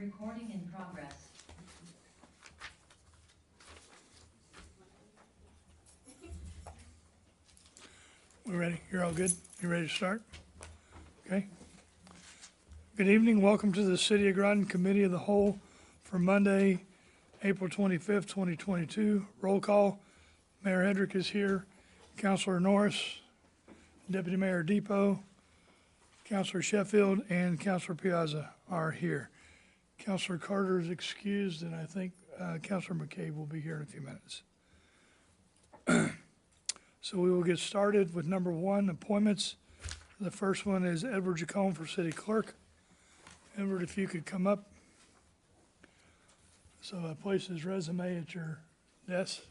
Recording in progress. We ready? You're all good? You ready to start? Okay. Good evening. Welcome to the City of Groton Committee of the Whole for Monday, April 25th, 2022. Roll call. Mayor Hedrick is here. Councilor Norris, Deputy Mayor Depot, Councilor Sheffield, and Councilor Piazza are here. Councilor Carter is excused, and I think Councilor McCabe will be here in a few minutes. So we will get started with number one, appointments. The first one is Edward Jacome for City Clerk. Edward, if you could come up. So I place his resume at your desk.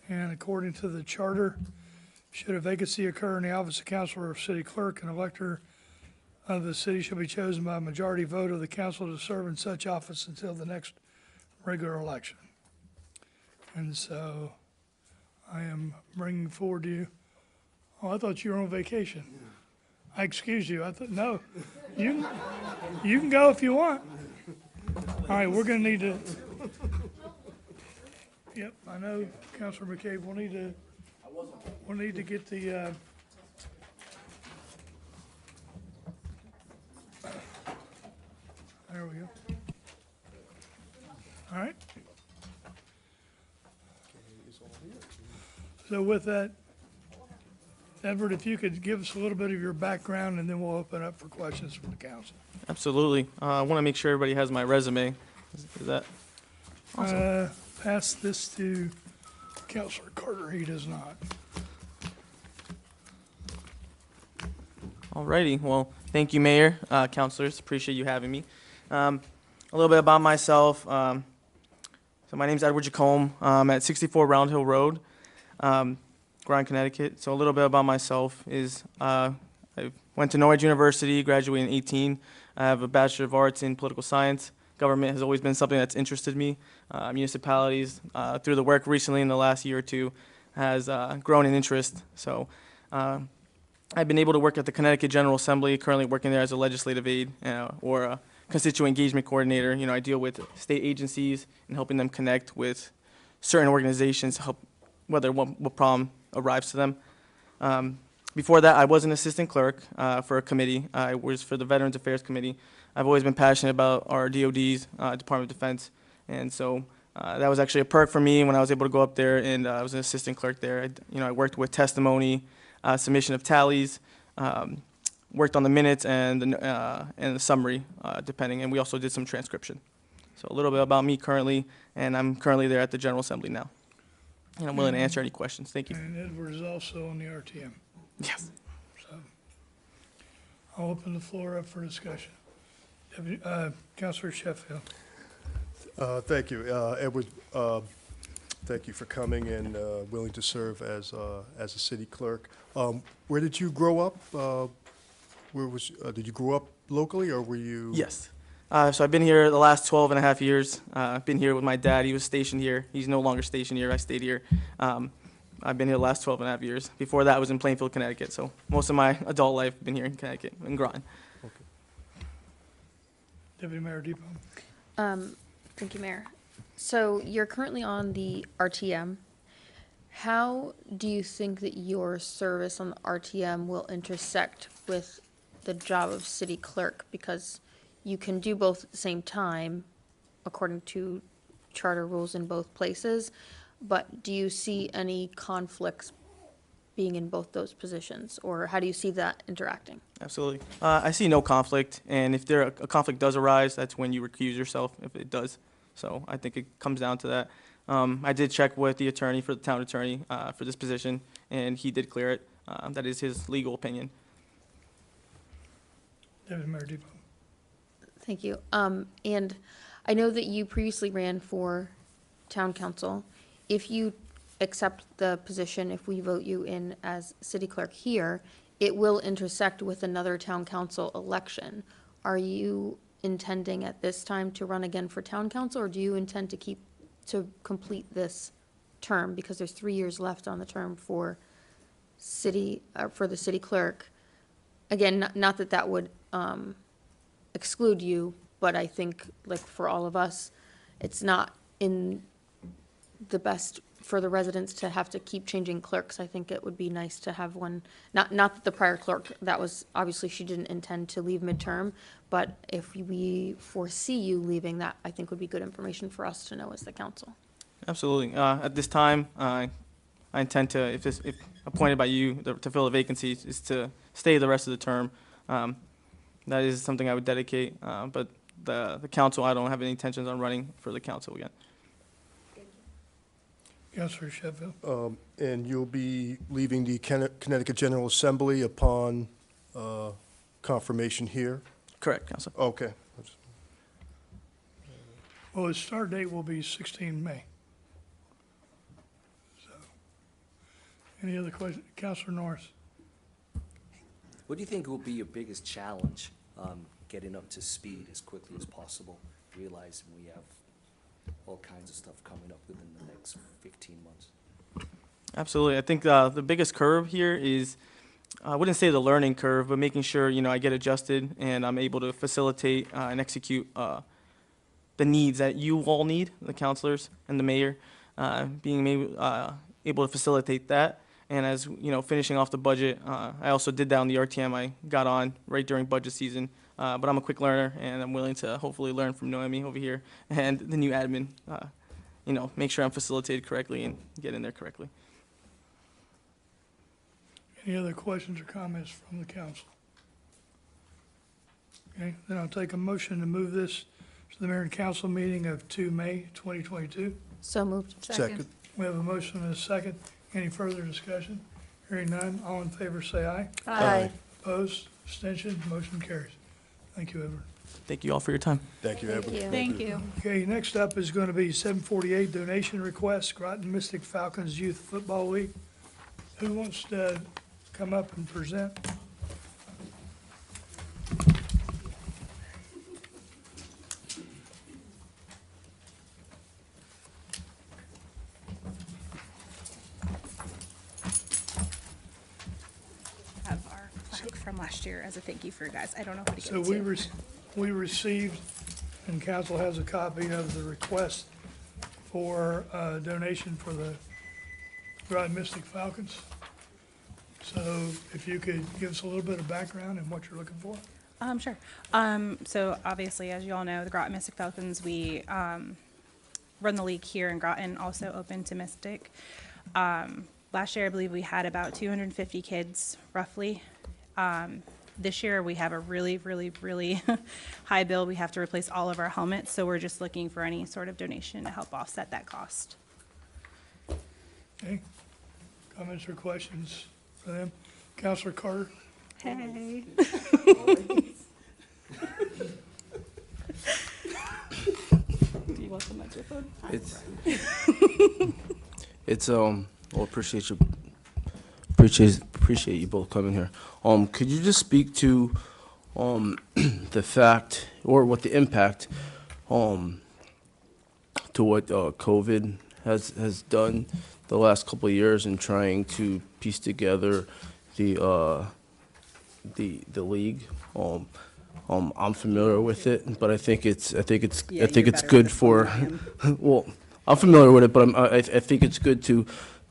And according to the charter, should a vacancy occur in the office of Councilor or City Clerk, an elector of the city shall be chosen by a majority vote of the council to serve in such office until the next regular election. And so I am bringing forward to you, oh, I thought you were on vacation. I excused you. I thought, no, you can go if you want. All right, we're going to need to, yep, I know, Councilor McCabe, we'll need to get the, there we go. All right. So with that, Edward, if you could give us a little bit of your background, and then we'll open up for questions from the council. Absolutely. I want to make sure everybody has my resume. Is that awesome? Pass this to Councilor Carter. He does not. Alrighty. Well, thank you, Mayor, councilors. Appreciate you having me. A little bit about myself. So my name's Edward Jacome. I'm at 64 Round Hill Road, Groton, Connecticut. So a little bit about myself is I went to Norwich University, graduated in 2018. I have a Bachelor of Arts in Political Science. Government has always been something that's interested me. Municipalities, through the work recently in the last year or two, has grown in interest. So I've been able to work at the Connecticut General Assembly, currently working there as a legislative aide or a constituent engagement coordinator. You know, I deal with state agencies and helping them connect with certain organizations to help whether what problem arrives to them. Before that, I was an assistant clerk for a committee. I was for the Veterans Affairs Committee. I've always been passionate about our DODs, Department of Defense, and so that was actually a perk for me when I was able to go up there, and I was an assistant clerk there. I worked with testimony, submission of tallies, worked on the minutes and the summary, depending, and we also did some transcription. So a little bit about me currently, and I'm currently there at the General Assembly now. And I'm willing to answer any questions. Thank you. And Edward is also on the RTM. Yes. So I'll open the floor up for discussion. Councilor Sheffield. Thank you, Edward. Thank you for coming and willing to serve as a city clerk. Where did you grow up? Did you grow up locally, or were you? Yes. So I've been here the last 12 and a half years. I've been here with my dad. He was stationed here. He's no longer stationed here. I stayed here. I've been here the last 12 and a half years. Before that, I was in Plainfield, Connecticut. So most of my adult life, I've been here in Connecticut, in Groton. Okay. Deputy Mayor Depot. Thank you, Mayor. So you're currently on the RTM. How do you think that your service on the RTM will intersect with the job of city clerk? Because you can do both at the same time, according to charter rules in both places, but do you see any conflicts being in both those positions, or how do you see that interacting? Absolutely. I see no conflict, and if a conflict does arise, that's when you recuse yourself, if it does. So I think it comes down to that. I did check with the attorney, for the town attorney, for this position, and he did clear it. That is his legal opinion. Deputy Mayor Depot. Thank you. And I know that you previously ran for town council. If you accept the position, if we vote you in as city clerk here, it will intersect with another town council election. Are you intending at this time to run again for town council, or do you intend to complete this term, because there's 3 years left on the term for the city clerk? Again, not that would exclude you, but I think, like, for all of us, it's not in the best for the residents to have to keep changing clerks. I think it would be nice to have one, not that the prior clerk, that was, obviously, she didn't intend to leave midterm, but if we foresee you leaving, that, I think, would be good information for us to know as the council. Absolutely. At this time, I intend to, if appointed by you to fill the vacancy, is to stay the rest of the term. That is something I would dedicate, but the council, I don't have any intentions on running for the council again. Councilor Sheffield. And you'll be leaving the Connecticut General Assembly upon confirmation here? Correct, Council. Okay. Well, his start date will be 16 May. So, any other questions? Councilor Norris? What do you think will be your biggest challenge, getting up to speed as quickly as possible, realizing we have all kinds of stuff coming up within the next 15 months? Absolutely. I think the biggest curve here is, I wouldn't say the learning curve, but making sure, I get adjusted and I'm able to facilitate and execute the needs that you all need, the councilors and the mayor, being able to facilitate that. And as, finishing off the budget, I also did that on the RTM. I got on right during budget season, but I'm a quick learner, and I'm willing to hopefully learn from Noemi over here and the new admin, make sure I'm facilitated correctly and get in there correctly. Any other questions or comments from the council? Okay, then I'll take a motion to move this to the mayor and council meeting of 2 May 2022. So moved. Second. We have a motion and a second. Any further discussion? Hearing none, all in favor say aye. Aye. Opposed, abstention, motion carries. Thank you, Edward. Thank you all for your time. Thank you, Edward. Thank you. Okay, next up is going to be 748 donation request, Groton Mystic Falcons Youth Football League. Who wants to come up and present? Have our plaque from last year as a thank you for you guys. I don't know who to So give it to. we received, and council has a copy of the request for donation for the Groton Mystic Falcons. So if you could give us a little bit of background and what you're looking for. Sure. So obviously, as you all know, the Groton Mystic Falcons, we run the league here in Groton, also open to Mystic. Last year, I believe we had about 250 kids, roughly. This year, we have a really, really, really high bill. We have to replace all of our helmets, so we're just looking for any sort of donation to help offset that cost. Okay, comments or questions for them? Counselor Carter? Hey. Do you want the microphone? Well, appreciate you both coming here. Could you just speak to the fact or what the impact to what COVID has done the last couple of years in trying to piece together the league? I'm familiar with it, but I think it's good for. Well, I'm familiar with it, but I think it's good to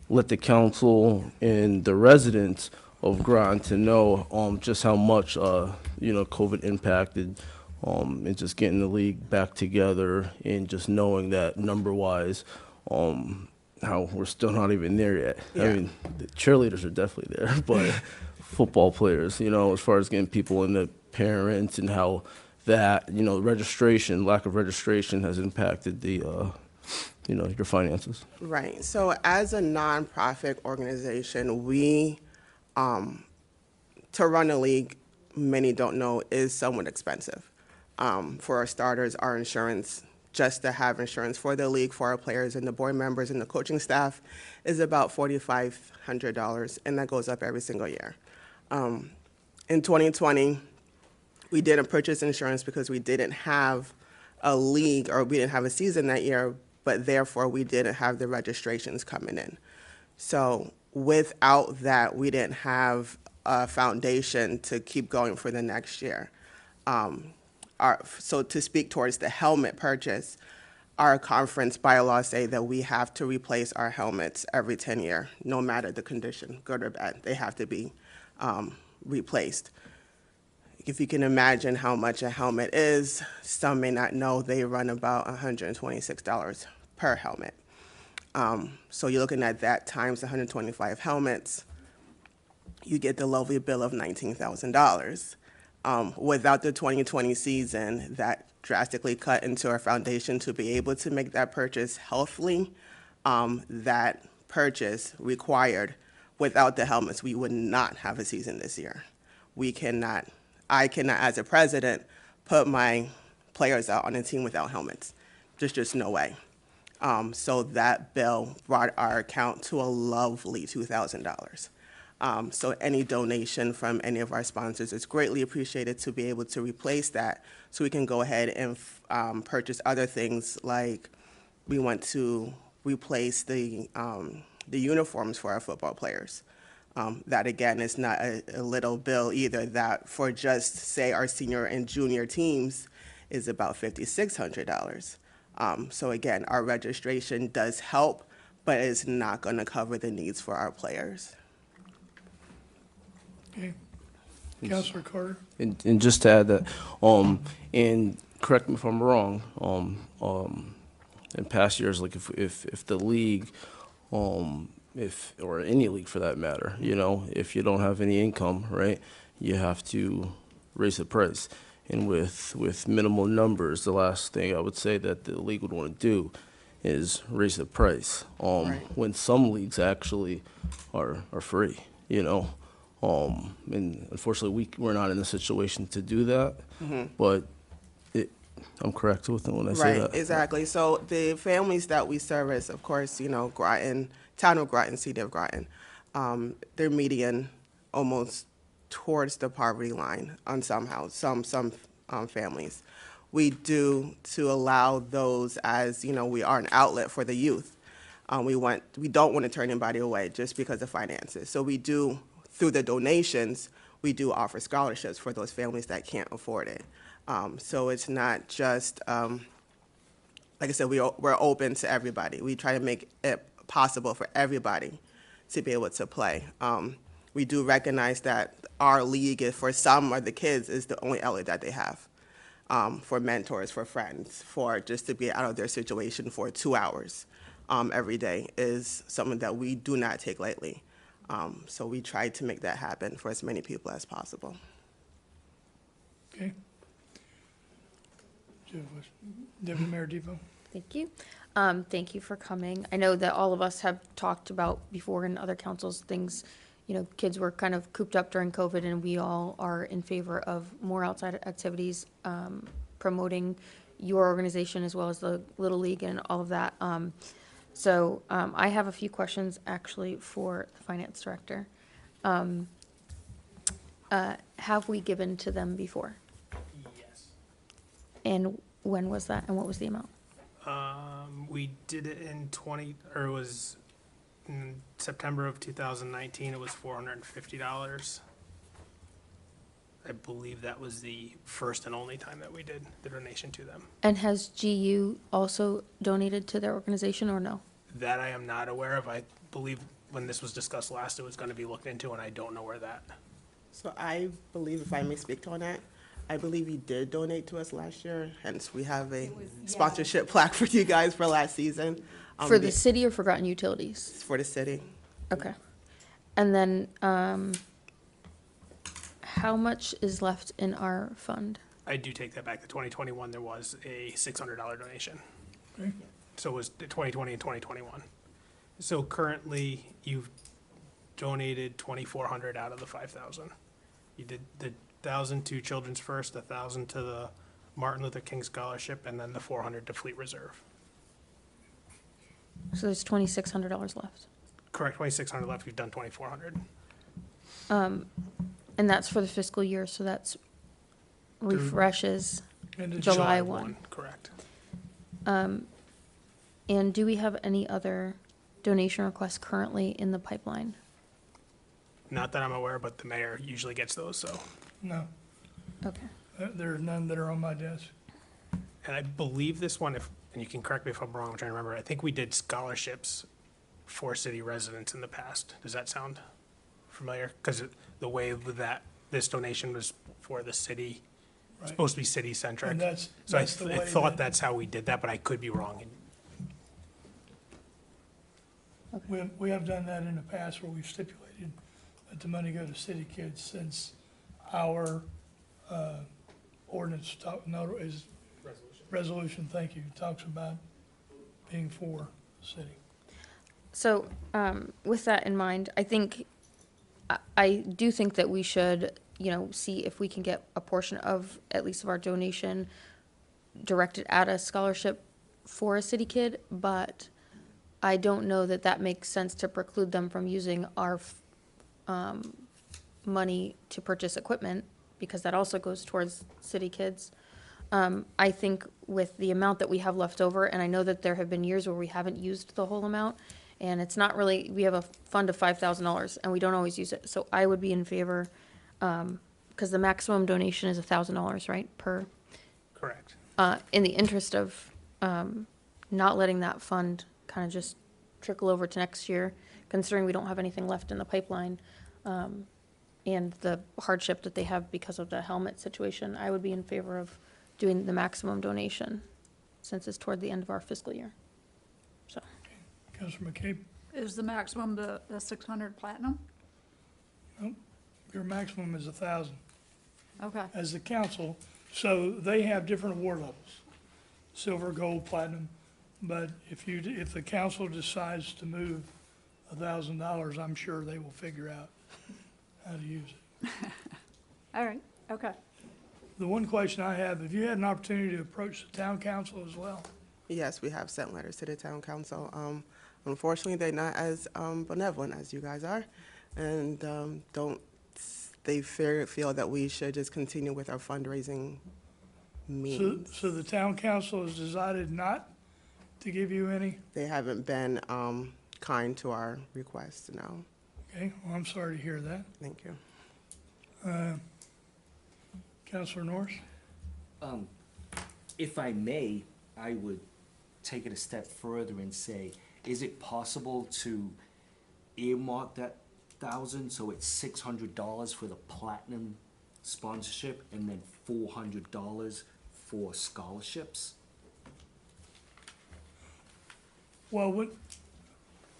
let the council and the residents of Groton to know just how much COVID impacted and just getting the league back together and just knowing that number-wise how we're still not even there yet. Yeah. I mean, the cheerleaders are definitely there, but football players, as far as getting people in, the parents, and how that, registration, lack of registration has impacted the, your finances. Right. So as a nonprofit organization, we, to run a league, many don't know, is somewhat expensive. For our starters, our insurance, just to have insurance for the league, for our players and the board members and the coaching staff, is about $4,500, and that goes up every single year. In 2020, we didn't purchase insurance because we didn't have a league or we didn't have a season that year, but therefore we didn't have the registrations coming in. So without that, we didn't have a foundation to keep going for the next year. so to speak towards the helmet purchase, our conference bylaws say that we have to replace our helmets every 10 years, no matter the condition, good or bad. They have to be replaced. If you can imagine how much a helmet is, some may not know they run about $126 per helmet. So you're looking at that times 125 helmets, you get the lovely bill of $19,000. Without the 2020 season, that drastically cut into our foundation to be able to make that purchase healthily. That purchase required, without the helmets, we would not have a season this year. I cannot, as a president, put my players out on a team without helmets. There's just no way. So that bill brought our account to a lovely $2,000. So any donation from any of our sponsors is greatly appreciated to be able to replace that, so we can go ahead and purchase other things, like we want to replace the uniforms for our football players. That again is not a little bill either. That for just say our senior and junior teams is about $5,600. So again, our registration does help, but it's not going to cover the needs for our players. Okay. Counselor Carter? And just to add that, and correct me if I'm wrong, in past years, like if the league, or any league for that matter, you know, if you don't have any income, right, you have to raise the price. And with minimal numbers, the last thing I would say that the league would want to do is raise the price. Right. When some leagues actually are free, you know. And unfortunately, we're not in a situation to do that. But I'm correct with it when I say that. Right, exactly. So the families that we service, of course, you know, Groton, town of Groton, city of Groton, they're median almost towards the poverty line on some families. We do to allow those, as you know, we are an outlet for the youth. We don't want to turn anybody away just because of finances. So we do, through the donations, we do offer scholarships for those families that can't afford it. So it's not just, like I said, we're open to everybody. We try to make it possible for everybody to be able to play. We do recognize that our league, for some of the kids, is the only outlet that they have. For mentors, for friends, for just to be out of their situation for 2 hours every day is something that we do not take lightly. So we try to make that happen for as many people as possible. Okay. Do you have a question? Deputy Mayor Depot? Thank you. Thank you for coming. I know that all of us have talked about before in other councils things, you know, kids were kind of cooped up during COVID, and we all are in favor of more outside activities, promoting your organization as well as the Little League and all of that. So I have a few questions actually for the finance director. Have we given to them before? Yes. And when was that, and what was the amount? We did it in it was in September of 2019, it was $450. I believe that was the first and only time that we did the donation to them. And has GU also donated to their organization or no? That I am not aware of. I believe when this was discussed last, it was going to be looked into, and I don't know where that. So I believe, if I may speak on that, I believe he did donate to us last year, hence we have a sponsorship plaque for you guys for last season. For the city or for Groton Utilities? For the city. Okay. And then, how much is left in our fund? I do take that back. The 2021, there was a $600 donation. Okay. So it was the 2020 and 2021. So currently, you've donated 2,400 out of the 5,000. You did the 1,000 to Children's First, 1,000 to the Martin Luther King Scholarship, and then the 400 to Fleet Reserve. So there's $2,600 left. Correct, 2,600 left. We've done 2,400. And that's for the fiscal year, so that's refreshes And it's July 1. Correct. And do we have any other donation requests currently in the pipeline? Not that I'm aware, but the mayor usually gets those, so. No. Okay. There's none that are on my desk. And I believe this one, and you can correct me if I'm wrong, I'm trying to remember, I think we did scholarships for city residents in the past. Does that sound familiar? Because the way that this donation was for the city, it's Right. supposed to be city-centric. And that's So I the way thought that- that's how we did that, but I could be wrong. We have done that in the past where we've stipulated that the money go to city kids since our ordinance resolution, thank you, talks about being for the city. So, with that in mind, I do think that we should, see if we can get a portion of, at least of our donation directed at a scholarship for a city kid, but I don't know that that makes sense to preclude them from using our, money to purchase equipment, because that also goes towards city kids. I think with the amount that we have left over, and I know that there have been years where we haven't used the whole amount, and it's not really, we have a fund of $5,000, and we don't always use it, so I would be in favor, because the maximum donation is $1,000, right, per, Correct. in the interest of, not letting that fund kind of just trickle over to next year, considering we don't have anything left in the pipeline, and the hardship that they have because of the helmet situation, I would be in favor of doing the maximum donation, since it's toward the end of our fiscal year. So, Councilor McCabe, Is the maximum the 600 platinum? your maximum is 1,000 Okay. as the council, so they have different award levels, silver, gold, platinum. But if the council decides to move $1,000, I'm sure they will figure out how to use it. All right, okay. The one question I have you had an opportunity to approach the town council as well? Yes, we have sent letters to the town council. Unfortunately, they're not as benevolent as you guys are, and they feel that we should just continue with our fundraising means. So the town council has decided not to give you any? They haven't been kind to our requests, no. Okay, well, I'm sorry to hear that. Thank you. Councilor Norris? If I may, I would take it a step further and say, is it possible to earmark that 1,000, so it's $600 for the platinum sponsorship and then $400 for scholarships? Well,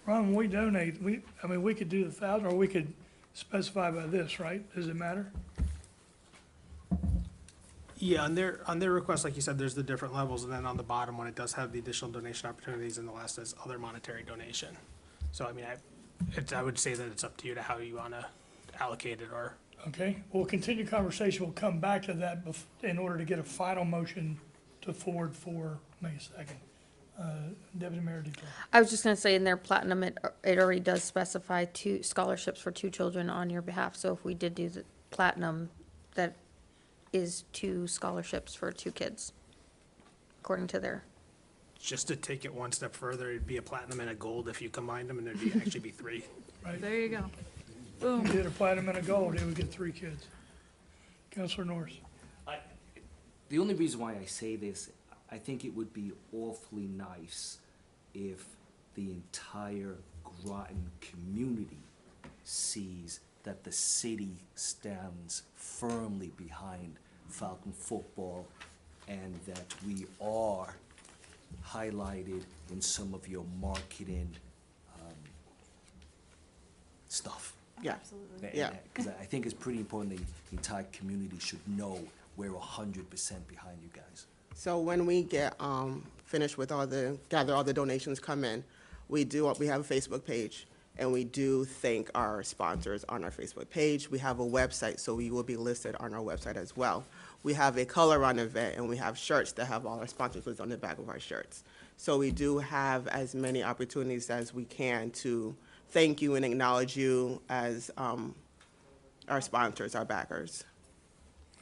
Ron, when we donate, we could do the 1,000, or we could specify by this, right? Does it matter? Yeah, on their request, like you said, there's the different levels, and then on the bottom one, it does have the additional donation opportunities, and the last says other monetary donation. So, I mean, I would say that it's up to you to how you want to allocate it, or, Okay, we'll continue conversation. We'll come back to that in order to get a final motion to forward for May 2nd. Deputy Mayor DeClercq. I was just gonna say in their platinum, it already does specify 2 scholarships for 2 children on your behalf, so if we did do the platinum, that is 2 scholarships for 2 kids, according to their, just to take it one step further, it'd be a platinum and a gold if you combined them, and there'd actually be 3. Right? There you go. If Boom. you did a platinum and a gold, he would get 3 kids. Councilor Norris? The only reason why I say this, I think it would be awfully nice if the entire Groton community sees that the city stands firmly behind Falcon football and that we are highlighted in some of your marketing stuff. Yeah. Absolutely. Yeah. Because I think it's pretty important the entire community should know we're 100% behind you guys. So when we get finished with gather all the donations come in, we have a Facebook page, and we do thank our sponsors on our Facebook page. We have a website, so we will be listed on our website as well. We have a color run event, and we have shirts that have all our sponsors on the back of our shirts. So we do have as many opportunities as we can to thank you and acknowledge you as our sponsors, our backers.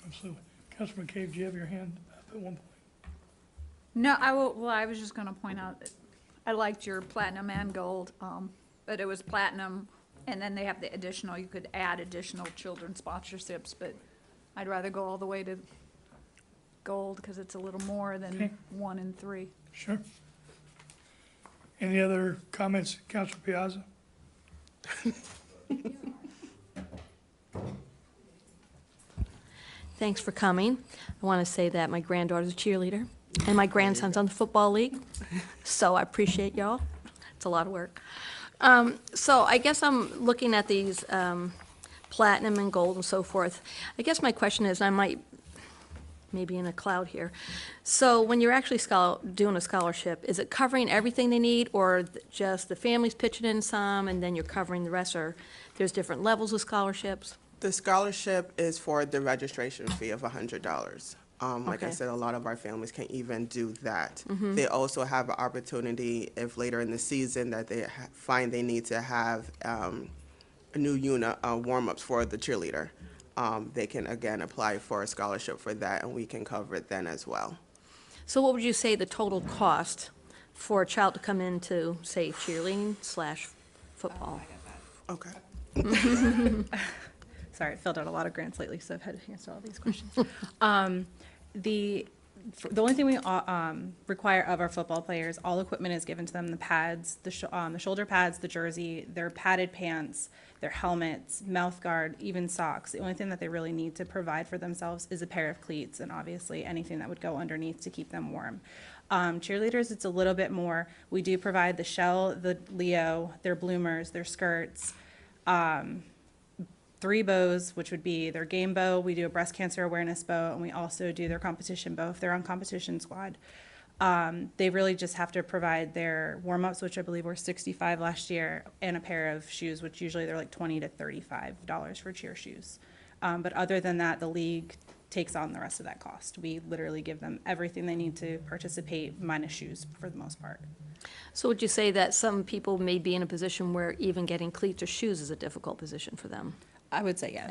Absolutely. Councilor McCabe, do you have your hand up at one point? No, I was just gonna point out that I liked your platinum and gold, but it was platinum, and then they have the additional, you could add additional children sponsorships, but I'd rather go all the way to gold because it's a little more Okay. than 1 and 3. Sure. Any other comments, Councilor Piazza? Thanks for coming. I want to say that my granddaughter's a cheerleader, and my grandson's on the football league, so I appreciate y'all. It's a lot of work. So I guess I'm looking at these platinum and gold and so forth. I guess my question is, I might maybe in a cloud here. So when you're actually doing a scholarship, is it covering everything they need, or just the families pitching in some, and then you're covering the rest, or there's different levels of scholarships? The scholarship is for the registration fee of $100. Like I Okay. said, a lot of our families can't even do that. They also have an opportunity if later in the season that they find they need to have a new unit warm-ups for the cheerleader. They can again apply for a scholarship for that, and we can cover it then as well. So what would you say the total cost for a child to come into, say, cheerleading/football? Okay. Sorry, I filled out a lot of grants lately, so I've had to answer all these questions. The only thing we require of our football players, all equipment is given to them: the pads, the shoulder pads, the jersey, their padded pants, their helmets, mouth guard, even socks. The only thing that they really need to provide for themselves is a pair of cleats, and obviously anything that would go underneath to keep them warm. Cheerleaders, it's a little bit more. We do provide the shell, the Leo, their bloomers, their skirts, 3 bows, which would be their game bow. We do a breast cancer awareness bow, and we also do their competition bow if they're on competition squad. They really just have to provide their warm-ups, which I believe were $65 last year, and a pair of shoes, which usually they're like $20 to $35 for cheer shoes. But other than that, the league takes on the rest of that cost. We literally give them everything they need to participate, minus shoes for the most part. So would you say that some people may be in a position where even getting cleats or shoes is a difficult position for them? I would say yes.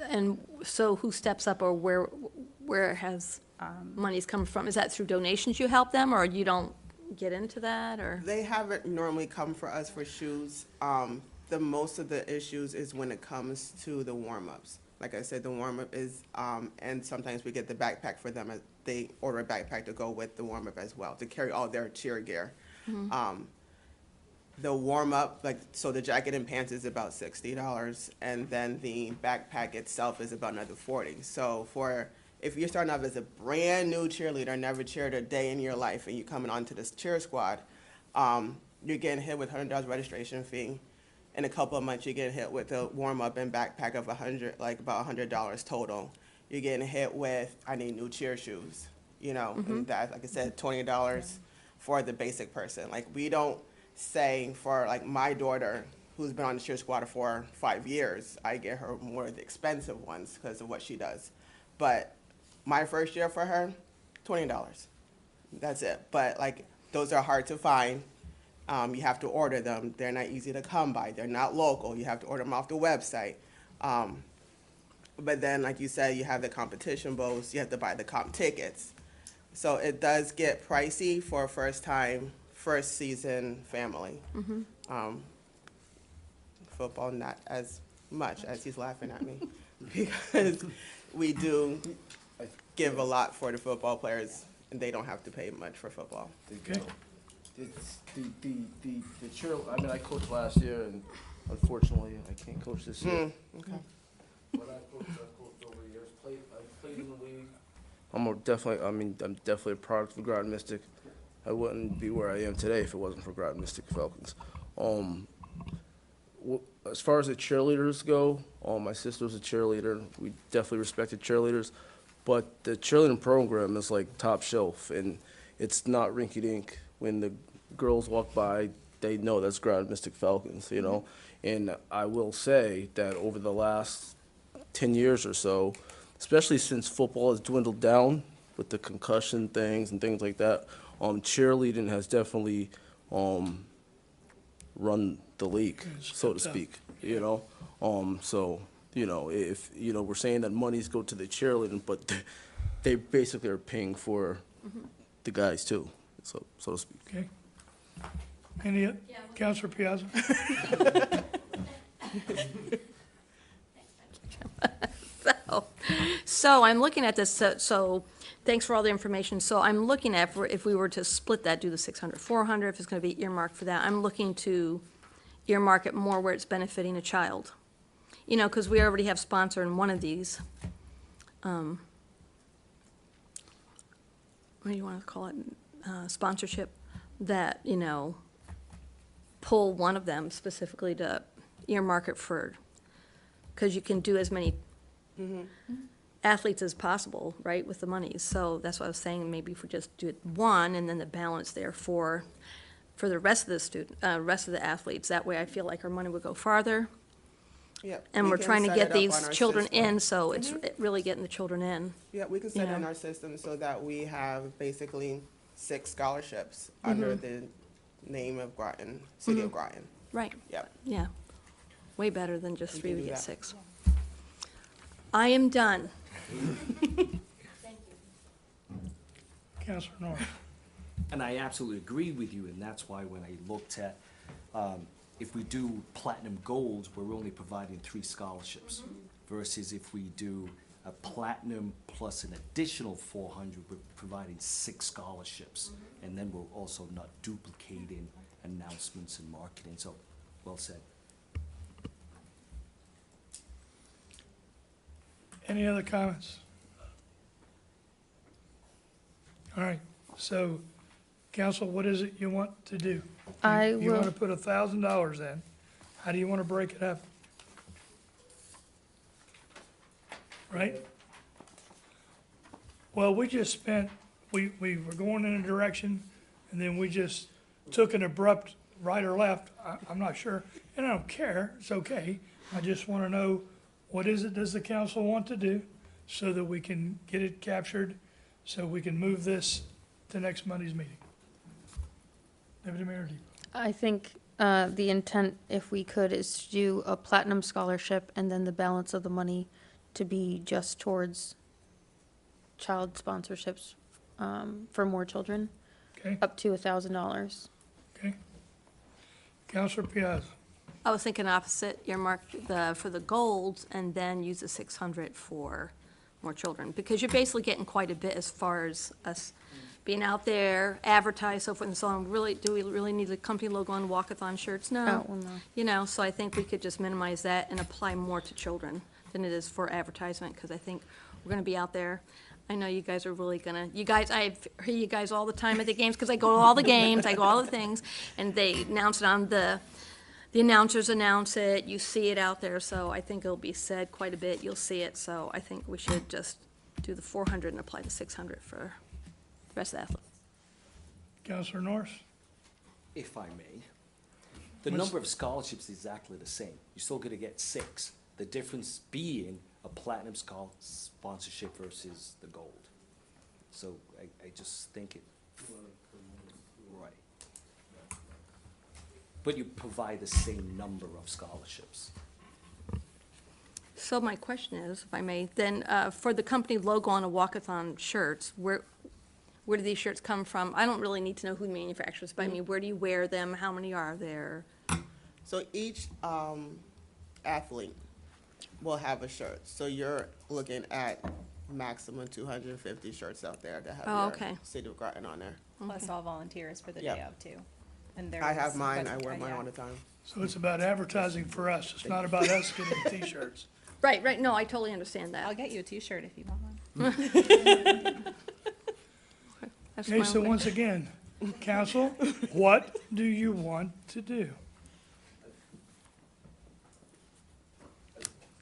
And so who steps up, or where has monies come from? Is that through donations you help them, or you don't get into that, or? They haven't normally come for us for shoes. The most of the issues is when it comes to the warm-ups. Like I said, the warm-up is, and sometimes we get the backpack for them. They order a backpack to go with the warm-up as well, to carry all their cheer gear. The warm-up, like, so the jacket and pants is about $60, and then the backpack itself is about another $40. So if you're starting off as a brand new cheerleader, never cheered a day in your life, and you're coming onto this cheer squad, you're getting hit with $100 registration fee. In a couple of months, you're getting hit with a warm-up and backpack of about $100 total. You're getting hit with, I need new cheer shoes, and that, like I said, $20 for the basic person. Like, we don't say for, like, my daughter, who's been on the cheer squad for 5 years, I get her more of the expensive ones because of what she does. But my first year for her, $20. That's it. But, like, those are hard to find. You have to order them. They're not easy to come by. They're not local. You have to order them off the website. But then, like you said, you have the competition bows. You have to buy the comp tickets. So it does get pricey for a first season family. Football, not as much as he's laughing at me, because we do give a lot for the football players, and they don't have to pay much for football. Okay. It's the cheer, I mean, I coached last year, and unfortunately, I can't coach this year. Okay. But I've coached over the years, I've played in the league. I'm definitely a product of Groton Mystic. I wouldn't be where I am today if it wasn't for Groton Mystic Falcons. As far as the cheerleaders go, my sister was a cheerleader. We definitely respected cheerleaders, but the cheerleading program is like top shelf, and it's not rinky-dink. When the girls walk by, they know that's Groton Mystic Falcons, And I will say that over the last 10 years or so, especially since football has dwindled down with the concussion things and things like that, cheerleading has definitely run the league, so to speak, So, if, we're saying that monies go to the cheerleading, but they basically are paying for the guys too, so to speak. Okay. Any, Councilor Piazza? So I'm looking at this, so thanks for all the information. So I'm looking at, if we were to split that, do the 600, 400, if it's going to be earmarked for that, I'm looking to earmark it more where it's benefiting a child. You know, because we already have sponsor in one of these. What do you want to call it? Sponsorship that, you know, pull one of them specifically to earmark it for, because you can do as many athletes as possible, right, with the monies. So that's what I was saying, maybe if we just do it one and then the balance there for the rest of the rest of the athletes. That way I feel like our money would go farther. Yep. And we we're can trying to set get it up these on our children system. in, so it's really getting the children in. Yeah, we can set it in Yeah. our system so that we have basically 6 scholarships under the name of Groton, City of Groton. Right. Yep. Yeah. Way better than just We 3, can we do get that. 6. I am done. Counselor North. And I absolutely agree with you, and that's why when I looked at, if we do platinum gold, we're only providing 3 scholarships. Versus if we do a platinum plus an additional 400, we're providing 6 scholarships. And then we're also not duplicating announcements and marketing, so, well said. Any other comments? All right, so, council, what is it you want to do? You want to put $1,000 in. How do you want to break it up? Right? Well, we just spent, we were going in a direction, and then we just took an abrupt right or left. I'm not sure, and I don't care, it's okay. I just want to know, what is it does the council want to do so that we can get it captured, so we can move this to next Monday's meeting? Deputy Mayor Debo. I think the intent, if we could, is to do a platinum scholarship and then the balance of the money to be just towards child sponsorships for more children, Okay, up to $1,000. okay. Counselor Piazza. I was thinking opposite, earmark for the golds and then use the 600 for more children. Because you're basically getting quite a bit as far as us being out there, advertise, so forth and so on. Really, do we really need the company logo on walkathon shirts? No. Oh, well, no. You know, so I think we could just minimize that and apply more to children than it is for advertisement, because I think we're gonna be out there. I know you guys are really gonna, I hear you guys all the time at the games, because I go to all the games, I go all the things, and they announce it on the announcers announce it, you see it out there, so I think it'll be said quite a bit, you'll see it, so I think we should just do the 400 and apply the 600 for the rest of the athletes. Counselor Norris. If I may. The What's- number of scholarships is exactly the same. You're still gonna get 6. The difference being a platinum sponsorship versus the gold. So I just think it, right. But you provide the same number of scholarships. So my question is, if I may, then for the company logo on a walkathon shirts, where do these shirts come from? I don't really need to know who manufactures, but I mean, where do you wear them? How many are there? So each athlete will have a shirt. So you're looking at maximum 250 shirts out there that have Oh, your okay. City of Groton on there. Plus all volunteers for the Yep. day of too. And I have there's- mine, but- I wear mine yeah. all the time. So it's about advertising for us, it's not about us getting T-shirts. Right, right, no, I totally understand I'll that. get you a t-shirt if you want one. That's Okay, my so only- once again, council, what do you want to do?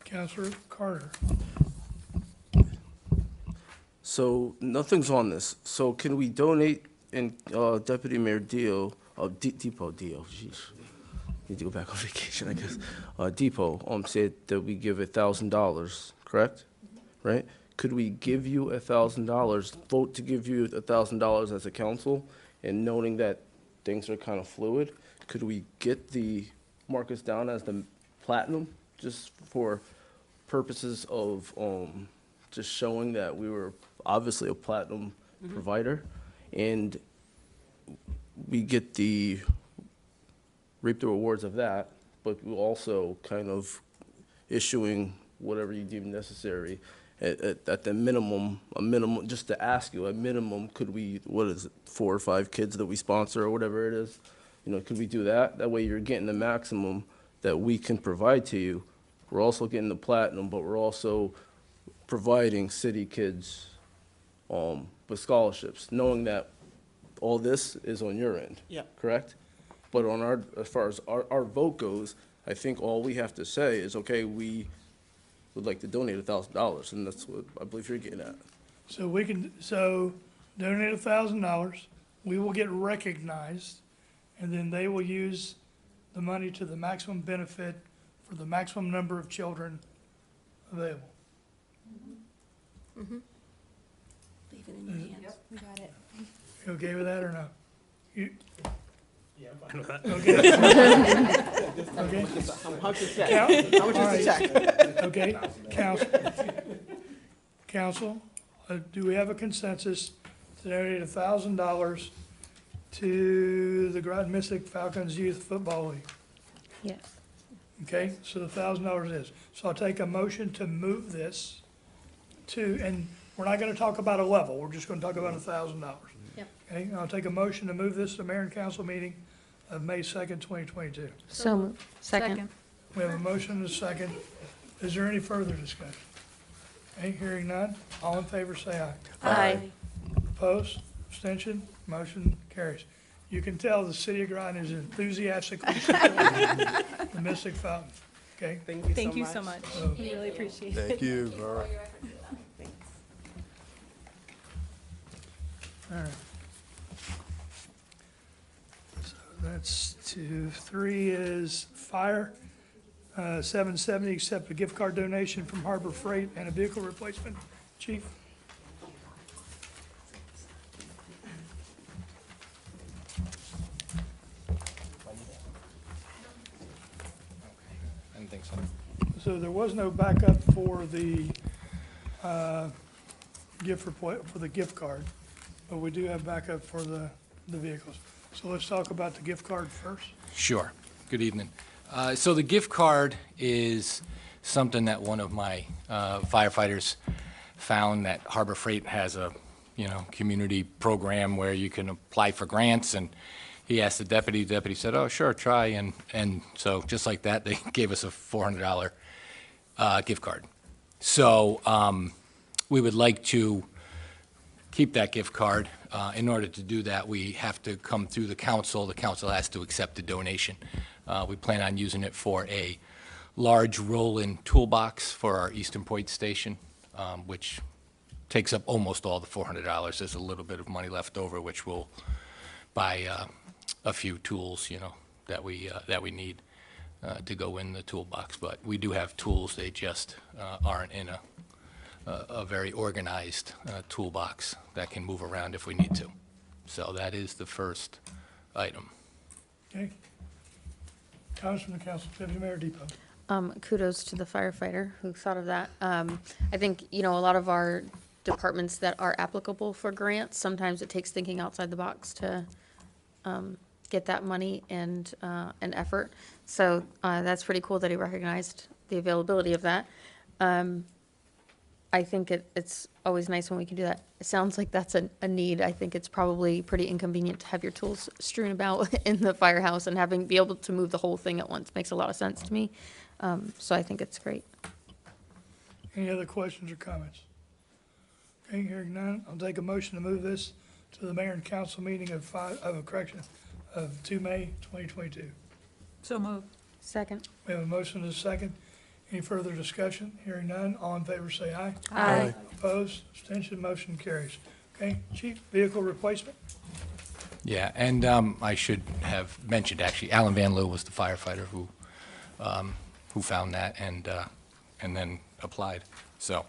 Counselor Carter. So nothing's on this. So can we donate and Deputy Mayor Dio, Depot Dio, jeez. Need to go back on vacation, I guess. Depot said that we give $1,000, correct? Right? Could we give you $1,000, vote to give you $1,000 as a council, and noting that things are kind of fluid, could we get the Marcus down as the platinum, just for purposes of just showing that we were obviously a platinum provider, and we get the reap the rewards of that, but we're also kind of issuing whatever you deem necessary. At the minimum, just to ask you, at minimum, could we, what is it, 4 or 5 kids that we sponsor or whatever it is? You know, could we do that? That way you're getting the maximum that we can provide to you. We're also getting the platinum, but we're also providing city kids with scholarships, knowing that all this is on your end. Yeah. Correct? But on our, as far as our vote goes, I think all we have to say is, okay, we would like to donate $1,000, and that's what I believe you're getting at. So we can, so donate $1,000, we will get recognized, and then they will use the money to the maximum benefit for the maximum number of children available. Leave it in your hands. We got it. You okay with that or no? You, Yeah, I'm fine with that. okay? How much is the Count- check? How much is the check? Okay, council, do we have a consensus to donate $1,000 to the Groton Mystic Falcons Youth Football League? Yes. Okay, so the $1,000 is. So I'll take a motion to move this to, and we're not gonna talk about a level, we're just gonna talk about $1,000. Yep. Okay, I'll take a motion to move this to mayor and council meeting of May 2nd, 2022. So moved. Second. We have a motion and a second. Is there any further discussion? Okay, hearing none. All in favor, say aye. Aye. Opposed? Abstention? Motion carries. You can tell the city of Groton is enthusiastically supporting the Mystic Fountain. Okay? Thank you so much. We really appreciate it. Thank you, all right. All right. So that's 2. 3 is fire. 770, accept a gift card donation from Harbor Freight and a vehicle replacement. Chief? I didn't think so. So there was no backup for the for the gift card, but we do have backup for the vehicles. So let's talk about the gift card first. Sure. Good evening. So the gift card is something that one of my firefighters found, that Harbor Freight has a, community program where you can apply for grants, and he asked the deputy said, oh, sure, try, and so just like that, they gave us a $400 gift card. So we would like to keep that gift card. In order to do that, we have to come through the council. The council has to accept the donation. We plan on using it for a large roll-in toolbox for our Eastern Point station, which takes up almost all the $400. There's a little bit of money left over, which we'll buy a few tools, that we need to go in the toolbox. But we do have tools. They just aren't in a very organized toolbox that can move around if we need to. So that is the first item. Okay? Comments from the council. Deputy Mayor Depot. Kudos to the firefighter who thought of that. I think, a lot of our departments that are applicable for grants, sometimes it takes thinking outside the box to get that money and effort. So that's pretty cool that he recognized the availability of that. I think it's always nice when we can do that. It sounds like that's a need. I think it's probably pretty inconvenient to have your tools strewn about in the firehouse, and be able to move the whole thing at once makes a lot of sense to me. So I think it's great. Any other questions or comments? Okay, hearing none, I'll take a motion to move this to the mayor and council meeting of 2 May 2022. So moved. Second. We have a motion and a second. Any further discussion? Hearing none, all in favor say aye. Aye. Opposed, abstention, motion carries. Okay, chief, vehicle replacement? Yeah, and I should have mentioned, actually, Alan Van Loo was the firefighter who found that and then applied. So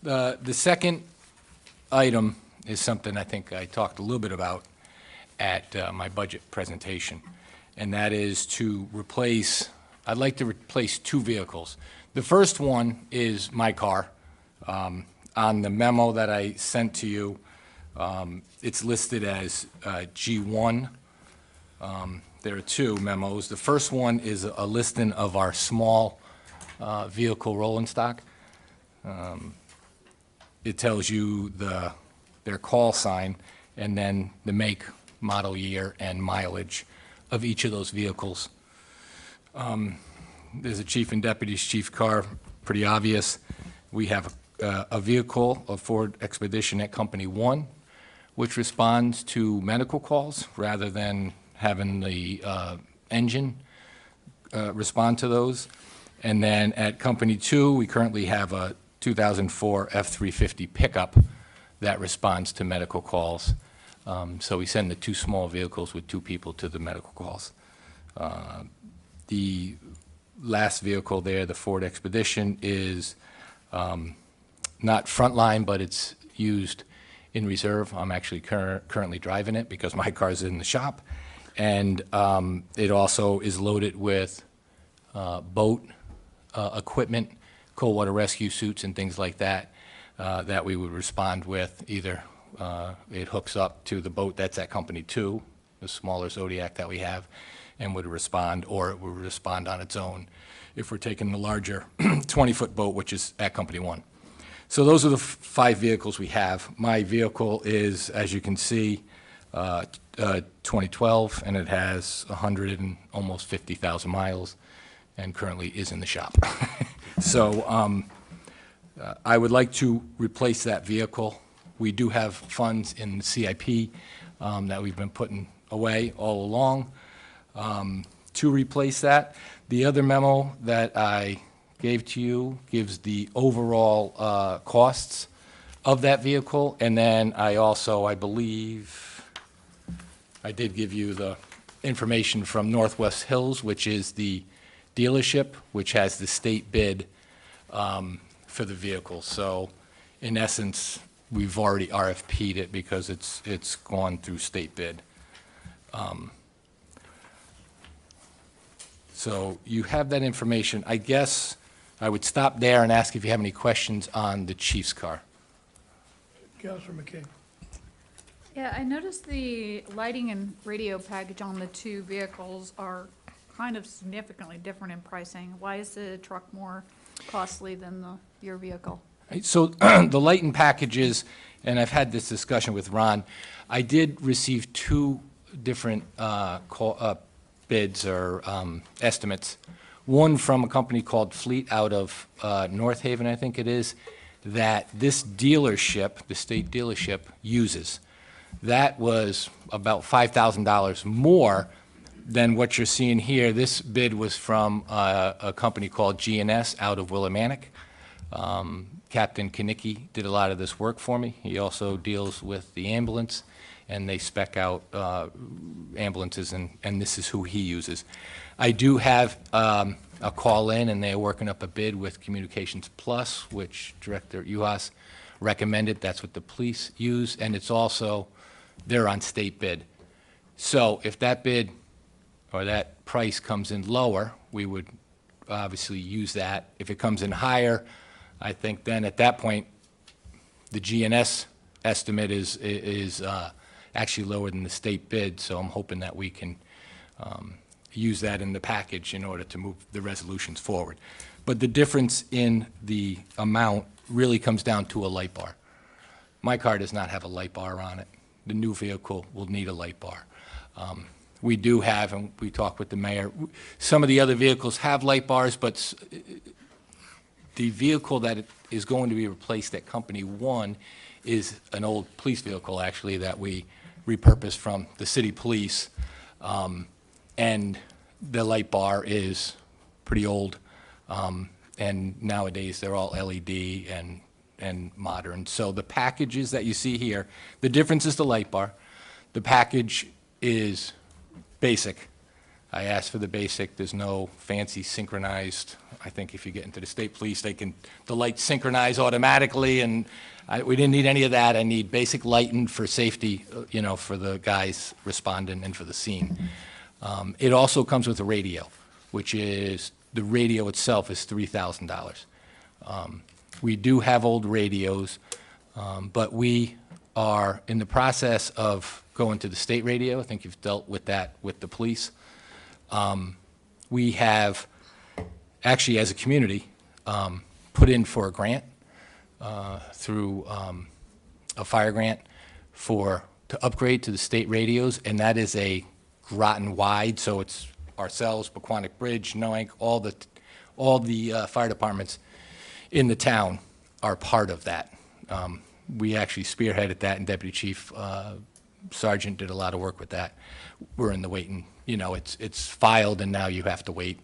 the second item is something I think I talked a little bit about at my budget presentation, and that is to replace, I'd like to replace 2 vehicles. The first one is my car. On the memo that I sent to you, it's listed as G1. There are 2 memos. The first one is a listing of our small vehicle rolling stock. It tells you their call sign and then the make, model year, and mileage of each of those vehicles. There's a chief and deputy's chief car, pretty obvious. We have a vehicle, a Ford Expedition at Company 1, which responds to medical calls rather than having the engine respond to those. And then at Company 2, we currently have a 2004 F-350 pickup that responds to medical calls. So we send the two small vehicles with two people to the medical calls. The last vehicle there, the Ford Expedition, is not frontline, but it's used in reserve. I'm actually currently driving it because my car's in the shop. And it also is loaded with boat equipment, cold water rescue suits and things like that, that we would respond with. Either it hooks up to the boat that's at Company 2, the smaller Zodiac that we have, and would respond, or it would respond on its own if we're taking the larger 20-foot boat, which is at Company 1. So those are the 5 vehicles we have. My vehicle is, as you can see, 2012, and it has 100 and almost 50,000 miles, and currently is in the shop. So I would like to replace that vehicle. We do have funds in the CIP that we've been putting away all along to replace that. The other memo that I gave to you gives the overall costs of that vehicle, and then I also, I believe, I did give you the information from Northwest Hills, which is the dealership, which has the state bid for the vehicle. So in essence, we've already RFP'd it because it's gone through state bid. So you have that information. I guess I would stop there and ask if you have any questions on the chief's car. Councilor McKay. Yeah, I noticed the lighting and radio package on the two vehicles are kind of significantly different in pricing. Why is the truck more costly than your vehicle? So the lighting packages, and I've had this discussion with Ron, I did receive 2 different bids or estimates. One from a company called Fleet out of North Haven, I think it is, that this dealership, the state dealership, uses. That was about $5,000 more than what you're seeing here. This bid was from a company called G&S out of Willimantic. Captain Kanicki did a lot of this work for me. He also deals with the ambulance, and they spec out ambulances, and this is who he uses. I do have a call in, and they're working up a bid with Communications Plus, which Director Uhas recommended. That's what the police use, and it's also, they're on state bid. So if that bid or that price comes in lower, we would obviously use that. If it comes in higher, I think then at that point, the GNS estimate is actually lower than the state bid, so I'm hoping that we can use that in the package in order to move the resolutions forward. But the difference in the amount really comes down to a light bar. My car does not have a light bar on it. The new vehicle will need a light bar. We do have, and we talked with the mayor, some of the other vehicles have light bars, but the vehicle that is going to be replaced at Company 1 is an old police vehicle, actually, that we repurposed from the city police. And the light bar is pretty old. And nowadays, they're all LED and modern. So the packages that you see here, the difference is the light bar. The package is basic. I asked for the basic. There's no fancy synchronized. I think if you get into the state police, the lights synchronize automatically, and we didn't need any of that. I need basic lighting for safety, for the guys responding and for the scene. It also comes with a radio, which is, the radio itself is $3,000. We do have old radios, but we are in the process of going to the state radio. I think you've dealt with that with the police. We have actually, as a community, put in for a grant through a fire grant to upgrade to the state radios, and that is a Groton-wide, so it's ourselves, Paquonic Bridge, Noank, all the fire departments in the town are part of that. We actually spearheaded that, and Deputy Chief Sergeant did a lot of work with that. We're in the waiting, it's filed, and now you have to wait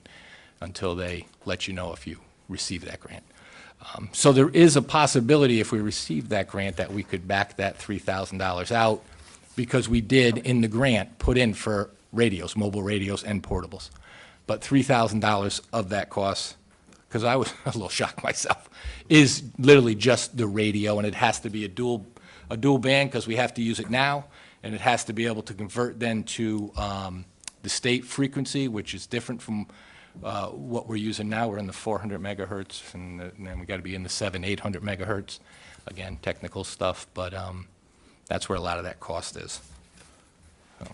until they let you know if you receive that grant. So there is a possibility, if we receive that grant, that we could back that $3,000 out, because we did, in the grant, put in for radios, mobile radios and portables. But $3,000 of that cost, because I was a little shocked myself, is literally just the radio, and it has to be a dual band, because we have to use it now, and it has to be able to convert then to the state frequency, which is different from what we're using now. We're in the 400 megahertz, and then we got to be in the 800 megahertz. Again, technical stuff, but that's where a lot of that cost is. So,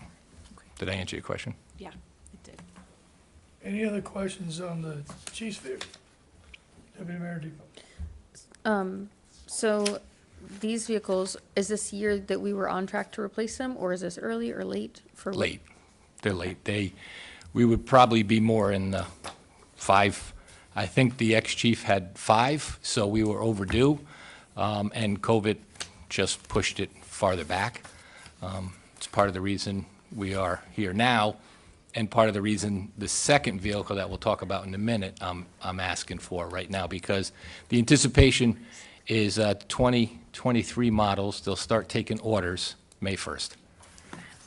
did I answer your question? Yeah, it did. Any other questions on the chief's vehicle? Deputy Mayor Depot. So these vehicles, is this year that we were on track to replace them, or is this early or late for? Late. They're late. We would probably be more in the 5. I think the ex-chief had 5, so we were overdue, and COVID just pushed it farther back. It's part of the reason we are here now, and part of the reason the second vehicle that we'll talk about in a minute, I'm asking for right now, because the anticipation is 2023 models. They'll start taking orders May 1st.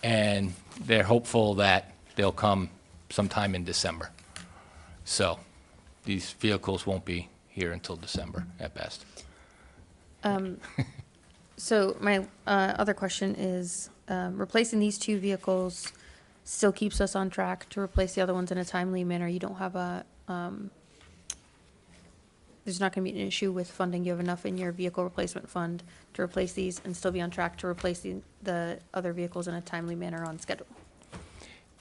And they're hopeful that they'll come sometime in December. So these vehicles won't be here until December at best. So my other question is, replacing these 2 vehicles still keeps us on track to replace the other ones in a timely manner. You don't have there's not going to be an issue with funding. You have enough in your vehicle replacement fund to replace these and still be on track to replace the other vehicles in a timely manner on schedule.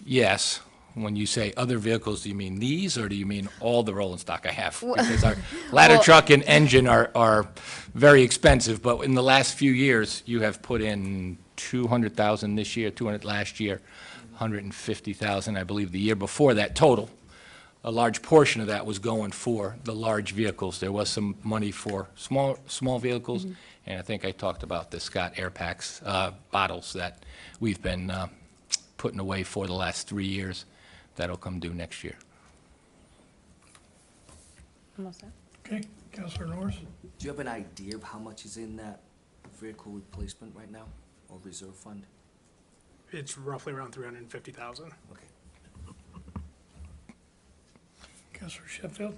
Yes. When you say other vehicles, do you mean these, or do you mean all the rolling stock I have? Because our ladder truck and engine are very expensive, but in the last few years, you have put in $200,000 this year, $200,000 last year, $150,000, I believe, the year before that total. A large portion of that was going for the large vehicles. There was some money for small vehicles, and I think I talked about the Scott Air Packs bottles that we've been putting away for the last 3 years. That'll come due next year. Okay, Councilor Norris? Do you have an idea of how much is in that vehicle replacement right now, or reserve fund? It's roughly around 350,000. Okay. Councilor Sheffield?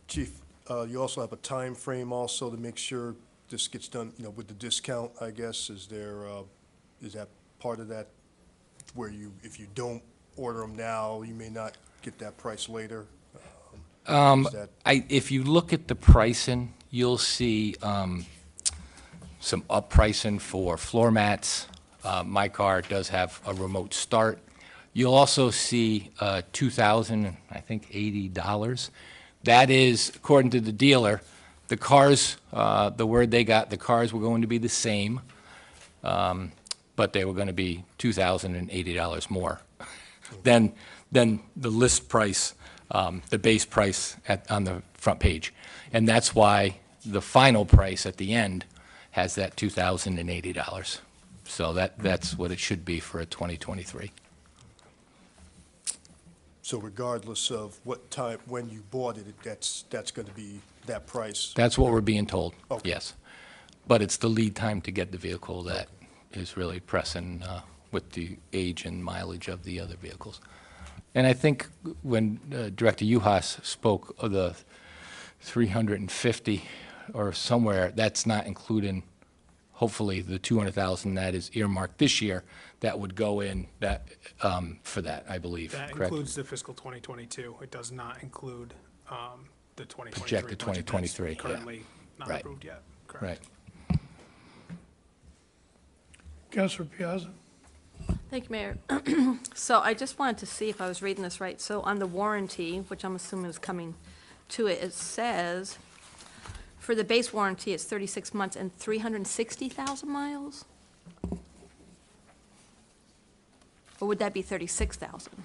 Chief, you also have a time frame also to make sure this gets done, with the discount, I guess. Is that part of that, where if you don't order them now, you may not get that price later? If you look at the pricing, you'll see some up pricing for floor mats. My car does have a remote start. You'll also see $2,080. That is, according to the dealer, the cars, the word they got, the cars were going to be the same, but they were going to be $2,080 more than the list price, the base price on the front page. And that's why the final price at the end has that $2,080. So that's what it should be for a 2023. So regardless of what time, when you bought it, that's going to be that price? That's what we're being told, Okay. yes. But it's the lead time to get the vehicle that is really pressing with the age and mileage of the other vehicles. And I think when Director Uhas spoke of the 350 or somewhere, that's not including, hopefully, the 200,000 that is earmarked this year that would go in that for that, I believe. That correct? includes the fiscal 2022. It does not include the 2023 Projected budget 2023, that's yeah. currently not Right. approved yet. Correct. Right. Councilor Piazza? Thank you, Mayor. So I just wanted to see if I was reading this right. So on the warranty, which I'm assuming is coming to it, it says, for the base warranty, it's 36 months and 360,000 miles? Or would that be 36,000?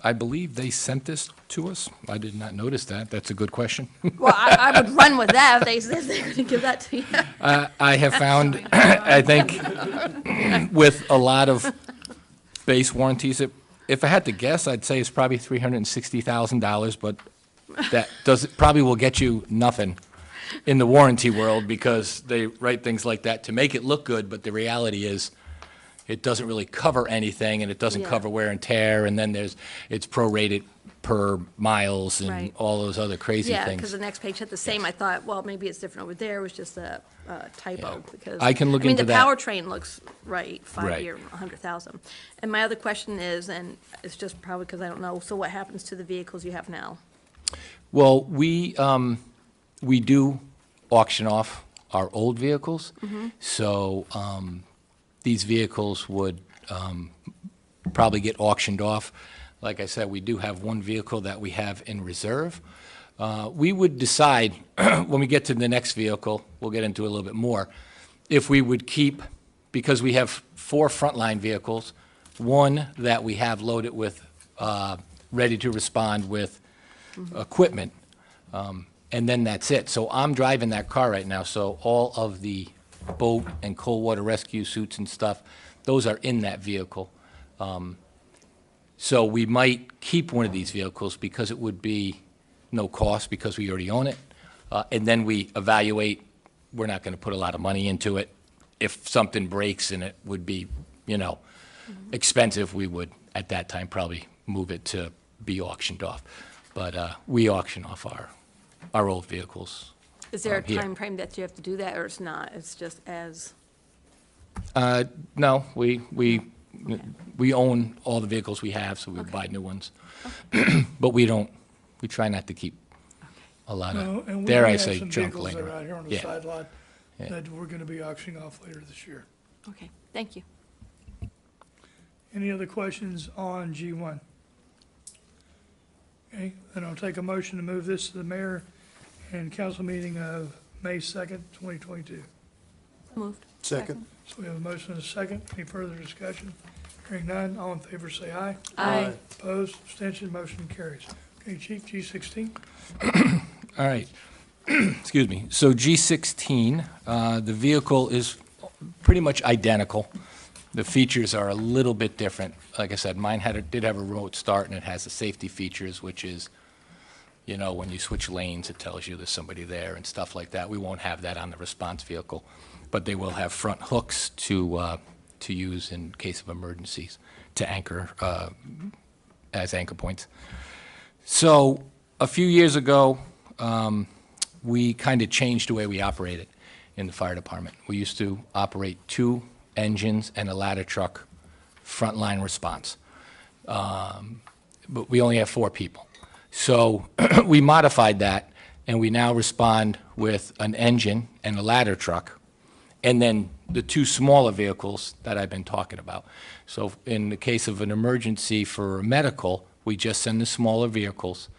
I believe they sent this to us. I did not notice that. That's a good question. Well, I would run with that if they said they were going to give that to you. I have found, I think, with a lot of base warranties, if I had to guess, I'd say it's probably $360,000, but that probably will get you nothing in the warranty world because they write things like that to make it look good, but the reality is it doesn't really cover anything, and it doesn't Yeah. cover wear and tear, and then it's prorated per miles and Right. all those other crazy Yeah, things. because the next page had the same. I thought, well, maybe it's different over there. It was just a typo because. I can look into I mean, that. the powertrain looks right, Right. 5-year, 100,000. And my other question is, and it's just probably because I don't know, so what happens to the vehicles you have now? Well, we do auction off our old vehicles. So these vehicles would probably get auctioned off. Like I said, we do have one vehicle that we have in reserve. We would decide, when we get to the next vehicle, we'll get into it a little bit more, if we would keep, because we have 4 frontline vehicles, one that we have loaded with, ready to respond with equipment, and then that's it. So I'm driving that car right now, so all of the boat and cold water rescue suits and stuff, those are in that vehicle. So we might keep one of these vehicles because it would be no cost because we already own it. And then we evaluate, we're not going to put a lot of money into it. If something breaks and it would be, expensive, we would, at that time, probably move it to be auctioned off. But we auction off our old vehicles. Is there a Here. time frame that you have to do that, or it's not? It's just as, No, we own all the vehicles we have, so we buy new ones. But we try not to keep a lot No, of, and we dare do I have say, some junk vehicles that laying are out here on around. the Yeah. side lot Yeah. that we're gonna be auctioning off later this year. okay, thank you. Any other questions on G1? Okay, then I'll take a motion to move this to the mayor and council meeting of May 2nd, 2022. Moved. Second. So we have a motion and a second. Any further discussion? Hearing none, all in favor say aye. Aye. Opposed, abstention, motion carries. Okay, Chief, G16? All right. Excuse me. So G16, the vehicle is pretty much identical. The features are a little bit different. Like I said, mine did have a remote start, and it has the safety features, which is, when you switch lanes, it tells you there's somebody there and stuff like that. We won't have that on the response vehicle, but they will have front hooks to use in case of emergencies, to anchor, as anchor points. So a few years ago, we kind of changed the way we operated in the fire department. We used to operate 2 engines and a ladder truck frontline response. But we only have 4 people. So we modified that, and we now respond with an engine and a ladder truck, and then the 2 smaller vehicles that I've been talking about. So in the case of an emergency for medical, we just send the smaller vehicles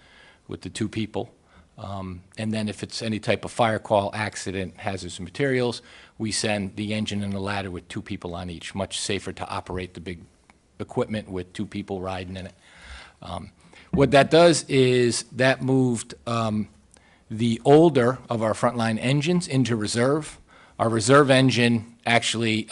with the 2 people. And then if it's any type of fire call, accident, hazardous materials, we send the engine and the ladder with 2 people on each. Much safer to operate the big equipment with 2 people riding in it. What that does is that moved the older of our frontline engines into reserve. Our reserve engine actually,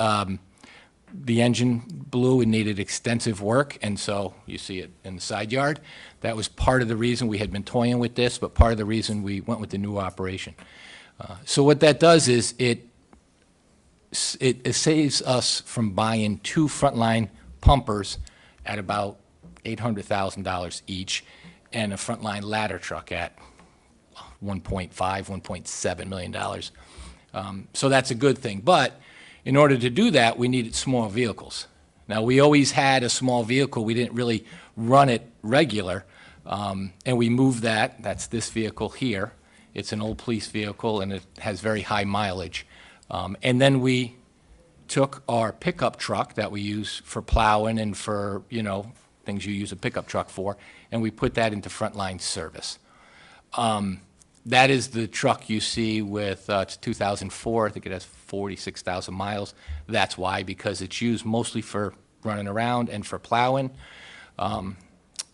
the engine blew and needed extensive work, and so you see it in the side yard. That was part of the reason we had been toying with this, but part of the reason we went with the new operation. So what that does is it saves us from buying 2 frontline pumpers at about $800,000 each, and a frontline ladder truck at $1.5, $1.7 million. So that's a good thing. But in order to do that, we needed small vehicles. Now, we always had a small vehicle. We didn't really run it regular. And we moved that. That's this vehicle here. It's an old police vehicle, and it has very high mileage. And then we took our pickup truck that we use for plowing and for, you know, things you use a pickup truck for, and we put that into frontline service. That is the truck you see with, it's 2004, I think it has 46,000 miles. That's why, because it's used mostly for running around and for plowing.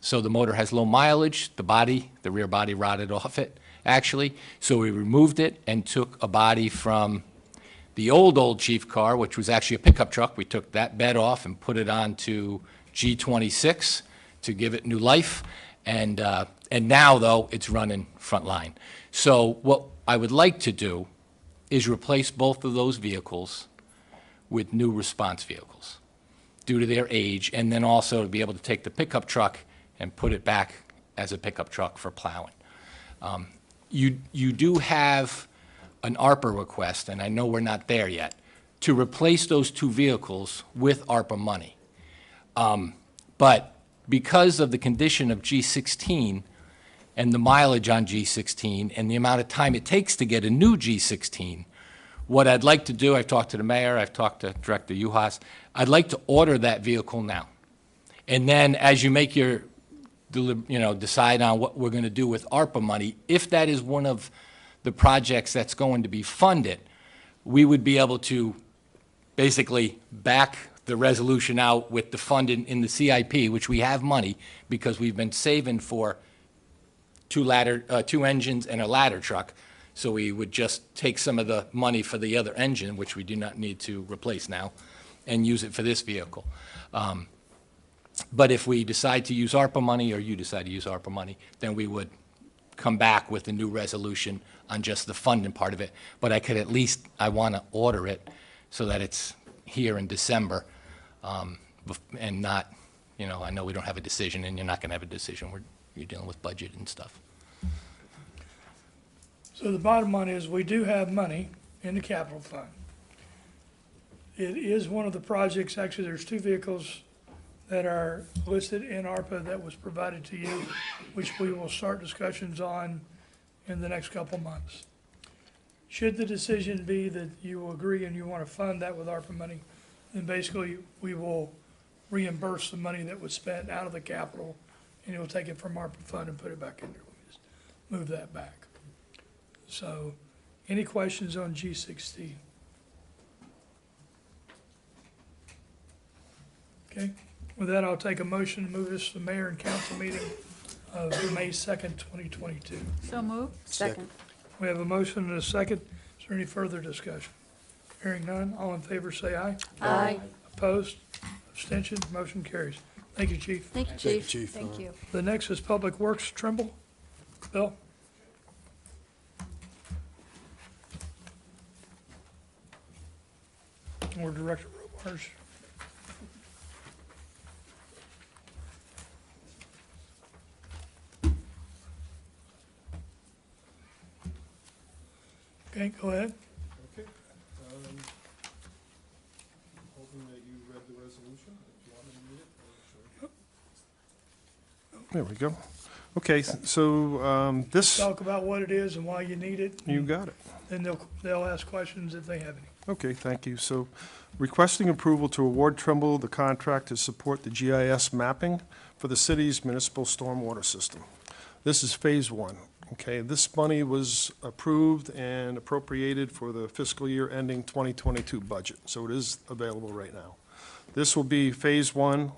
So the motor has low mileage, the rear body rotted off it, actually. So we removed it and took a body from the old Chief car, which was actually a pickup truck. We took that bed off and put it onto G26 to give it new life. And now, though, it's running frontline. So what I would like to do is replace both of those vehicles with new response vehicles due to their age, and then also to be able to take the pickup truck and put it back as a pickup truck for plowing. You do have an ARPA request, and I know we're not there yet, to replace those two vehicles with ARPA money. But because of the condition of G16 and the mileage on G16 and the amount of time it takes to get a new G16, what I'd like to do, I've talked to the mayor, I've talked to Director Uhas, I'd like to order that vehicle now. And then as you make your, decide on what we're going to do with ARPA money, if that is one of the projects that's going to be funded, we would be able to basically back the resolution out with the funding in the CIP, which we have money because we've been saving for two engines and a ladder truck. So we would just take some of the money for the other engine, which we do not need to replace now, and use it for this vehicle. But if we decide to use ARPA money, or you decide to use ARPA money, then we would come back with a new resolution on just the funding part of it. But I could at least, I want to order it so that it's here in December, and not, I know we don't have a decision, and you're not going to have a decision. You're dealing with budget and stuff. So the bottom line is, we do have money in the capital fund. It is one of the projects, actually, there's two vehicles that are listed in ARPA that was provided to you, which we will start discussions on in the next couple months. Should the decision be that you will agree and you want to fund that with ARPA money, then basically we will reimburse the money that was spent out of the capital, and you'll take it from ARPA fund and put it back in there. We just move that back. So, any questions on G16? Okay, with that, I'll take a motion to move this to the mayor and council meeting of May 2nd, 2022. So moved. Second. We have a motion and a second. Is there any further discussion? Hearing none, all in favor say aye. Aye. Opposed? Abstentions? Motion carries. Thank you, Chief. Thank you, Chief. Chief. Thank you. The next is Public Works, Tremble. Bill? Or Director Robarge. Okay, go ahead. Okay. Hoping that you read the resolution, if you want me to read it. There we go. Okay, so this, Talk about what it is and why you need it. you got it. Then they'll ask questions if they have any. Okay, thank you. So requesting approval to award Tremble the contract to support the GIS mapping for the city's municipal stormwater system. This is phase one. Okay, this money was approved and appropriated for the fiscal year ending 2022 budget, so it is available right now. This will be phase one.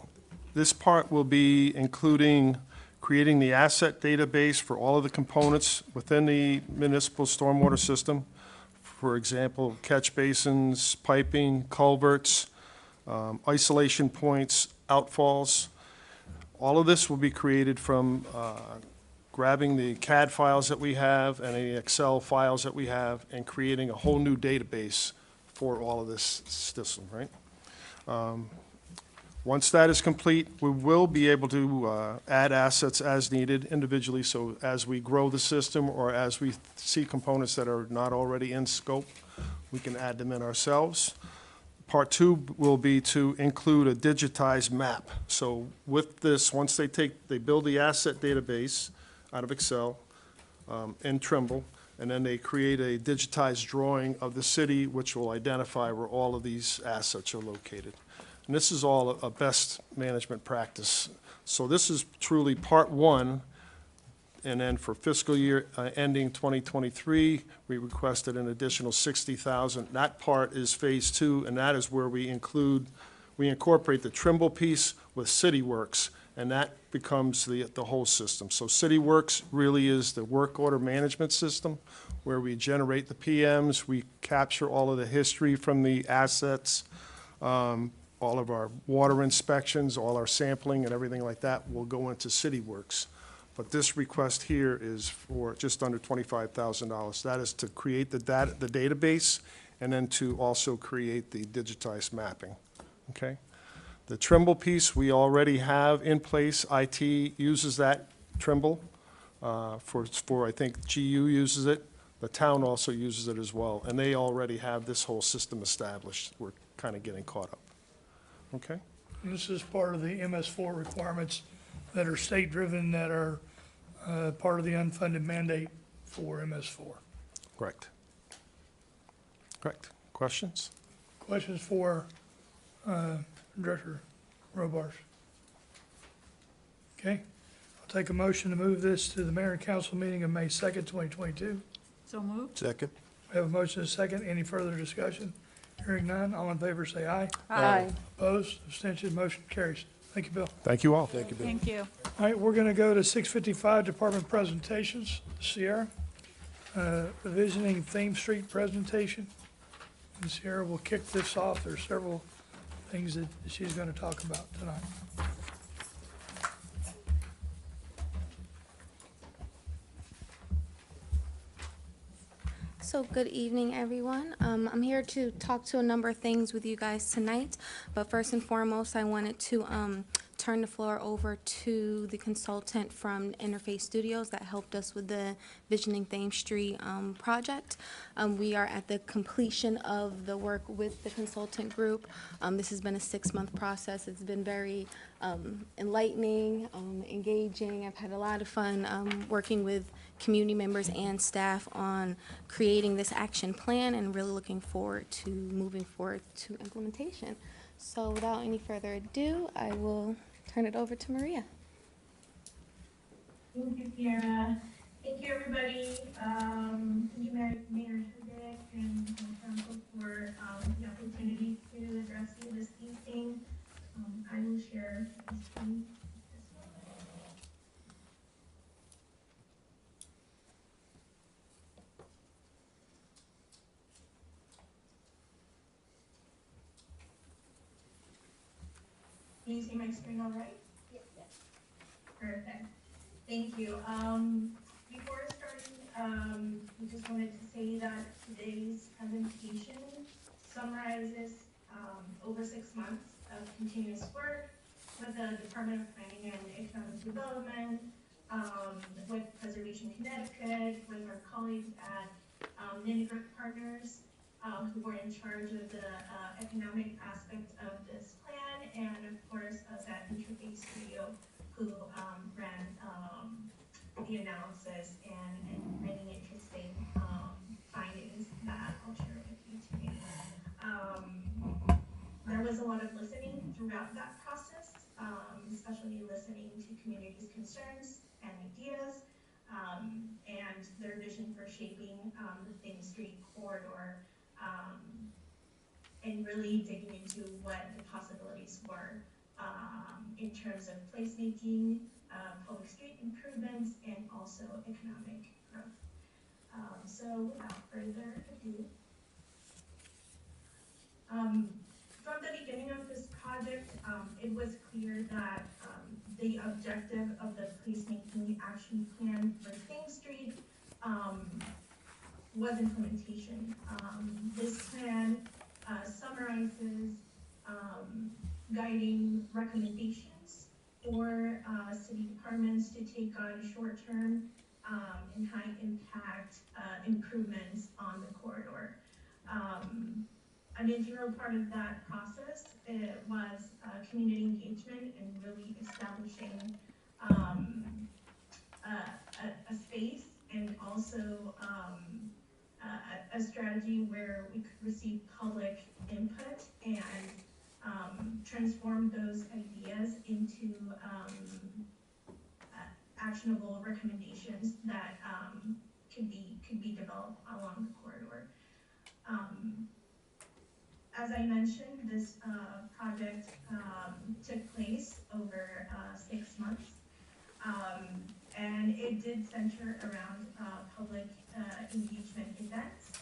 This part will be including creating the asset database for all of the components within the municipal stormwater system. For example, catch basins, piping, culverts, isolation points, outfalls. All of this will be created from grabbing the CAD files that we have and the Excel files that we have and creating a whole new database for all of this system, right? Once that is complete, we will be able to add assets as needed individually, so as we grow the system or as we see components that are not already in scope, we can add them in ourselves. Part two will be to include a digitized map. So with this, once they build the asset database out of Excel in Tremble, and then they create a digitized drawing of the city, which will identify where all of these assets are located. And this is all a best management practice. So this is truly part one. And then for fiscal year ending 2023, we requested an additional 60,000. That part is phase two, and that is where we incorporate the Tremble piece with CityWorks, and that becomes the whole system. So CityWorks really is the work order management system, where we generate the PMs, we capture all of the history from the assets, all of our water inspections, all our sampling and everything like that will go into CityWorks. But this request here is for just under $25,000. That is to create the database, and then to also create the digitized mapping, okay? The Tremble piece, we already have in place. IT uses that Tremble for I think GU uses it. The town also uses it as well, and they already have this whole system established. We're kind of getting caught up, okay? And this is part of the MS4 requirements that are state-driven, that are part of the unfunded mandate for MS4. Correct. Correct. Questions? Questions for Director Robards? Okay. I'll take a motion to move this to the mayor and council meeting of May 2nd, 2022. So moved. Second. We have a motion and a second. Any further discussion? Hearing none. All in favor, say aye. Aye. Opposed? Abstention? Motion carries. Thank you, Bill. Thank you all. Thank you, Bill. Thank you. All right, we're going to go to 6:55 department presentations. Sierra, visioning Thames Street presentation. And Sierra will kick this off. There's several things that she's going to talk about tonight. So good evening, everyone. I'm here to talk to a number of things with you guys tonight, but first and foremost, I wanted to turn the floor over to the consultant from Interface Studios that helped us with the Visioning Thames Street project. We are at the completion of the work with the consultant group. This has been a 6-month process. It's been very enlightening, engaging. I've had a lot of fun working with community members and staff on creating this action plan, and really looking forward to moving forward to implementation. So without any further ado, I will turn it over to Maria. Thank you, Kiara. Thank you, everybody. Thank you, Mayor Shudik and Council for the opportunity to address you this evening. I will share my screen. Can you see my screen all right? Yes. Perfect. Thank you. Before starting, we just wanted to say that today's presentation summarizes over 6 months of continuous work with the Department of Planning and Economic Development, with Preservation Connecticut, with our colleagues at Kmg Partners, who were in charge of the economic aspect of this plan, and of course us at Interface Studio, who ran the analysis and many interesting findings that I'll share with you today. There was a lot of listening throughout that process, especially listening to communities' concerns and ideas, and their vision for shaping the Thames Street corridor, and really digging into what the possibilities were in terms of placemaking, public street improvements, and also economic growth. So without further ado, from the beginning of this project, it was clear that the objective of the placemaking action plan for Thames Street was implementation. This plan summarizes guiding recommendations for city departments to take on short-term and high-impact improvements on the corridor. An integral part of that process was community engagement and really establishing a space, and also a strategy where we could receive public input and transform those ideas into actionable recommendations that could be developed along the corridor. As I mentioned, this project took place over 6 months, and it did center around public engagement events.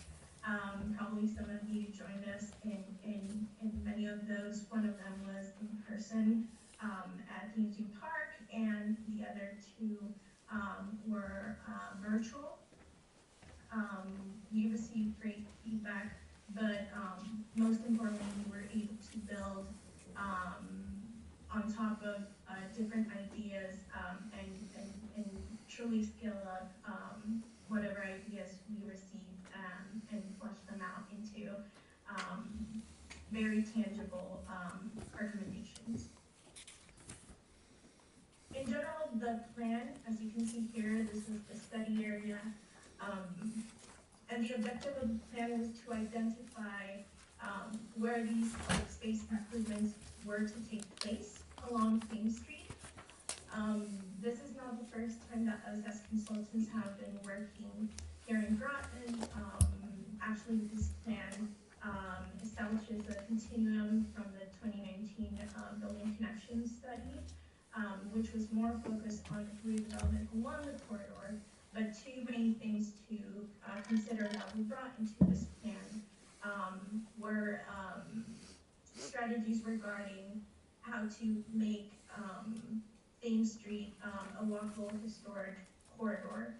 Probably some of you joined us in many of those. One of them was in person at Kmg Park, and the other two were virtual. We received great feedback, but most importantly, we were able to build on top of different ideas and truly scale up whatever ideas we received and flesh them out into very tangible recommendations. In general, the plan, as you can see here, this is the study area. And the objective of the plan was to identify where these public space improvements were to take place along Main Street. This is not the first time that us as consultants have been working here in Groton. Actually, this plan establishes a continuum from the 2019 Building Connections Study, which was more focused on redevelopment along the corridor. But two main things to consider that we brought into this plan were strategies regarding how to make Thames Street a walkable historic corridor,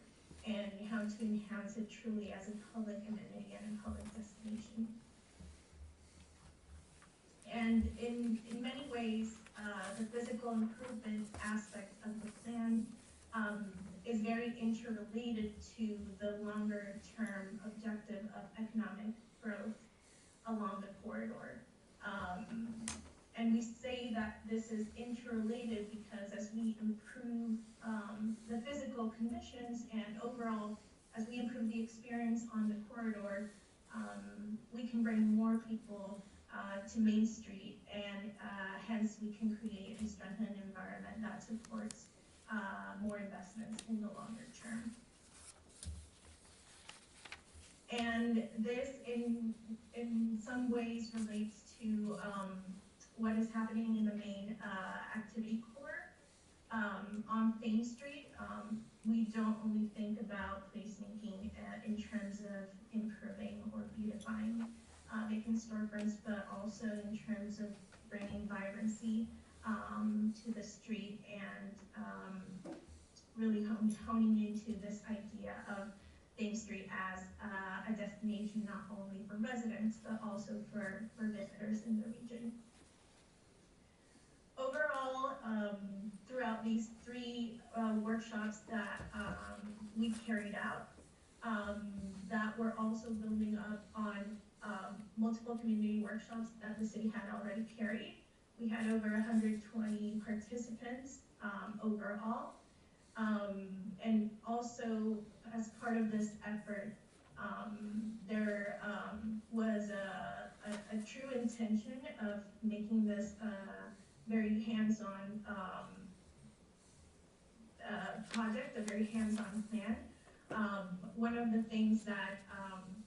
and how to enhance it truly as a public amenity and a public destination. And in many ways, the physical improvement aspect of the plan is very interrelated to the longer term objective of economic growth along the corridor. And we say that this is interrelated because as we improve the physical conditions and overall, as we improve the experience on the corridor, we can bring more people to Main Street, and hence we can create and strengthen an environment that supports more investments in the longer term. And this in some ways relates to what is happening in the main activity core. On Main Street, we don't only think about placemaking in terms of improving or beautifying vacant storefronts, but also in terms of bringing vibrancy to the street and really honing into this idea of Main Street as a destination not only for residents, but also for visitors in the region. Overall, throughout these 3 workshops that we carried out, that were also building up on multiple community workshops that the city had already carried. We had over 120 participants overall. And also, as part of this effort, there was a true intention of making this very hands-on project, a very hands-on plan. One of the things that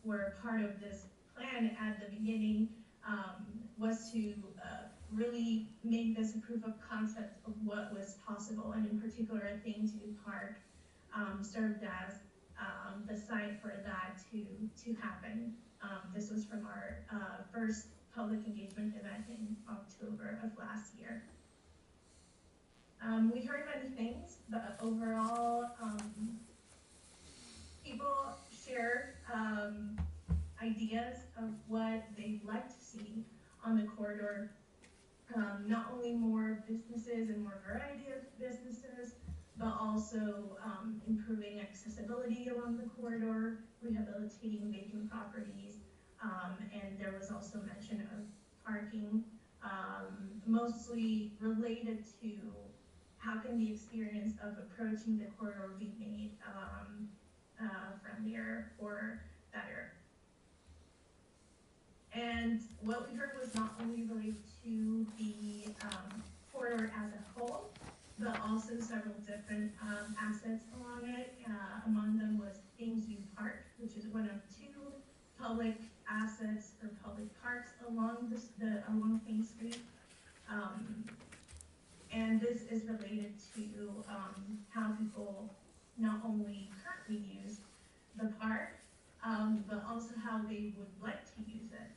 were part of this plan at the beginning was to really make this a proof of concept of what was possible, and in particular, Kmg Park served as the site for that to happen. This was from our first public engagement event in October of last year. We heard many things, but overall, people shared ideas of what they'd like to see on the corridor. Not only more businesses and more variety of businesses, but also improving accessibility along the corridor, rehabilitating vacant properties, and there was also mention of parking, mostly related to how can the experience of approaching the corridor be made friendlier for better. And what we heard was not only related to the corridor as a whole, but also several different assets along it. Among them was Kmg Park, which is one of two public assets or public parks along along Main Street. And this is related to how people not only currently use the park, but also how they would like to use it.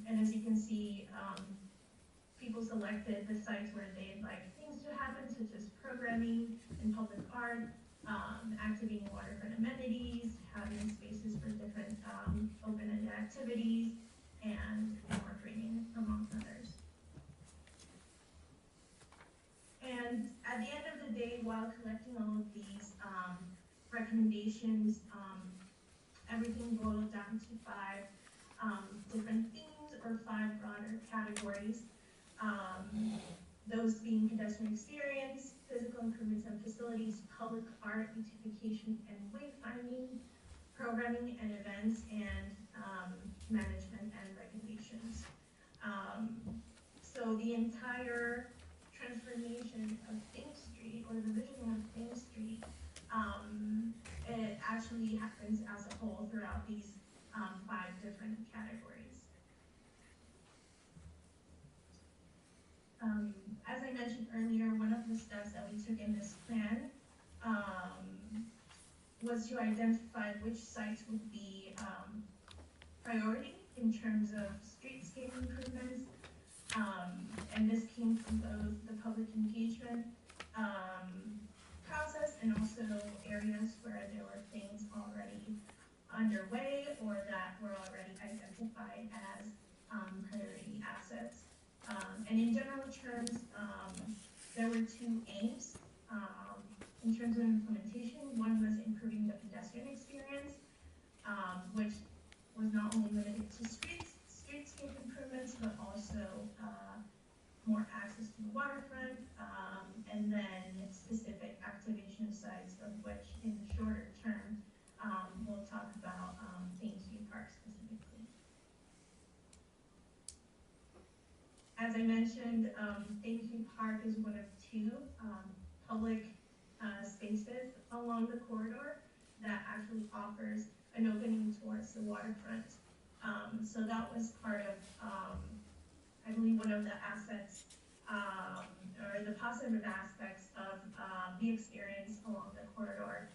And as you can see, people selected the sites where they'd like things to happen, such as programming and public art, activating waterfront amenities, having spaces for different open-ended activities, and more training, among others. And at the end of the day, while collecting all of these recommendations, everything boiled down to 5 different themes or 5 broader categories. Those being pedestrian experience, physical improvements and facilities, public art, beautification and wayfinding, programming and events, and management and regulations. So the entire transformation of Main Street, or the vision of Main Street, it actually happens as a whole throughout these 5 different categories. As I mentioned earlier, one of the steps that we took in this plan was to identify which sites would be priority in terms of streetscape improvements. And this came from both the public engagement process and also areas where there were things already underway or that were already identified as priority assets. And in general terms, there were 2 aims in terms of implementation. One was improving the pedestrian experience, which was not only limited to streetscape improvements, but also more access to the waterfront, and then specific activation sites, of which in the shorter term, we'll talk about Kmg Park specifically. As I mentioned, Kmg Park is one of 2 public spaces along the corridor that actually offers an opening towards the waterfront. So that was part of, I believe, one of the assets, or the positive aspects of the experience along the corridor.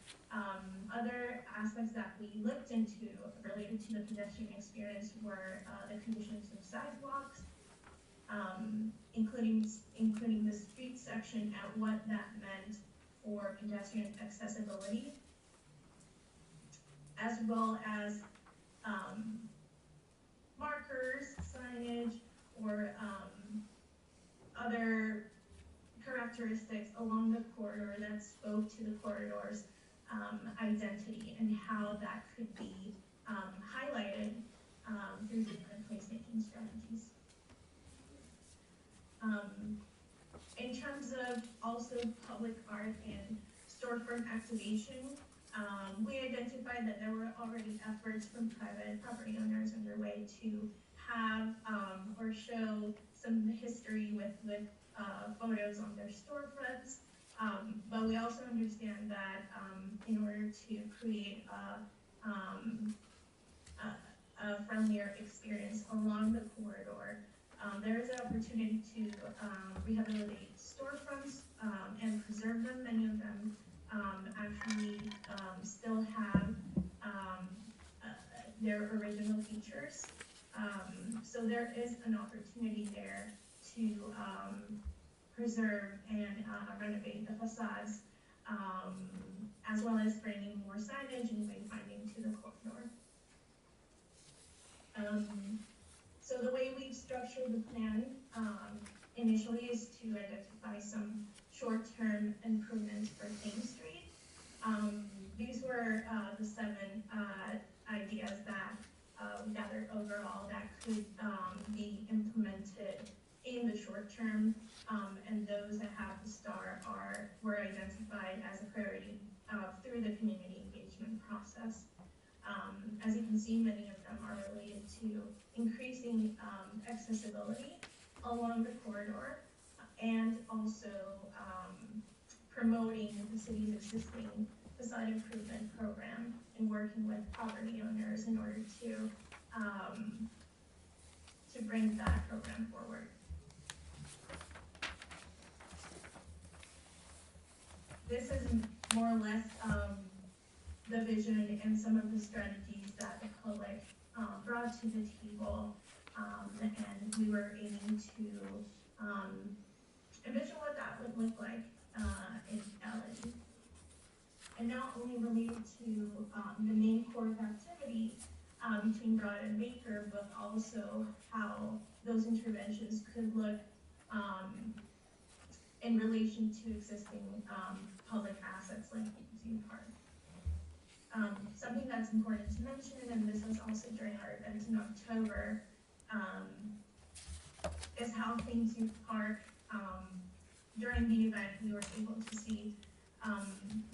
Other aspects that we looked into related to the pedestrian experience were the conditions of sidewalks, including the street section and what that meant for pedestrian accessibility, as well as markers, signage, or other characteristics along the corridor that spoke to the corridor's identity and how that could be highlighted through different placemaking strategies. In terms of also public art and storefront activation, we identified that there were already efforts from private property owners underway to have or show some history with photos on their storefronts. But we also understand that in order to create a friendlier experience along the corridor, there is an opportunity to rehabilitate storefronts and preserve them. Many of them actually still have their original features. So there is an opportunity there to preserve and renovate the facades, as well as bringing more signage and wayfinding to the corridor. So the way we've structured the plan initially is to identify some short-term improvements for Main Street. These were the 7 ideas that we gathered overall that could be implemented in the short term, and those that have the star were identified as a priority through the community engagement process. As you can see, many of them are related to increasing accessibility along the corridor and also promoting the city's existing facade improvement program and working with property owners in order to bring that program forward. This is more or less the vision and some of the strategies that the public brought to the table, and we were aiming to envision what that would look like in reality. And not only related to the main core of activity between Broad and Baker, but also how those interventions could look in relation to existing public assets like Kmg Park. Something that's important to mention, and this was also during our event in October, is how Kmg Park, during the event, we were able to see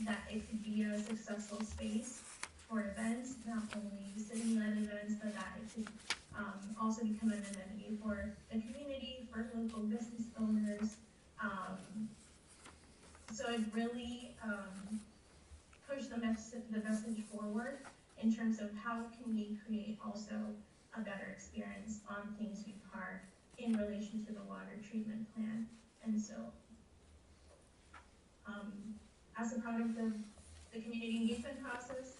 that it could be a successful space for events, not only city-led events, but that it could also become an amenity for the community, for local business owners. So it really pushed the message forward in terms of how can we create also a better experience on Kmg Park in relation to the water treatment plan. And so as a product of the community engagement process,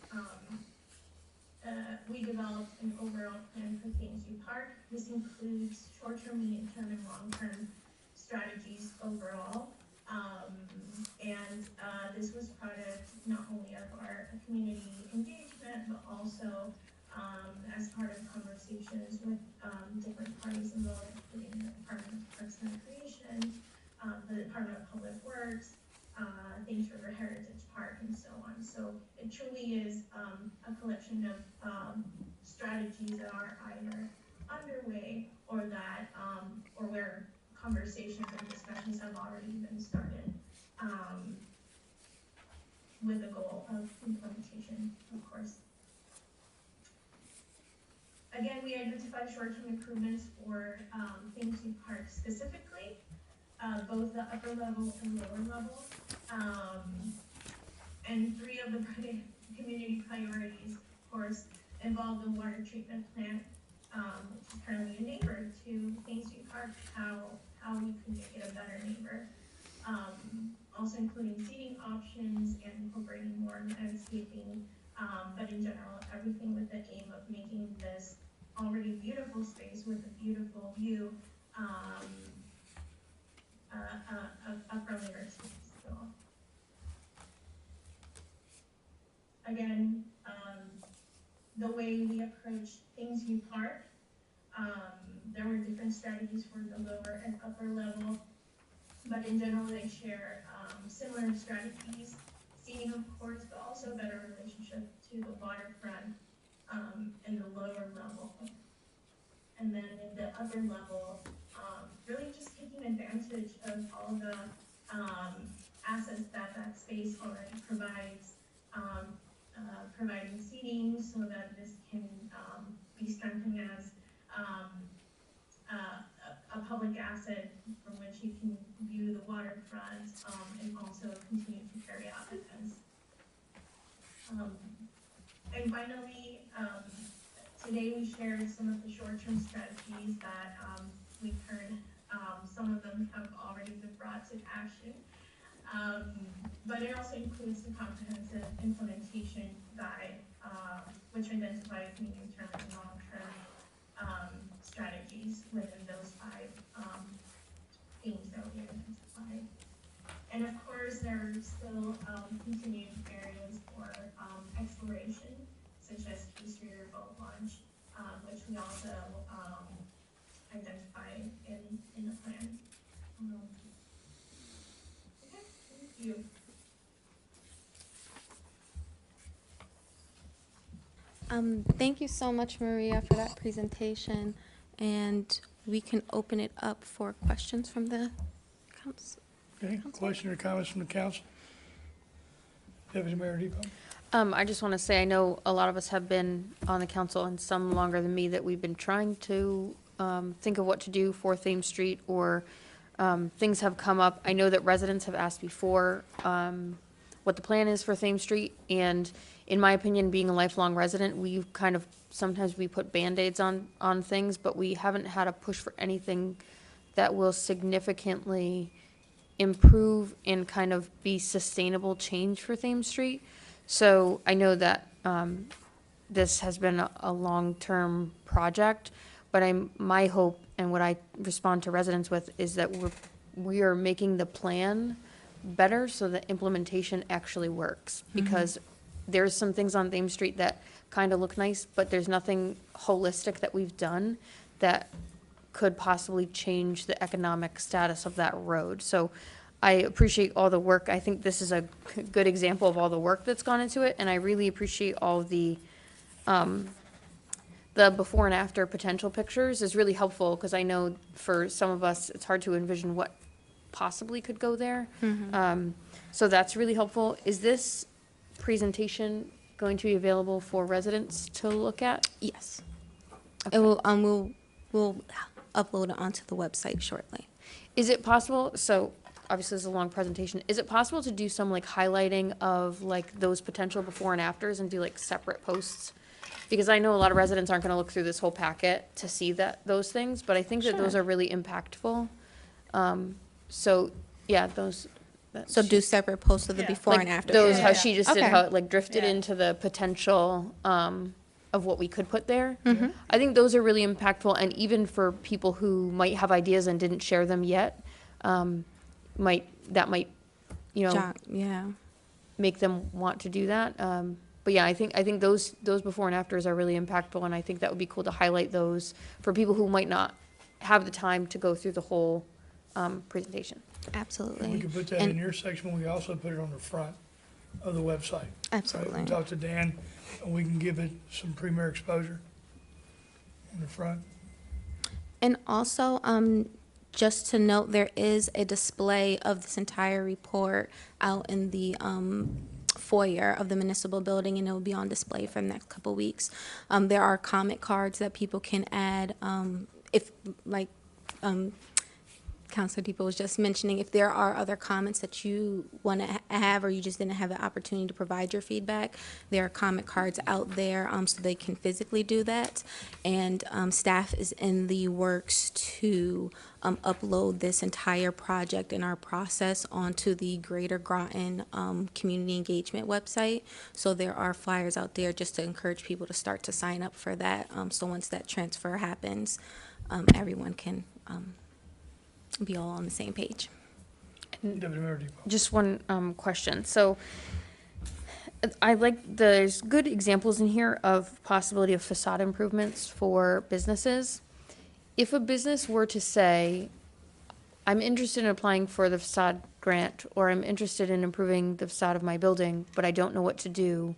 we developed an overall plan for Kmg Park. This includes short-term, medium-term, and long-term strategies overall. This was product not only of our community engagement, but also as part of conversations with different parties involved, including the Department of Parks and Recreation, the Department of Public Works, Thames River Heritage Park, and so on. So it truly is a collection of strategies that are either underway or that or where conversations and discussions have already been started with the goal of implementation, of course. Again, we identified short-term improvements for Kmg Park specifically, both the upper level and lower level. And three of the community priorities, of course, involve the water treatment plant, which is currently a neighbor to Kmg Park, how we can make it a better neighbor. Also including seating options and incorporating more landscaping, but in general, everything with the aim of making this already beautiful space with a beautiful view a friendlier space. So again, the way we approach Kmg Park, there were different strategies for the lower and upper level, but in general they share similar strategies, seating of course, but also a better relationship to the waterfront in the lower level. And then in the upper level, really just taking advantage of all the assets that that space already provides, providing seating so that this can be strengthened as a public asset from which you can view the waterfront and also continue to carry out events. And finally, today we shared some of the short-term strategies that we've heard. Some of them have already been brought to action, but it also includes the comprehensive implementation guide, which identifies medium-term and long-term strategies within those 5 themes that we identified. And of course, there are still continued areas for exploration, such as East Rear Boat Launch, which we also identified in the plan. Okay, thank you. Thank you so much, Maria, for that presentation. And we can open it up for questions from the council. Okay, question or comments from the council? Deputy Mayor Depot. I just want to say, I know a lot of us have been on the council and some longer than me, that we've been trying to think of what to do for Thames Street, or things have come up. I know that residents have asked before what the plan is for Thames Street, and in my opinion, being a lifelong resident, we've kind of, sometimes we put Band-Aids on things, but we haven't had a push for anything that will significantly improve and kind of be sustainable change for Thames Street. So I know that this has been a long-term project, but my hope and what I respond to residents with is that we are making the plan better so that implementation actually works. Because there's some things on Thames Street that kind of look nice, but there's nothing holistic that we've done that could possibly change the economic status of that road. So I appreciate all the work. I think this is a good example of all the work that's gone into it, and I really appreciate all the before and after potential pictures is really helpful, because I know for some of us, it's hard to envision what possibly could go there. So that's really helpful. Is this presentation going to be available for residents to look at? Yes. Okay. It will, we'll upload it onto the website shortly. Is it possible, so obviously this is a long presentation, is it possible to do some like highlighting of like those potential before and afters and do like separate posts? Because I know a lot of residents aren't gonna look through this whole packet to see those things, but I think that those Sure. are really impactful. So, yeah, those. So do separate posts of the before like and after. those, shot. how she just did, Okay. how it like drifted into the potential of what we could put there. I think those are really impactful, and even for people who might have ideas and didn't share them yet, might, you know, Yeah. make them want to do that. But yeah, I think those before and afters are really impactful, and I think that would be cool to highlight those for people who might not have the time to go through the whole presentation. Absolutely. We could put that And- in your section, we also put it on the front of the website. Absolutely. Right? Talk to Dan, and we can give it some premier exposure in the front. And also, just to note, there is a display of this entire report out in the foyer of the municipal building, and it will be on display for the next couple weeks. There are comment cards that people can add, if, like, Councilor Depot was just mentioning, if there are other comments that you want to have, or you just didn't have the opportunity to provide your feedback, there are comment cards out there, so they can physically do that. And staff is in the works to upload this entire project and our process onto the Greater Groton Community Engagement website. So there are flyers out there just to encourage people to start to sign up for that. So once that transfer happens, everyone can be all on the same page. Deputy Mayor Depot. Just one question. So I like, there's good examples in here of possibility of facade improvements for businesses. If a business were to say, I'm interested in applying for the facade grant, or I'm interested in improving the facade of my building, but I don't know what to do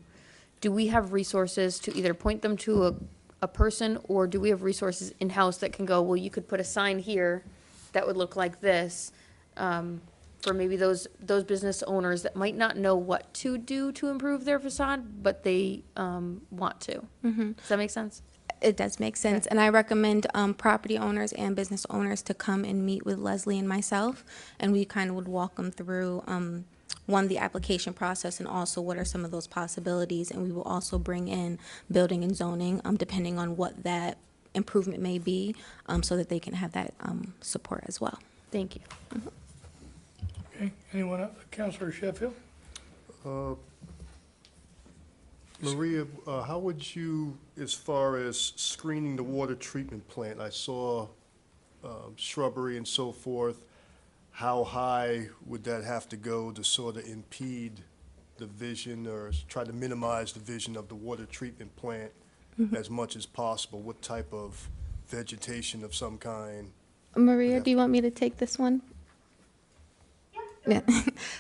we have resources to either point them to a person, or do we have resources in-house that can go, well, you could put a sign here that would look like this, for maybe those business owners that might not know what to do to improve their facade, but they want to. Does that make sense? It does make sense, and I recommend property owners and business owners to come and meet with Leslie and myself, and we kind of would walk them through, one, the application process, and also what are some of those possibilities, and we will also bring in building and zoning, depending on what that improvement may be, so that they can have that support as well. Thank you. Okay, anyone else? Councilor Sheffield? Maria, how would you, as far as screening the water treatment plant, I saw shrubbery and so forth, how high would that have to go to sort of impede the vision or try to minimize the vision of the water treatment plant as much as possible? What type of vegetation of some kind? Maria, do you want me to take this one? Yeah.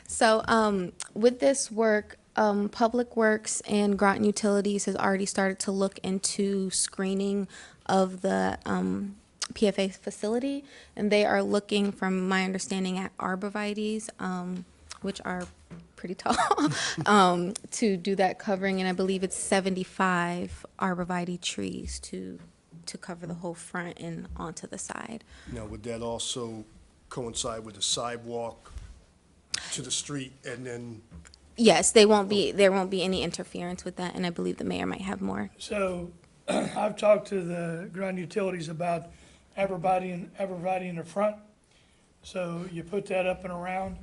So with this work, Public Works and Groton Utilities has already started to look into screening of the PFA facility, and they are looking, from my understanding, at arborvitaes, which are pretty tall, to do that covering, and I believe it's 75 arborvitae trees to cover the whole front and onto the side. Now, would that also coincide with the sidewalk to the street and then? Yes, there won't be any interference with that, and I believe the mayor might have more. So I've talked to the ground utilities about arborvitae in the front. So you put that up and around,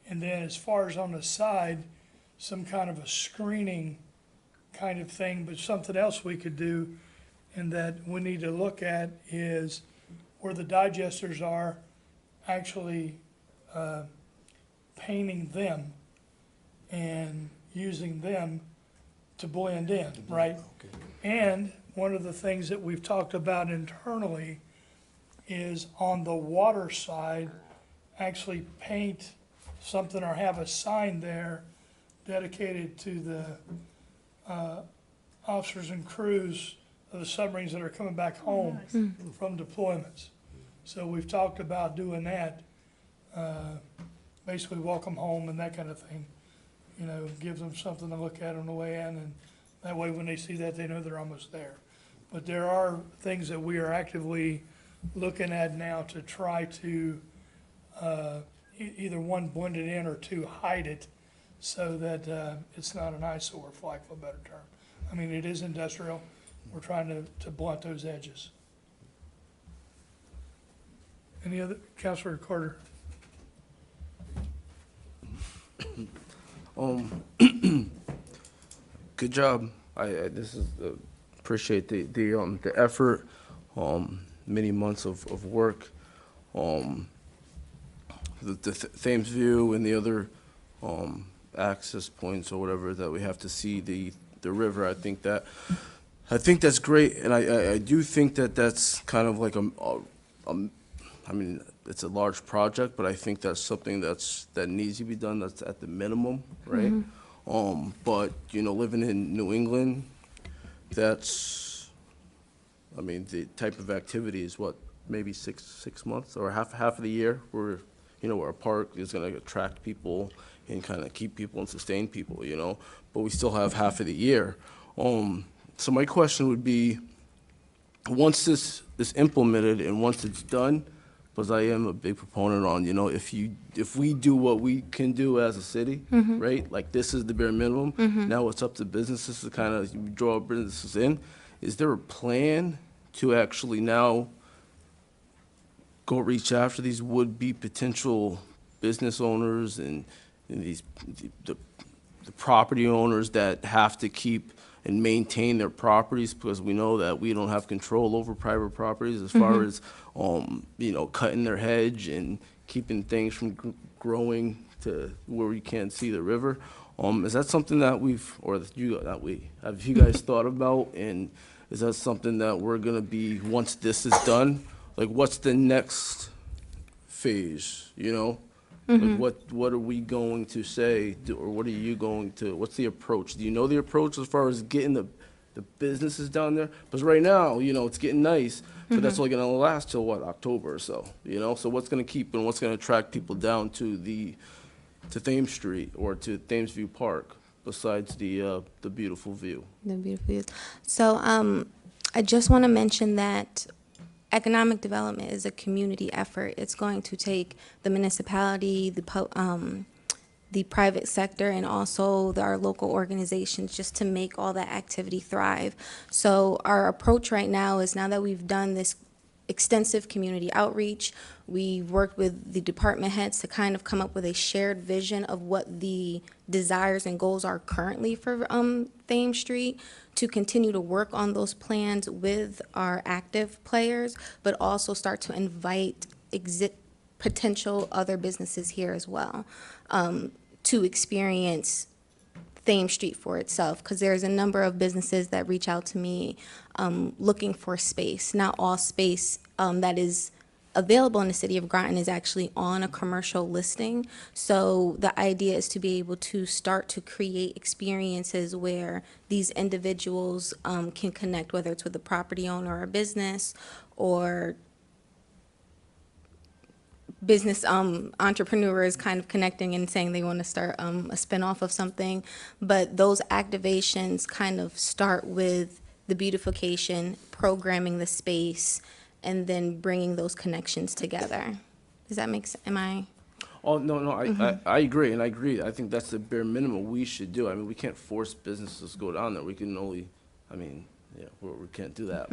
and then as far as on the side, some kind of a screening kind of thing, but something else we could do and that we need to look at is where the digesters are, actually painting them and using them to blend in, right? Okay. And one of the things that we've talked about internally is on the water side, actually paint something or have a sign there dedicated to the officers and crews of the submarines that are coming back home from deployments. So we've talked about doing that, basically welcome home and that kind of thing. You know, gives them something to look at on the way in, and that way when they see that, they know they're almost there. But there are things that we are actively looking at now to try to either one, blend it in, or two, hide it so that it's not an eyesore, for lack of a better term. I mean, it is industrial. We're trying to blunt those edges. Any other, Councilor Carter? Good job. Appreciate the effort, many months of work. The Thames View and the other access points or whatever that we have to see the river. I think that's great, and I do think that that's kind of like I mean, it's a large project, but I think that's something that needs to be done. That's at the minimum, right? But you know, living in New England, that's, I mean, the type of activity is what, maybe six months or half of the year where, you know, where a park is going to attract people and kind of keep people and sustain people, you know, but we still have half of the year. So my question would be, once this is implemented and once it's done, because I am a big proponent on, you know, if we do what we can do as a city, right? Like this is the bare minimum. Now it's up to businesses to kind of draw businesses in. Is there a plan to actually now go reach after these would-be potential business owners and the property owners that have to keep and maintain their properties, because we know that we don't have control over private properties as far as, you know, cutting their hedge and keeping things from growing to where we can't see the river. Is that something that have you guys thought about? And is that something that we're gonna be, once this is done, like what's the next phase, you know? Like what are we going to say, or what are you going to, what's the approach? Do you know the approach as far as getting the businesses down there? Because right now, you know, it's getting nice, but that's only gonna last till what, October or so, you know? So what's gonna keep and what's gonna attract people down to Thames Street or to Thames View Park besides the beautiful view? The beautiful views. So I just want to mention that economic development is a community effort. It's going to take the municipality, the private sector, and also our local organizations just to make all that activity thrive. So our approach right now is, now that we've done this extensive community outreach, we've worked with the department heads to kind of come up with a shared vision of what the desires and goals are currently for Thames Street, to continue to work on those plans with our active players, but also start to invite potential other businesses here as well, to experience Thames Street for itself, because there's a number of businesses that reach out to me looking for space. Not all space that is available in the city of Groton is actually on a commercial listing. So the idea is to be able to start to create experiences where these individuals can connect, whether it's with a property owner or a business, or business entrepreneurs kind of connecting and saying they want to start a spinoff of something. But those activations kind of start with the beautification, programming the space, and then bringing those connections together. Does that make sense? Am I? Oh, no, I agree, and I agree. I think that's the bare minimum we should do. I mean, we can't force businesses to go down there. We can only, I mean, yeah, we can't do that.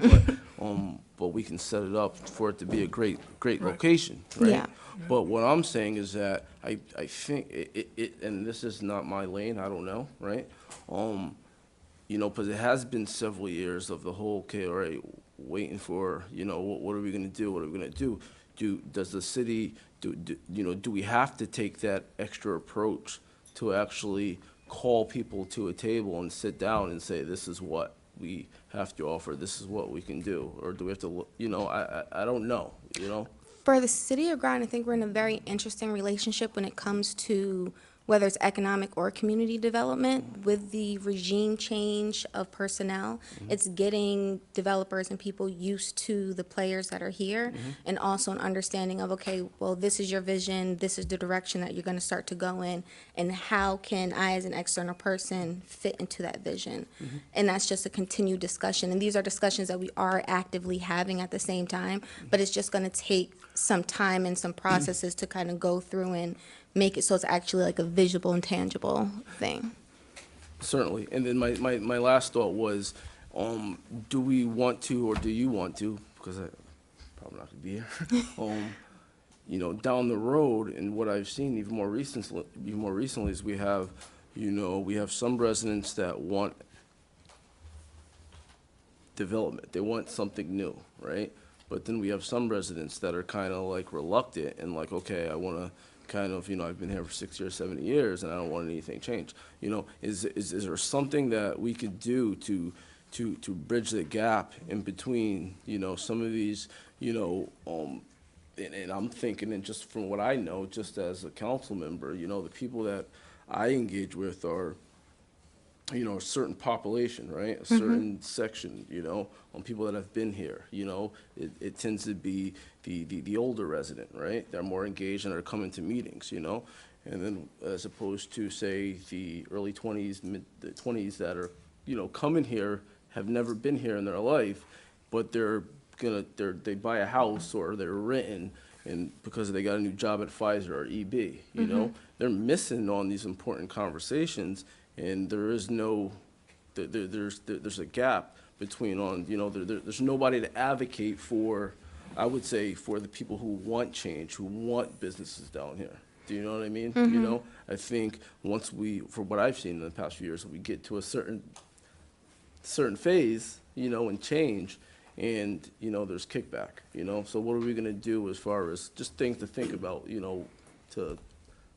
But we can set it up for it to be a great location, right? Yeah. But what I'm saying is that I think it, and this is not my lane, I don't know, right? You know, because it has been several years of the whole, okay, all right, waiting for, you know, what are we gonna do? What are we gonna do? Does the city, you know, do we have to take that extra approach to actually call people to a table and sit down and say, this is what we have to offer, this is what we can do? Or do we have to, you know, I don't know, you know? For the city of Groton, I think we're in a very interesting relationship when it comes to whether it's economic or community development. With the regime change of personnel, it's getting developers and people used to the players that are here, and also an understanding of, okay, well, this is your vision, this is the direction that you're going to start to go in, and how can I, as an external person, fit into that vision? And that's just a continued discussion. And these are discussions that we are actively having at the same time, but it's just going to take some time and some processes to kind of go through and make it so it's actually like a visual and tangible thing. Certainly. And then my last thought was, do we want to, or do you want to, because I'm probably not going to be here, you know, down the road, and what I've seen even more recently is we have, you know, we have some residents that want development. They want something new, right? But then we have some residents that are kind of like reluctant and like, okay, I want to kind of, you know, I've been here for 60 or 70 years and I don't want anything changed. You know, is there something that we could do to bridge the gap in between, you know, some of these, you know, and I'm thinking, and just from what I know, just as a council member, you know, the people that I engage with are, you know, a certain population, right? A certain section, you know, on people that have been here, you know, it tends to be the older resident, right? They're more engaged and are coming to meetings, you know, and then as opposed to, say, the early 20s, the 20s that are, you know, coming here, have never been here in their life, but they buy a house or they're renting, and because they got a new job at Pfizer or EB, you know, they're missing on these important conversations. And there is no, there's a gap between you know, there's nobody to advocate for, I would say, for the people who want change, who want businesses down here. Do you know what I mean? You know, I think once for what I've seen in the past few years, we get to a certain phase, you know, and change, and, you know, there's kickback, you know? So what are we gonna do as far as just things to think about, you know, to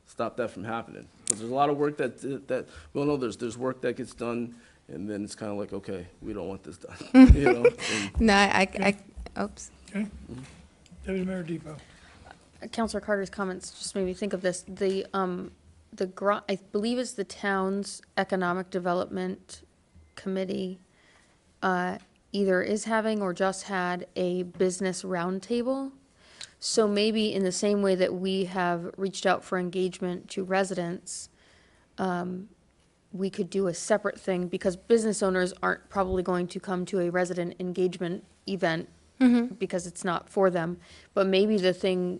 stop that from happening? Because there's a lot of work that we all know there's work that gets done, and then it's kind of like, okay, we don't want this done, you know? And Oops. Okay. Deputy Mayor Depot. Councilor Carter's comments just made me think of this. I believe it's the town's economic development committee, either is having or just had a business roundtable. So maybe in the same way that we have reached out for engagement to residents, we could do a separate thing, because business owners aren't probably going to come to a resident engagement event because it's not for them. But maybe a thing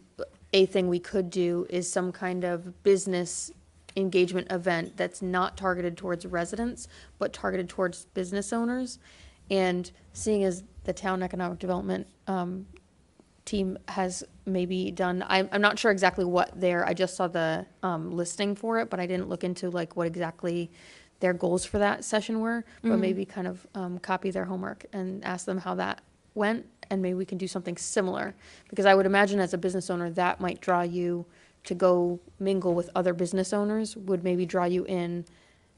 we could do is some kind of business engagement event that's not targeted towards residents, but targeted towards business owners. And seeing as the town economic development team has maybe done, I'm not sure exactly what I just saw the listing for it, but I didn't look into like what exactly their goals for that session were, but maybe kind of copy their homework and ask them how that went, and maybe we can do something similar. Because I would imagine as a business owner, that might draw you to go mingle with other business owners, would maybe draw you in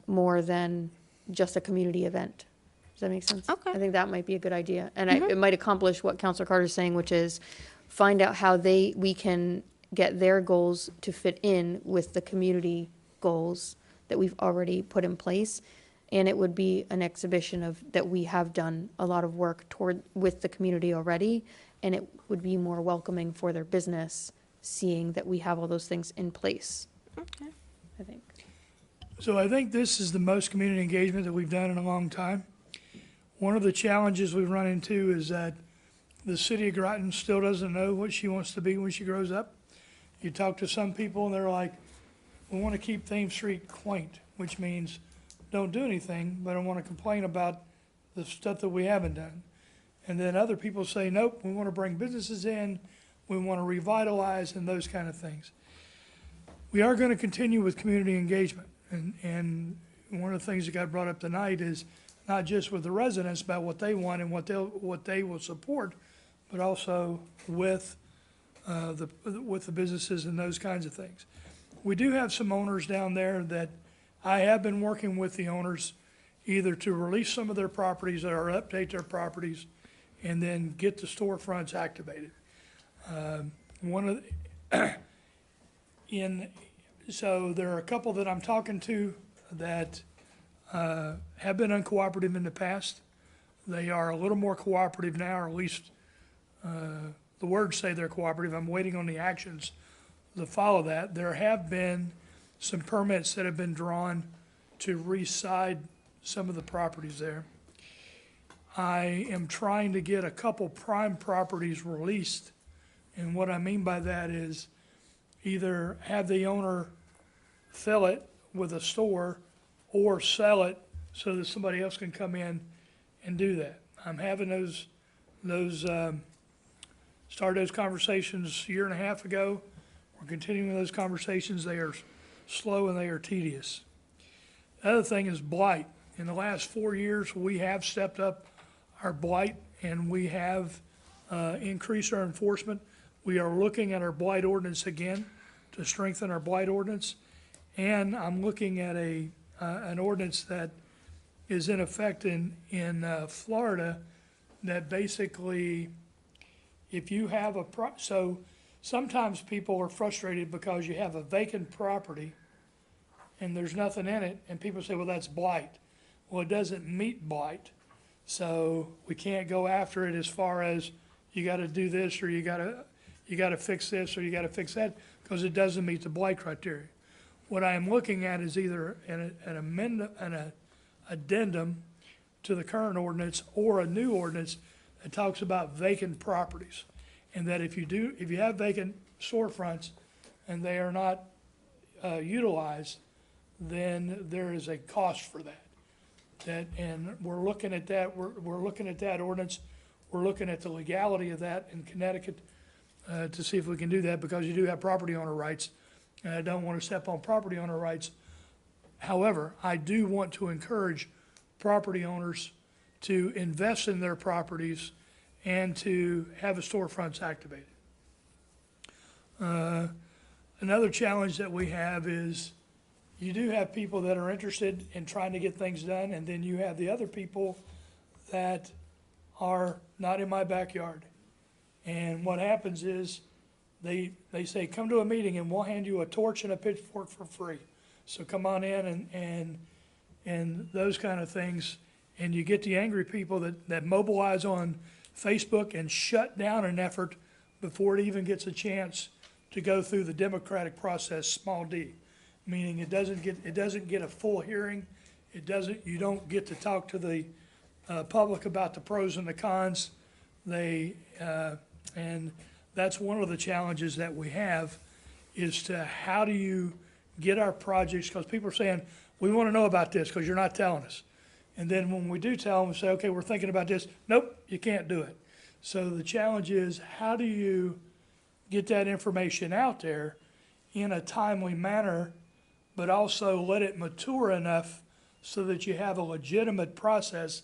more than just a community event. Does that make sense? Okay. I think that might be a good idea. And it might accomplish what Councilor Carter's saying, which is find out how we can get their goals to fit in with the community goals that we've already put in place. And it would be an exhibition of that we have done a lot of work with the community already, and it would be more welcoming for their business seeing that we have all those things in place, Okay. I think. So I think this is the most community engagement that we've done in a long time. One of the challenges we've run into is that the city of Groton still doesn't know what she wants to be when she grows up. You talk to some people and they're like, we want to keep Thames Street quaint, which means don't do anything, but I want to complain about the stuff that we haven't done. And then other people say, nope, we want to bring businesses in, we want to revitalize and those kind of things. We are going to continue with community engagement. And one of the things that got brought up tonight is not just with the residents about what they want and what they will support, but also with the businesses and those kinds of things. We do have some owners down there that I have been working with the owners either to release some of their properties or update their properties and then get the storefronts activated. So there are a couple that I'm talking to that have been uncooperative in the past. They are a little more cooperative now, or at least the words say they're cooperative. I'm waiting on the actions to follow that. There have been some permits that have been drawn to re-side some of the properties there. I am trying to get a couple prime properties released, and what I mean by that is either have the owner fill it with a store or sell it so that somebody else can come in and do that. I'm having started those conversations a year and a half ago. We're continuing those conversations. They are slow and they are tedious. The other thing is blight. In the last 4 years, we have stepped up our blight and we have increased our enforcement. We are looking at our blight ordinance again to strengthen our blight ordinance. And I'm looking at an ordinance that is in effect in Florida that basically, if you have so sometimes people are frustrated because you have a vacant property and there's nothing in it, and people say, well, that's blight. Well, it doesn't meet blight, so we can't go after it as far as you gotta do this, or you gotta fix this, or you gotta fix that, because it doesn't meet the blight criteria. What I am looking at is either an amendment, an addendum to the current ordinance or a new ordinance that talks about vacant properties. And that if you have vacant storefronts and they are not utilized, then there is a cost for that. And we're looking at that, we're looking at that ordinance, we're looking at the legality of that in Connecticut to see if we can do that, because you do have property owner rights, and I don't want to step on property owner rights. However, I do want to encourage property owners to invest in their properties and to have the storefronts activated. Another challenge that we have is you do have people that are interested in trying to get things done, and then you have the other people that are not in my backyard. And what happens is they say, come to a meeting and we'll hand you a torch and a pitchfork for free. So come on in and those kind of things. And you get the angry people that mobilize on Facebook and shut down an effort before it even gets a chance to go through the democratic process, small d. Meaning it doesn't get a full hearing. You don't get to talk to the public about the pros and the cons. And that's one of the challenges that we have, is to how do you get our projects, because people are saying, we want to know about this because you're not telling us. And then when we do tell them, we say, okay, we're thinking about this. Nope, you can't do it. So the challenge is, how do you get that information out there in a timely manner, but also let it mature enough so that you have a legitimate process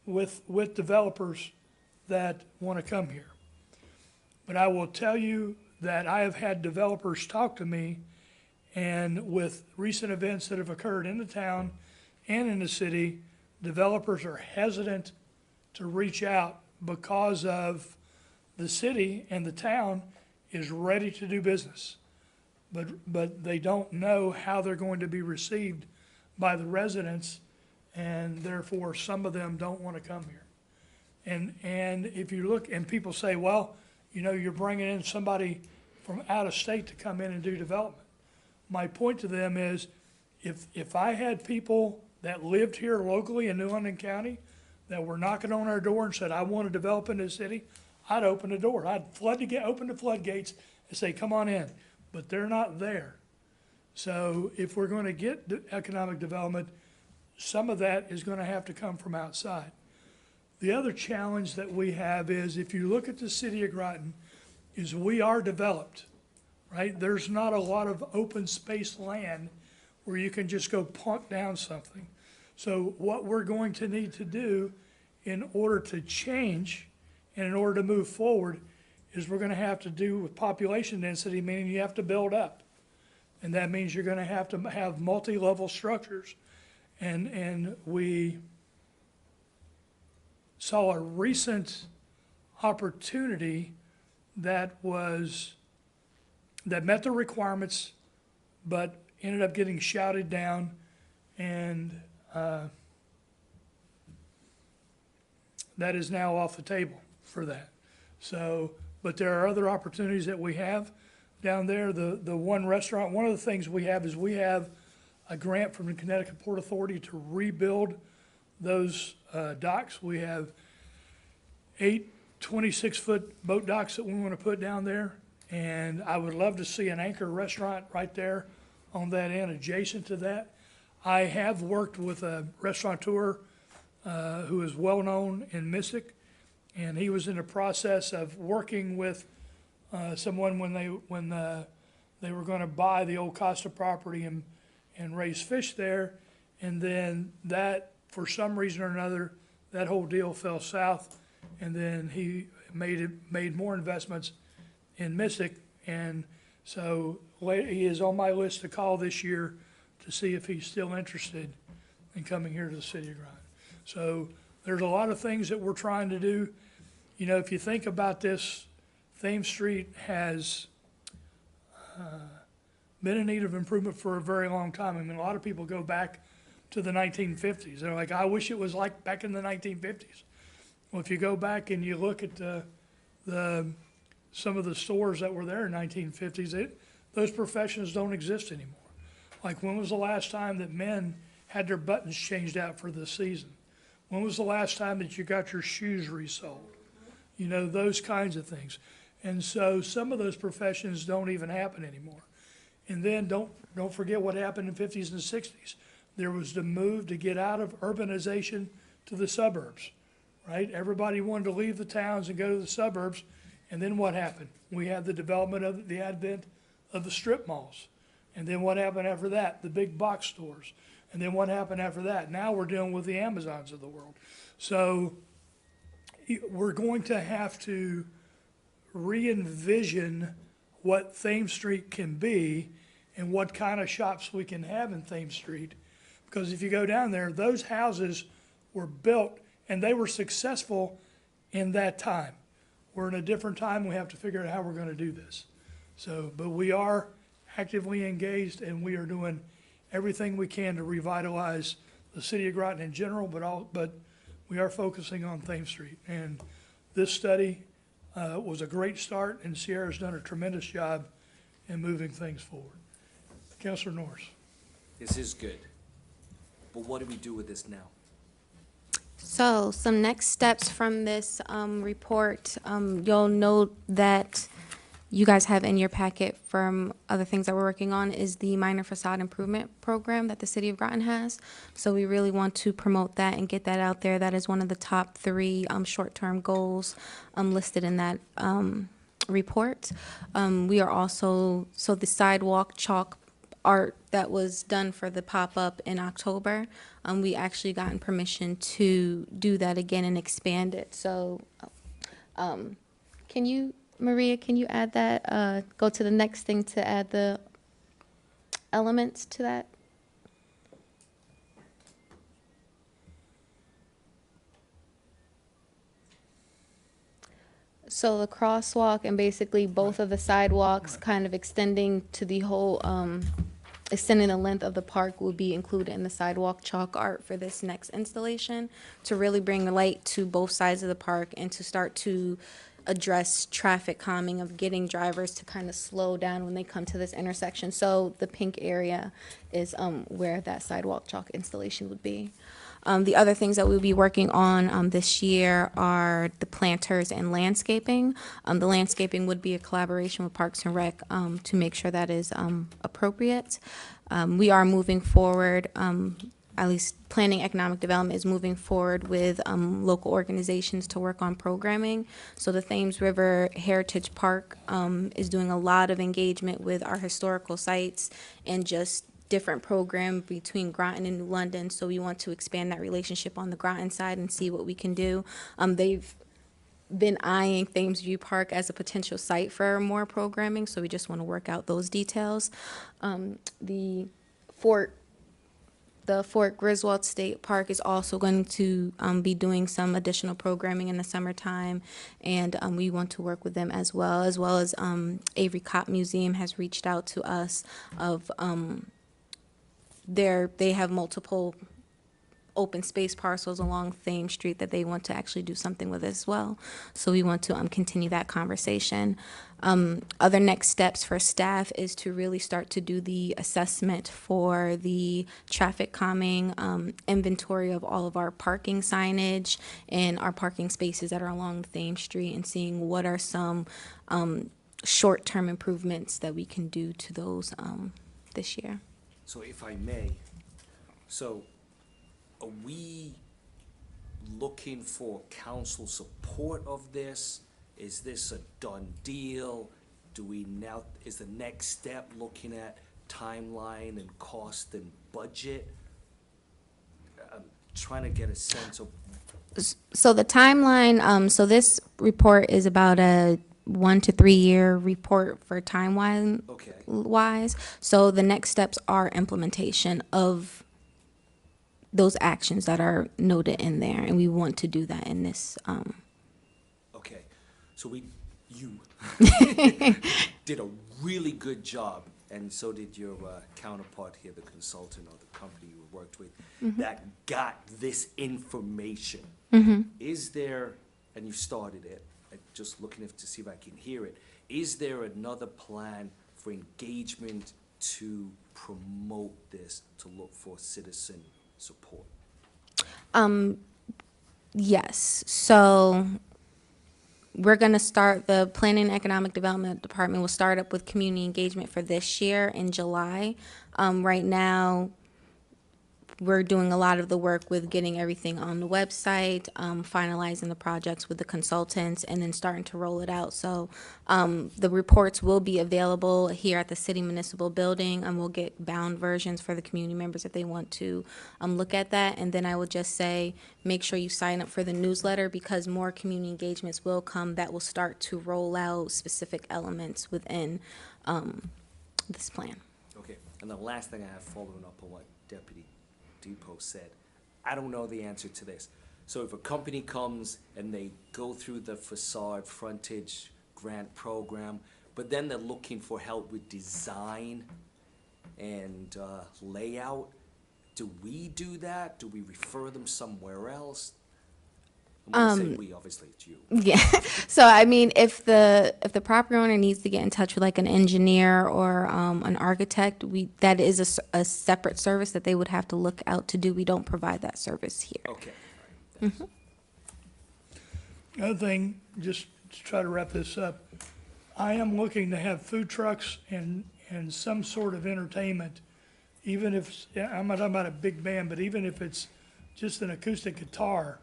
with developers that want to come here. But I will tell you that I have had developers talk to me, and with recent events that have occurred in the town and in the city, developers are hesitant to reach out because of the city and the town is ready to do business. But they don't know how they're going to be received by the residents, and therefore some of them don't want to come here. And if you look, and people say, well, you know, you're bringing in somebody from out of state to come in and do development. My point to them is, if I had people that lived here locally in New London County that were knocking on our door and said, I want to develop in this city, I'd open the door. I'd open the floodgates and say, come on in. But they're not there. So if we're going to get economic development, some of that is going to have to come from outside. The other challenge that we have is, if you look at the city of Groton, is we are developed, right? There's not a lot of open space land where you can just go plunk down something. So what we're going to need to do in order to change and in order to move forward is we're gonna have to do with population density, meaning you have to build up. And that means you're gonna have to have multi-level structures. And we saw a recent opportunity that met the requirements, but ended up getting shouted down, and that is now off the table for that. So, but there are other opportunities that we have down there. The one restaurant, one of the things we have is we have a grant from the Connecticut Port Authority to rebuild those docks. We have 8 26-foot boat docks that we want to put down there, and I would love to see an anchor restaurant right there on that end adjacent to that. I have worked with a restaurateur who is well-known in Mystic, and he was in the process of working with someone when they were going to buy the old Costa property and raise fish there, and then that, for some reason or another, that whole deal fell south, and then he made more investments in Mystic, and so he is on my list to call this year to see if he's still interested in coming here to the city of Groton. So there's a lot of things that we're trying to do. You know, if you think about this, Thames Street has been in need of improvement for a very long time. I mean, a lot of people go back to the 1950s. They're like, I wish it was like back in the 1950s. Well, if you go back and you look at some of the stores that were there in 1950s, those professions don't exist anymore. Like, when was the last time that men had their buttons changed out for the season? When was the last time that you got your shoes resold? You know, those kinds of things. And so some of those professions don't even happen anymore. And then don't forget what happened in the 50s and 60s. There was the move to get out of urbanization to the suburbs, right? Everybody wanted to leave the towns and go to the suburbs. And then what happened? We had the development of the advent of the strip malls. And then what happened after that? The big box stores. And then what happened after that? Now we're dealing with the Amazons of the world. So we're going to have to re-envision what Thames Street can be and what kind of shops we can have in Thames Street. Because if you go down there, those houses were built and they were successful in that time. We're in a different time. We have to figure out how we're going to do this. So, but we are actively engaged, and we are doing everything we can to revitalize the city of Groton in general, but we are focusing on Thames Street. And this study was a great start, and Sierra's done a tremendous job in moving things forward. Councilor Norris. This is good, but what do we do with this now? So some next steps from this report, you'll note that you guys have in your packet from other things that we're working on is the minor facade improvement program that the city of Groton has. So we really want to promote that and get that out there. That is one of the top 3 short-term goals listed in that report. We are also, so the Sidewalk Chalk Art that was done for the pop-up in October, we actually gotten permission to do that again and expand it. So Maria, can you add that, go to the next thing to add the elements to that? So the crosswalk and basically both of the sidewalks kind of extending to the whole, extending the length of the park will be included in the Sidewalk Chalk Art for this next installation to really bring light to both sides of the park and to start to address traffic calming, of getting drivers to kind of slow down when they come to this intersection. So the pink area is where that sidewalk chalk installation would be. The other things that we'll be working on this year are the planters and landscaping. The landscaping would be a collaboration with Parks and Rec to make sure that is appropriate. We are moving forward, at least Planning Economic Development is moving forward with local organizations to work on programming. So the Thames River Heritage Park is doing a lot of engagement with our historical sites and just different program between Groton and New London. So we want to expand that relationship on the Groton side and see what we can do. They've been eyeing Kmg Park as a potential site for more programming, so we just want to work out those details. The Fort Griswold State Park is also going to be doing some additional programming in the summertime, and we want to work with them as well as Avery Cop Museum has reached out to us of they have multiple open space parcels along Thames Street that they want to actually do something with as well. So we want to continue that conversation. Other next steps for staff is to really start to do the assessment for the traffic calming inventory of all of our parking signage and our parking spaces that are along Thames Street, and seeing what are some short-term improvements that we can do to those this year. So if I may, so are we looking for council support of this? Is this a done deal? Is the next step looking at timeline and cost and budget? I'm trying to get a sense of. So the timeline, so this report is about a 1 to 3 year report for timeline wise. So the next steps are implementation of those actions that are noted in there, and we want to do that in this. Okay, so you did a really good job, and so did your counterpart here, the consultant or the company you worked with, that got this information. Is there, and you started it, just looking to see if I can hear it, is there another plan for engagement to promote this, to look for citizen support? Yes. So we're going to start, the Planning and Economic Development Department will start up with community engagement for this year in July. Right now, we're doing a lot of the work with getting everything on the website, finalizing the projects with the consultants, and then starting to roll it out. So the reports will be available here at the City Municipal Building, and we'll get bound versions for the community members if they want to look at that. And then I would just say, make sure you sign up for the newsletter, because more community engagements will come that will start to roll out specific elements within this plan. Okay, and the last thing I have, following up on what Deputy Depot said, I don't know the answer to this. So if a company comes and they go through the facade frontage grant program, but then they're looking for help with design and layout, do we do that? Do we refer them somewhere else? I'm gonna say we, obviously it's you. Yeah. So I mean, if the property owner needs to get in touch with like an engineer or an architect, that is a separate service that they would have to look out to do. We don't provide that service here. Okay. All right. The other thing, just to try to wrap this up, I am looking to have food trucks and some sort of entertainment, even if, I'm not talking about a big band, but even if it's just an acoustic guitar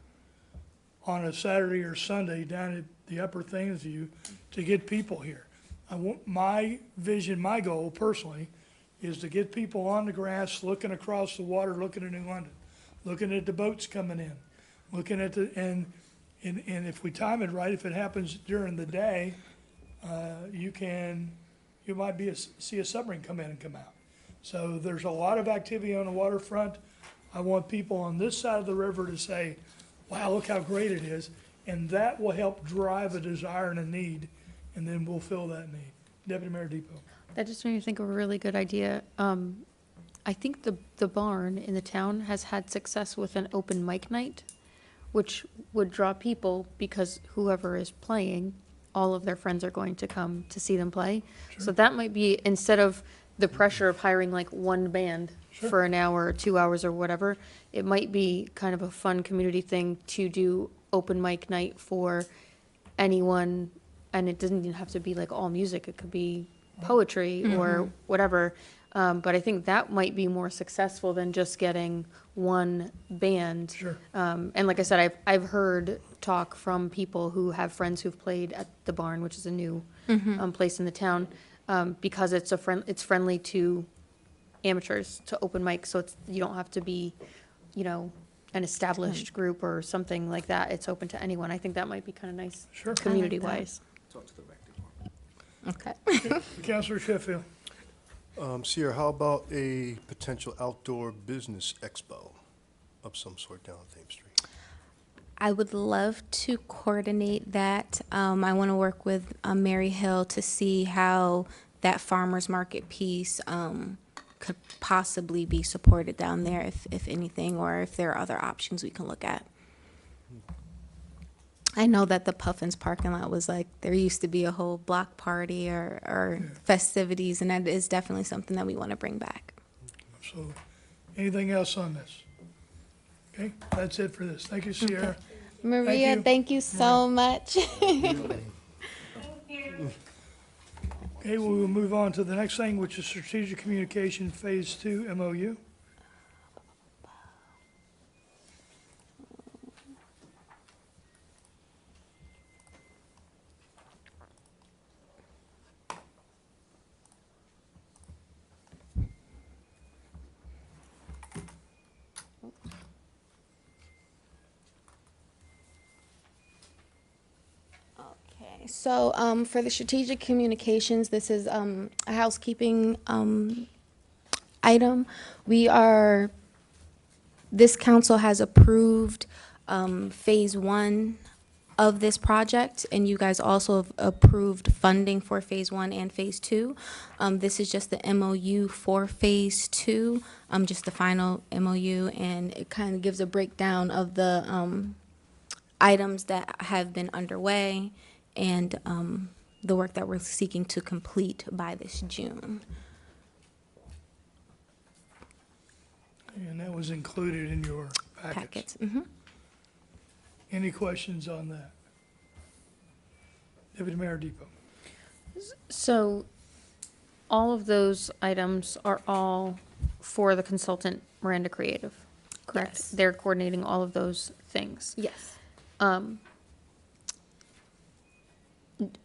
on a Saturday or Sunday down at the Upper Thames View, to get people here. I want, my vision, my goal personally, is to get people on the grass, looking across the water, looking at New London, looking at the boats coming in, looking at the, and if we time it right, if it happens during the day, you might see a submarine come in and come out. So there's a lot of activity on the waterfront. I want people on this side of the river to say, wow, look how great it is, and that will help drive a desire and a need, and then we'll fill that need. Deputy Mayor Depot. That just made me think of a really good idea. I think the barn in the town has had success with an open mic night, which would draw people because whoever is playing all of their friends are going to come to see them play. So that might be, instead of the pressure of hiring like one band for an hour or 2 hours or whatever, it might be kind of a fun community thing to do open mic night for anyone, and it doesn't even have to be like all music, it could be poetry or whatever. But I think that might be more successful than just getting one band. Sure. And like I said, I've heard talk from people who have friends who've played at the Barn, which is a new place in the town, because it's it's friendly to amateurs, to open mic, so you don't have to be, you know, an established group or something like that. It's open to anyone. I think that might be kind of nice, Sure. community-wise. Talk to the rec department. Okay. Counselor Sheffield. Sierra, how about a potential outdoor business expo of some sort down Thames Street? I would love to coordinate that. I want to work with Mary Hill to see how that farmer's market piece could possibly be supported down there, if anything, or if there are other options we can look at. I know that the Puffins parking lot was like, there used to be a whole block party or festivities, and that is definitely something that we want to bring back. So, anything else on this? Okay, that's it for this. Thank you, Sierra. Maria, you. thank you so much. Okay, we will move on to the next thing, which is Strategic Communication Phase 2 MOU. So for the strategic communications, this is a housekeeping item. This council has approved phase 1 of this project, and you guys also have approved funding for phase 1 and phase 2. This is just the MOU for phase 2, just the final MOU, and it kind of gives a breakdown of the items that have been underway and the work that we're seeking to complete by this June. And that was included in your packets. Packets. Any questions on that? Deputy Mayor Depot. So all of those items are all for the consultant Miranda Creative, correct? Yes. They're coordinating all of those things. Yes.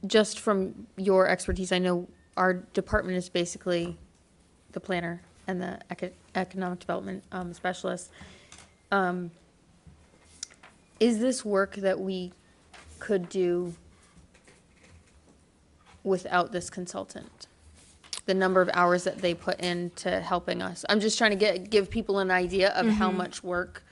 Just from your expertise, I know our department is basically the planner and the economic development specialist. Is this work that we could do without this consultant? The number of hours that they put into helping us. I'm just trying to give people an idea of how much work.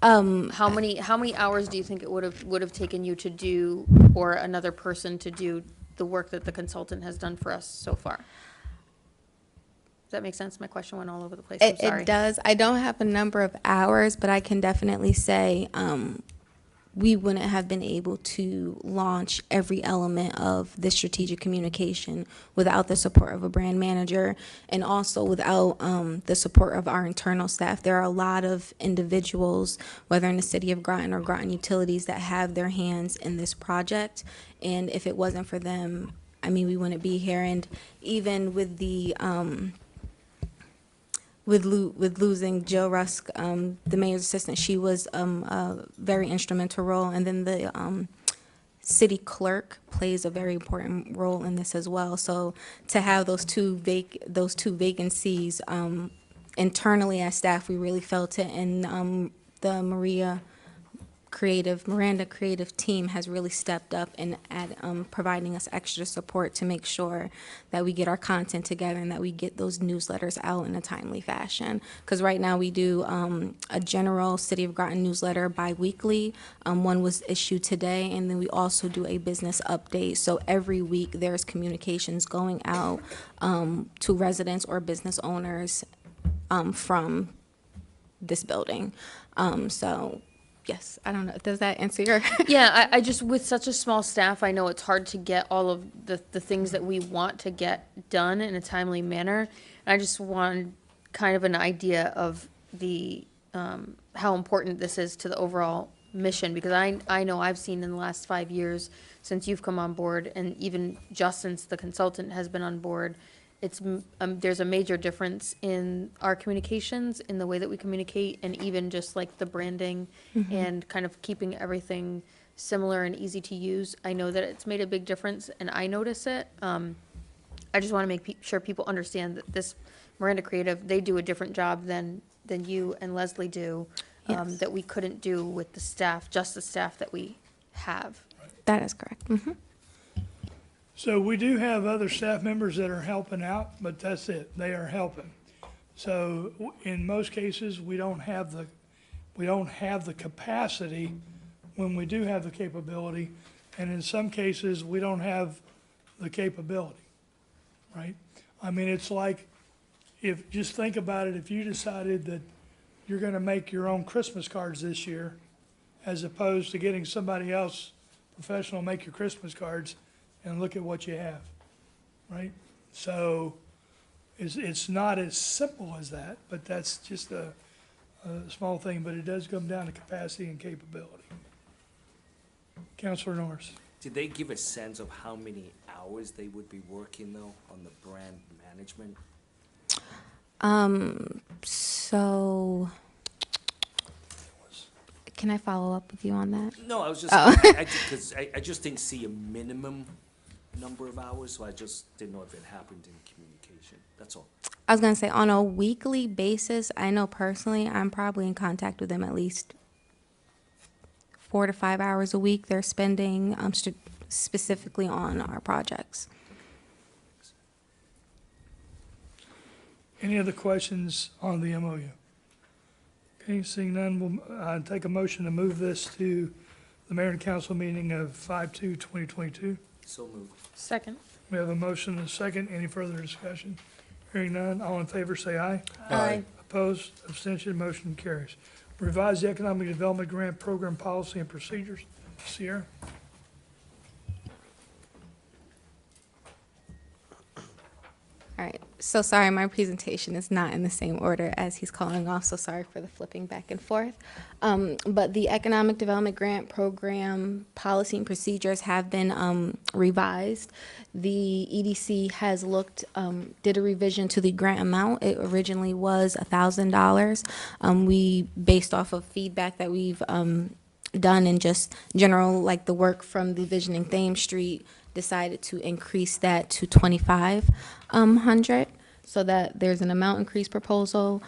How many hours do you think it would have taken you to do, or another person to do, the work that the consultant has done for us so far? Does that make sense? My question went all over the place. I'm sorry. It does. I don't have a number of hours, but I can definitely say we wouldn't have been able to launch every element of this strategic communication without the support of a brand manager, and also without the support of our internal staff. There are a lot of individuals, whether in the city of Groton or Groton Utilities, that have their hands in this project, and if it wasn't for them, I mean, we wouldn't be here. And even with the with losing Jill Rusk, the mayor's assistant, she was a very instrumental role. And then the city clerk plays a very important role in this as well. So to have those two vacancies internally as staff, we really felt it. And the Miranda Creative team has really stepped up and providing us extra support to make sure that we get our content together and that we get those newsletters out in a timely fashion. Because right now we do a general City of Groton newsletter bi-weekly. One was issued today, and then we also do a business update. So every week there's communications going out to residents or business owners from this building. So Yes, I don't know. Does that answer your? Yeah, I just, with such a small staff, I know it's hard to get all of the things that we want to get done in a timely manner. And I just want kind of an idea of the, how important this is to the overall mission, because I know I've seen in the last 5 years since you've come on board, and even just since the consultant has been on board, there's a major difference in our communications, in the way that we communicate, and even just like the branding and kind of keeping everything similar and easy to use. I know that it's made a big difference, and I notice it. I just want to make sure people understand that this Miranda Creative, they do a different job than you and Leslie do, Yes. that we couldn't do with the staff, just the staff that we have. That is correct. So we do have other staff members that are helping out, but that's it. They are helping. So in most cases, we don't have the capacity when we do have the capability. And in some cases, we don't have the capability, right? I mean, it's like, just think about it, if you decided that you're gonna make your own Christmas cards this year, as opposed to getting somebody else professional to make your Christmas cards, and look at what you have, right? So it's not as simple as that, but that's just a small thing, but it does come down to capacity and capability. Counselor Norris. Did they give a sense of how many hours they would be working though on the brand management? So can I follow up with you on that? No, I was just, because I just didn't see a minimum number of hours, so I just didn't know if it happened in communication. That's all. I was gonna say, on a weekly basis, I know personally, I'm probably in contact with them at least 4 to 5 hours a week they're spending specifically on our projects. Any other questions on the MOU? Okay, seeing none, we'll take a motion to move this to the mayor and council meeting of 5/2/2022. So moved. Second. We have a motion and a second. Any further discussion? Hearing none, all in favor say aye. Aye. Opposed, abstention, motion carries. Revise the Economic Development Grant Program Policy and Procedures. Sierra? All right, so sorry, my presentation is not in the same order as he's calling off, so sorry for the flipping back and forth. But the Economic Development Grant Program policy and procedures have been revised. The EDC has did a revision to the grant amount. It originally was $1,000. We, based off of feedback that we've done and just general, like the work from the Visioning Thames Street, decided to increase that to 2,500, so that there's an amount increase proposal.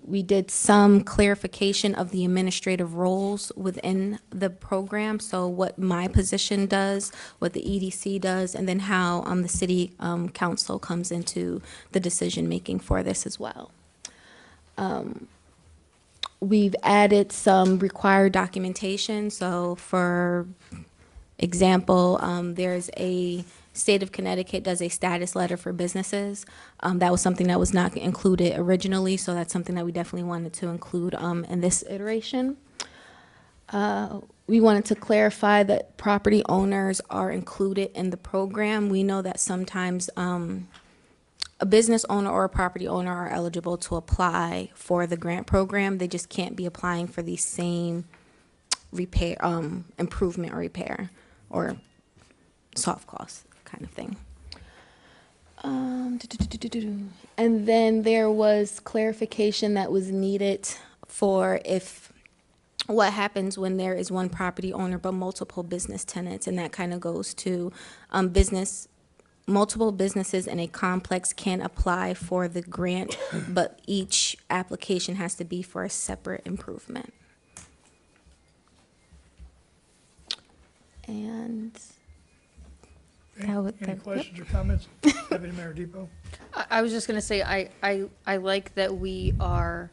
We did some clarification of the administrative roles within the program, so what my position does, what the EDC does, and then how the city council comes into the decision-making for this as well. We've added some required documentation, so for example, there's a State of Connecticut does a status letter for businesses. That was something that was not included originally, so that's something that we definitely wanted to include in this iteration. We wanted to clarify that property owners are included in the program. We know that sometimes a business owner or a property owner are eligible to apply for the grant program. They just can't be applying for the same repair, improvement or repair, or soft cost kind of thing. And then there was clarification that was needed for what happens when there is one property owner but multiple business tenants, and that kind of goes to multiple businesses in a complex can apply for the grant, but each application has to be for a separate improvement. And Any questions or comments? Deputy Mayor Depot? I was just gonna say, I like that we are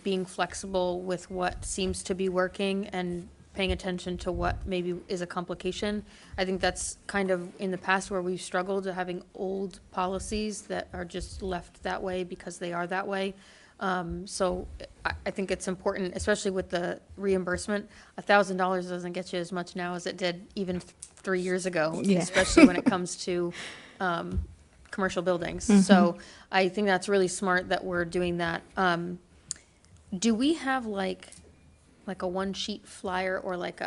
being flexible with what seems to be working and paying attention to what maybe is a complication. I think that's kind of in the past where we've struggled, having old policies that are just left that way because they are that way. So I think it's important, especially with the reimbursement. $1,000 doesn't get you as much now as it did even 3 years ago, Yeah. especially when it comes to commercial buildings. So I think that's really smart that we're doing that. Do we have like a one-sheet flyer or like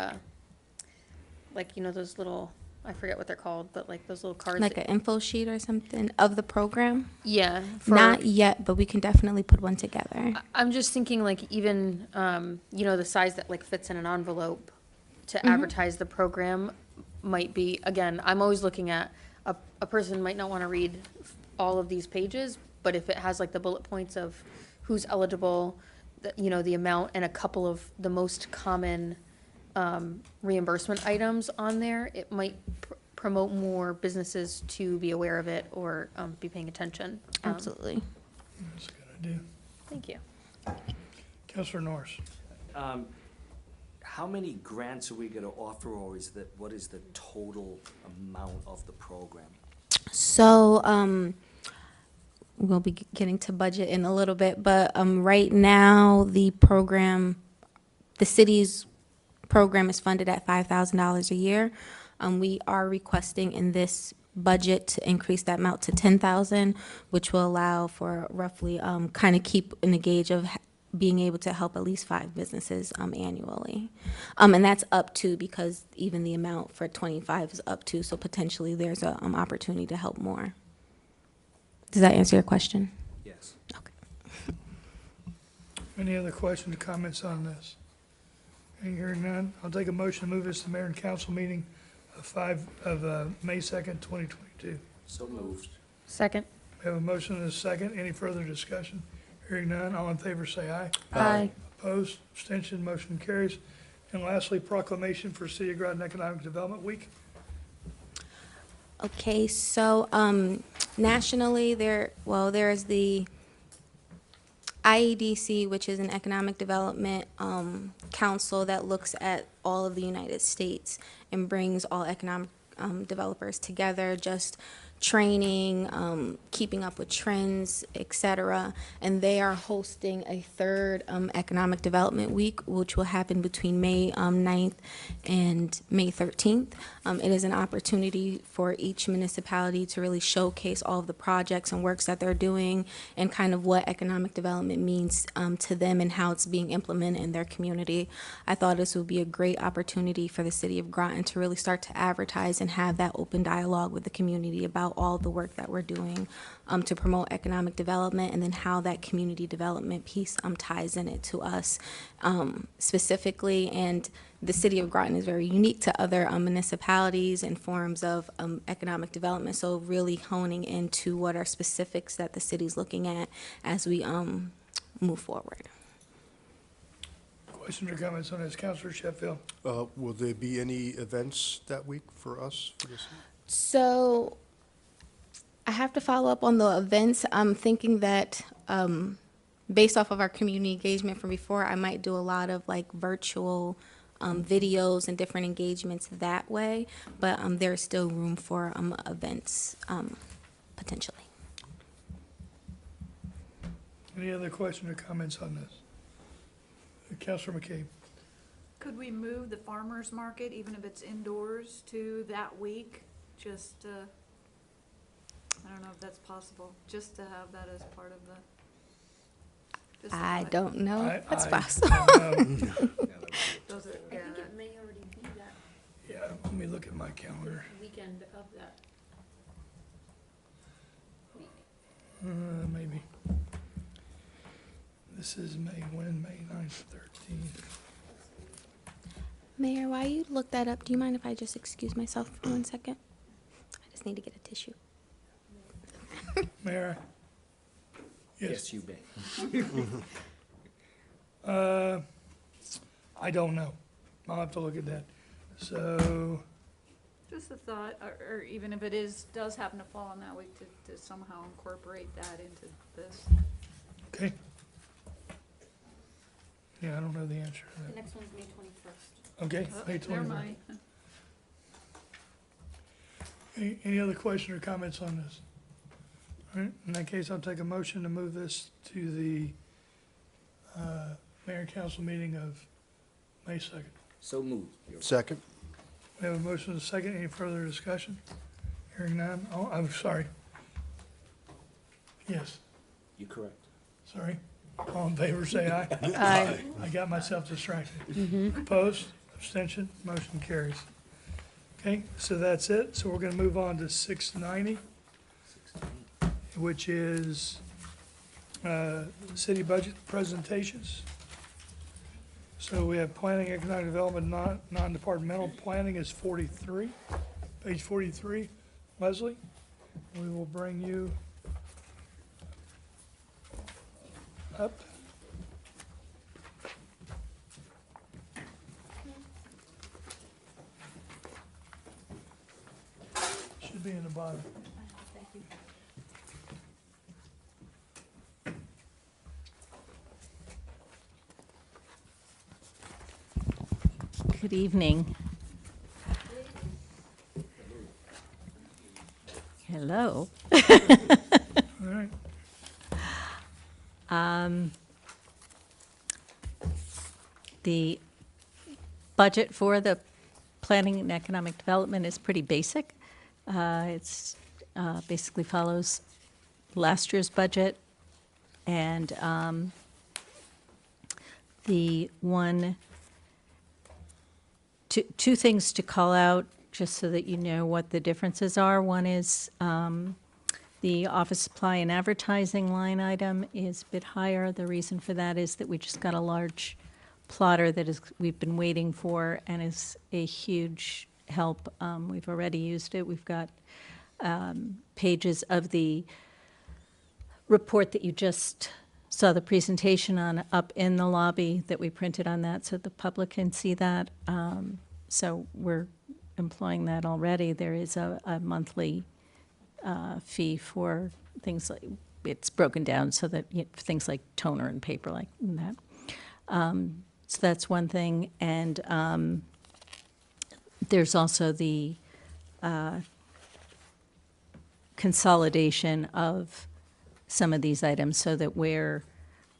those little, I forget what they're called, but like those little cards? Like an info sheet or something of the program? Yeah. Not yet, but we can definitely put one together. I'm just thinking like even, the size that like fits in an envelope to advertise the program might be, again, I'm always looking at, a person might not want to read all of these pages, but if it has like the bullet points of who's eligible, the amount and a couple of the most common reimbursement items on there, it might promote more businesses to be aware of it or be paying attention. Absolutely. That's a good idea. Thank you. Counselor Norris. How many grants are we gonna offer, or what is the total amount of the program? So, we'll be getting to budget in a little bit, but right now, the city's program is funded at $5,000 a year. We are requesting in this budget to increase that amount to $10,000, which will allow for roughly kind of keep in the gauge of being able to help at least 5 businesses annually. And that's up to, because even the amount for 25 is up to, so potentially there's a opportunity to help more. Does that answer your question? Yes. Okay. Any other questions or comments on this? Hearing none, I'll take a motion to move this to mayor and council meeting of May 2nd, 2022. So moved. Second. We have a motion and a second. Any further discussion? Hearing none, all in favor say aye. Aye. Opposed, abstention, motion carries. And lastly, proclamation for City of Groton Economic Development Week. Okay, so nationally, there's the IEDC, which is an economic development council that looks at all of the United States and brings all economic developers together, just training, keeping up with trends, etc. And they are hosting a third Economic Development Week, which will happen between May 9th and May 13th. It is an opportunity for each municipality to really showcase all of the projects and works that they're doing and kind of what economic development means to them and how it's being implemented in their community. I thought this would be a great opportunity for the city of Groton to really start to advertise and have that open dialogue with the community about all the work that we're doing to promote economic development, and then how that community development piece ties in it to us specifically. And the city of Groton is very unique to other municipalities and forms of economic development, so really honing into what are specifics that the city's looking at as we move forward. Questions or comments on this? Councilor Sheffield. Will there be any events that week for us for this? So I have to follow up on the events. I'm thinking that based off of our community engagement from before, I might do a lot of like virtual videos and different engagements that way, but there's still room for events potentially. Any other questions or comments on this? Councilor McCabe. Could we move the farmer's market, even if it's indoors, to that week? Just, I don't know if that's possible, just to have that as part of the. I don't know. That's I possible. don't know. Does it, I think it may already be that Yeah, let me look at my calendar. weekend of that week. Maybe. This is May 9th, 13th. Mayor, while you look that up, do you mind if I just excuse myself for 1 second? I just need to get a tissue. Mayor? Yes, you may. I don't know. I'll have to look at that. So, just a thought, or even if it does happen to fall on that week, to somehow incorporate that into this. okay. Yeah, I don't know the answer to The that. next one's May 21st. Okay, Oh, May never 21st. mind. Any other questions or comments on this? All right, in that case, I'll take a motion to move this to the mayor and council meeting of May 2nd. So moved. Your Honor. Second? We have a motion and a second. Any further discussion? Hearing none. Oh, I'm sorry. Yes, You're correct. sorry. All in favor, say aye. Aye. I got myself distracted. Opposed, abstention, motion carries. Okay, so that's it. So we're gonna move on to 690, which is city budget presentations. So we have planning, economic development, non-departmental planning is 43, page 43. Leslie, we will bring you up. Should be in the bottom. Good evening. Hello. All right. The budget for the planning and economic development is pretty basic. It's basically follows last year's budget, and two things to call out, just so that you know what the differences are. One is the office supply and advertising line item is a bit higher. The reason for that is that we just got a large plotter that we've been waiting for, and is a huge help. We've already used it. We've got pages of the report that you just saw the presentation on up in the lobby that we printed on that, so the public can see that. So we're employing that already. There is a monthly fee for things like, it's broken down so that things like toner and paper like that. So that's one thing. And there's also the consolidation of some of these items, so that where,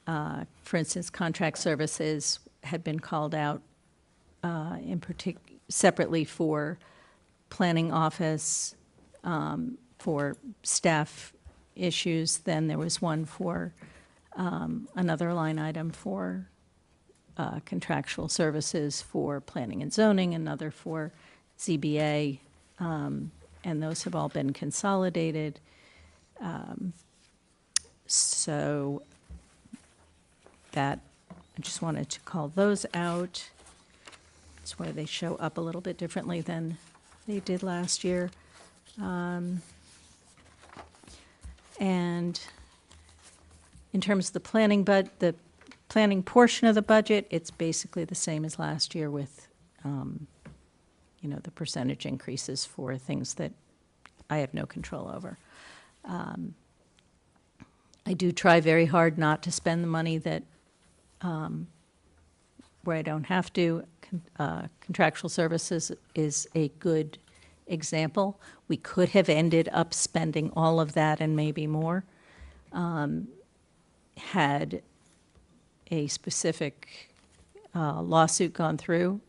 for instance, contract services had been called out separately for planning office, for staff issues. Then there was one for another line item for contractual services for planning and zoning, another for ZBA, and those have all been consolidated. So that, I just wanted to call those out. That's why they show up a little bit differently than they did last year. And in terms of the planning the planning portion of the budget, it's basically the same as last year with, the percentage increases for things that I have no control over. I do try very hard not to spend the money that, where I don't have to. Contractual services is a good example. We could have ended up spending all of that and maybe more, had a specific lawsuit gone through,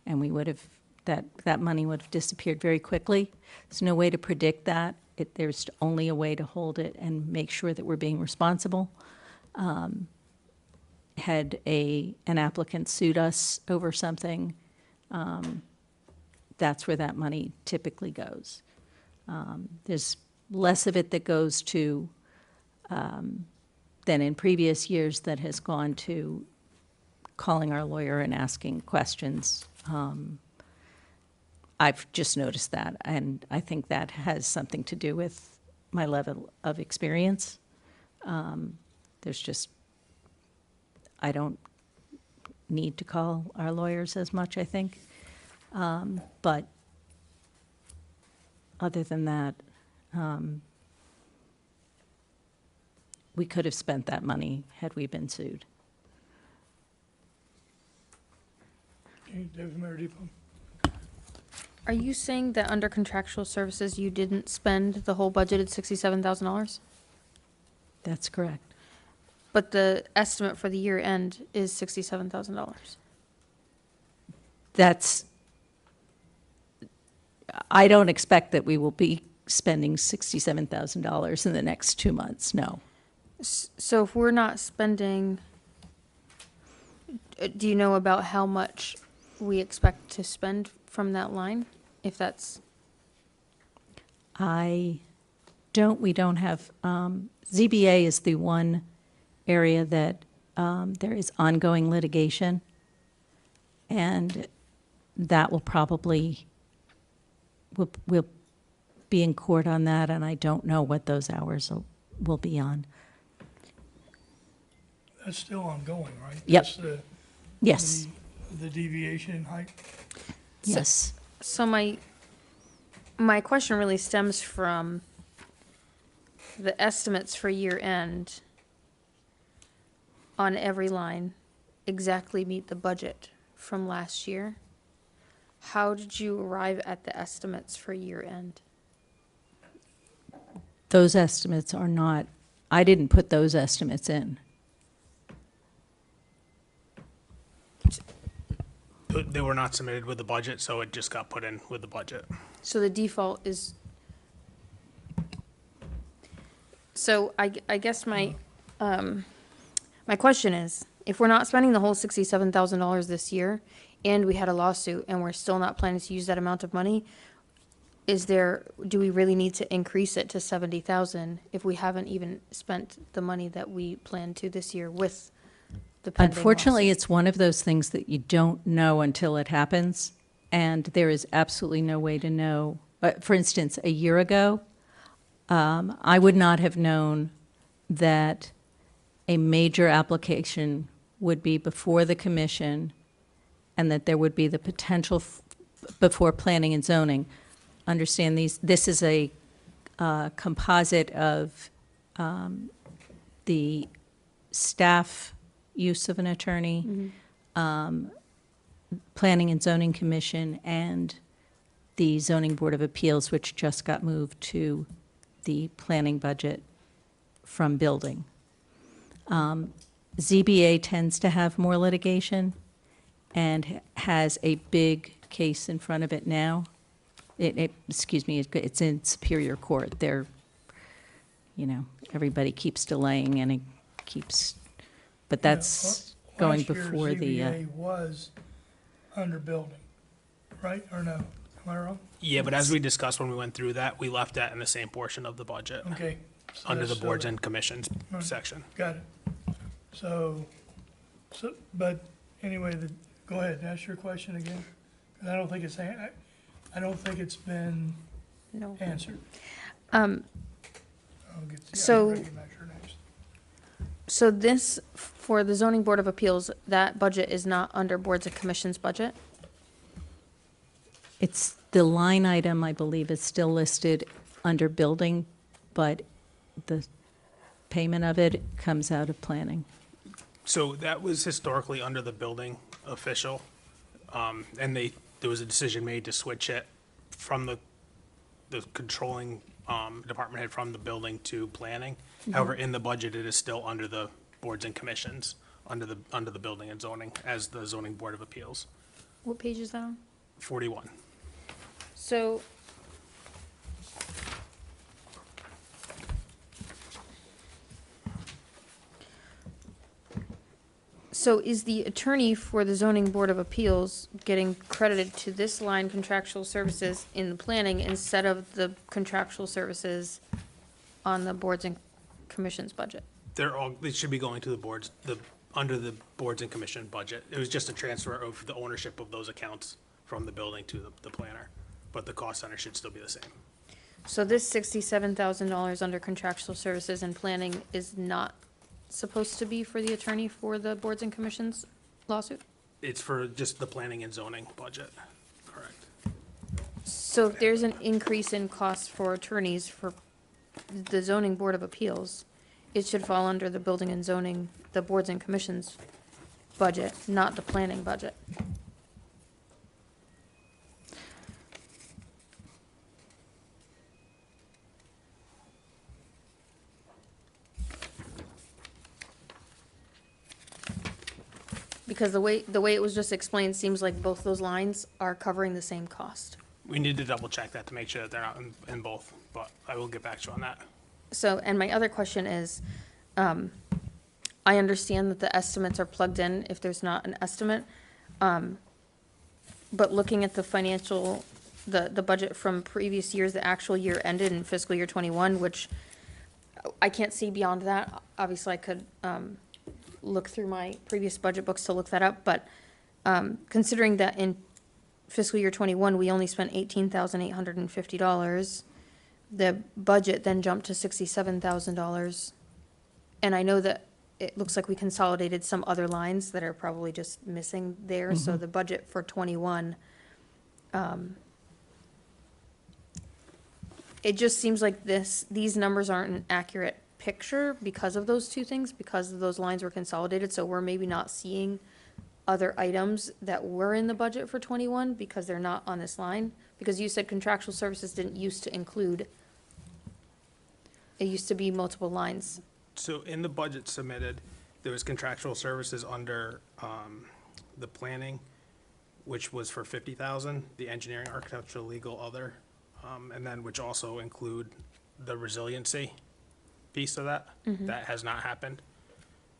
and we would have, that money would have disappeared very quickly. There's no way to predict that. There's only a way to hold it and make sure that we're being responsible. Had an applicant sued us over something, that's where that money typically goes. There's less of it that goes to, than in previous years, that has gone to calling our lawyer and asking questions. I've just noticed that, and I think that has something to do with my level of experience. I don't need to call our lawyers as much, I think. But other than that, we could have spent that money had we been sued. Okay, Deputy Mayor Depot. Are you saying that under contractual services, you didn't spend the whole budgeted $67,000? That's correct. But the estimate for the year end is $67,000. That's, I don't expect that we will be spending $67,000 in the next 2 months, no. So if we're not spending, do you know about how much we expect to spend from that line? If that's, We don't have, ZBA is the one area that there is ongoing litigation, and that will probably, we'll be in court on that, and I don't know what those hours will be on. That's still ongoing, right? Yep. That's the- Yes, The deviation in height? yes. so my question really stems from the estimates for year end on every line exactly meet the budget from last year. How did you arrive at the estimates for year end? Those estimates are not, I didn't put those estimates in. They were not submitted with the budget, so it just got put in with the budget. So the default is, so I guess my question is, if we're not spending the whole $67,000 this year, and we had a lawsuit, and we're still not planning to use that amount of money, do we really need to increase it to 70,000 if we haven't even spent the money that we planned to this year with the pending Unfortunately, lawsuit? it's one of those things that you don't know until it happens, and there is absolutely no way to know. For instance, a year ago, I would not have known that a major application would be before the commission and that there would be the potential before planning and zoning. Understand this is a composite of the staff use of an attorney, Planning and Zoning Commission, and the Zoning Board of Appeals, which just got moved to the planning budget from building. ZBA tends to have more litigation and has a big case in front of it now. It's in Superior Court. Everybody keeps delaying and it keeps, but that's going before the. Last year, ZBA was under building, right, or no? Am I wrong? Yeah, but as we discussed when we went through that, we left that in the same portion of the budget, Okay. So under the that's boards still- and commissions Right. section. Got it. But anyway, go ahead, ask your question again. 'Cause I don't think I don't think it's been No. answered. Um, I'll get to- I So- recognize your next. So this, for the zoning board of appeals, that budget is not under boards and commissions budget? It's the line item, I believe, is still listed under building, but the payment of it comes out of planning. So that was historically under the building official, and there was a decision made to switch it from the controlling department head from the building to planning. However, in the budget, it is still under the boards and commissions, under the building and zoning, as the zoning board of appeals. What page is that on? 41. So. So is the attorney for the zoning board of appeals getting credited to this line contractual services in the planning instead of the contractual services on the boards and commissions budget? They should be going to the boards, under the boards and commission budget. It was just a transfer of the ownership of those accounts from the building to the planner, but the cost center should still be the same. So this $67,000 under contractual services and planning is not supposed to be for the attorney for the boards and commissions lawsuit? It's for just the planning and zoning budget, correct? So if there's an increase in costs for attorneys for the zoning board of appeals, it should fall under the building and zoning, the boards and commissions budget, not the planning budget. Because the way it was just explained seems like both those lines are covering the same cost. We need to double check that to make sure that they're not in both, but I will get back to you on that. So, and my other question is, I understand that the estimates are plugged in if there's not an estimate. But looking at the financial, the budget from previous years, the actual year ended in fiscal year '21, which I can't see beyond that. Obviously, I could, look through my previous budget books to look that up, but, considering that in fiscal year '21, we only spent $18,850, the budget then jumped to $67,000. And I know that it looks like we consolidated some other lines that are probably just missing there, so the budget for '21, it just seems like these numbers aren't an accurate picture because of those two things, because those lines were consolidated, so we're maybe not seeing other items that were in the budget for '21 because they're not on this line, because you said contractual services didn't used to include, it used to be multiple lines. So in the budget submitted, there was contractual services under the planning, which was for 50,000, the engineering, architectural, legal, other, and then which also include the resiliency piece of that. That has not happened,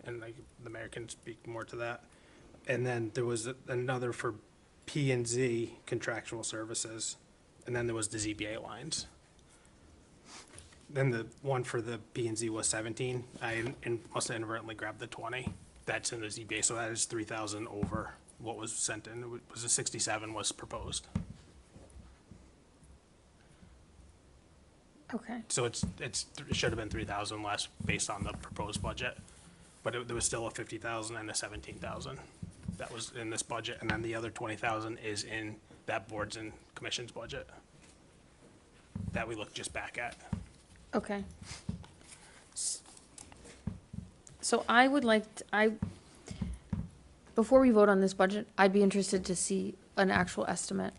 and like the mayor can speak more to that. And then there was another for P&Z contractual services, and then there was the ZBA lines. Then the one for the P&Z was 17. I must have inadvertently grabbed the 20. That's in the ZBA, so that is 3,000 over what was sent in. It was a 67 was proposed. Okay. So it should have been 3,000 less based on the proposed budget, but there was still a 50,000 and a 17,000 that was in this budget, and then the other 20,000 is in that boards and commissions budget that we looked just back at. Okay. So I would like, before we vote on this budget, I'd be interested to see an actual estimate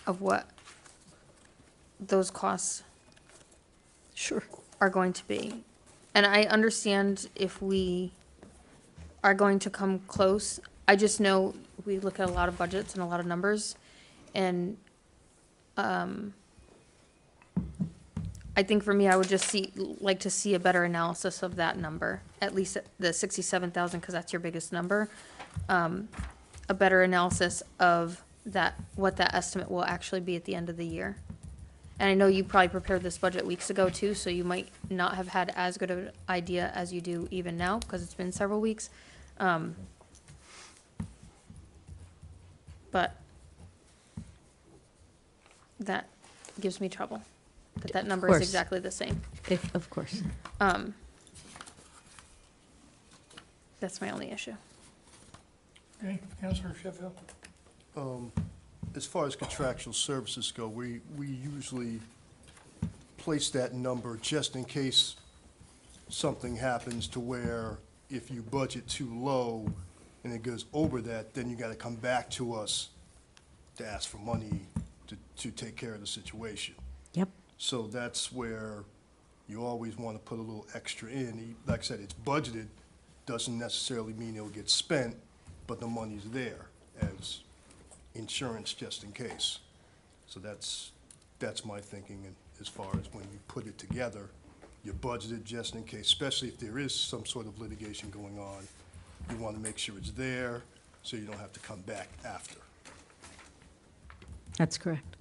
of what those costs are going to be. And I understand if we are going to come close. I just know we look at a lot of budgets and a lot of numbers, and I think for me, I would just like to see a better analysis of that number, at least the 67,000, because that's your biggest number. A better analysis of that, what that estimate will actually be at the end of the year. And I know you probably prepared this budget weeks ago too, so you might not have had as good of an idea as you do even now, because it's been several weeks. But that gives me trouble, that number is exactly the same. Of course. That's my only issue. Okay, Councilor Sheffield? As far as contractual services go, we usually place that number just in case something happens to where if you budget too low and it goes over that, then you gotta come back to us to ask for money to take care of the situation. Yep. So that's where you always want to put a little extra in. Like I said, it's budgeted, doesn't necessarily mean it'll get spent, but the money's there as insurance just in case. So that's my thinking as far as when you put it together, you budgeted just in case, especially if there is some sort of litigation going on. You want to make sure it's there so you don't have to come back after. That's correct.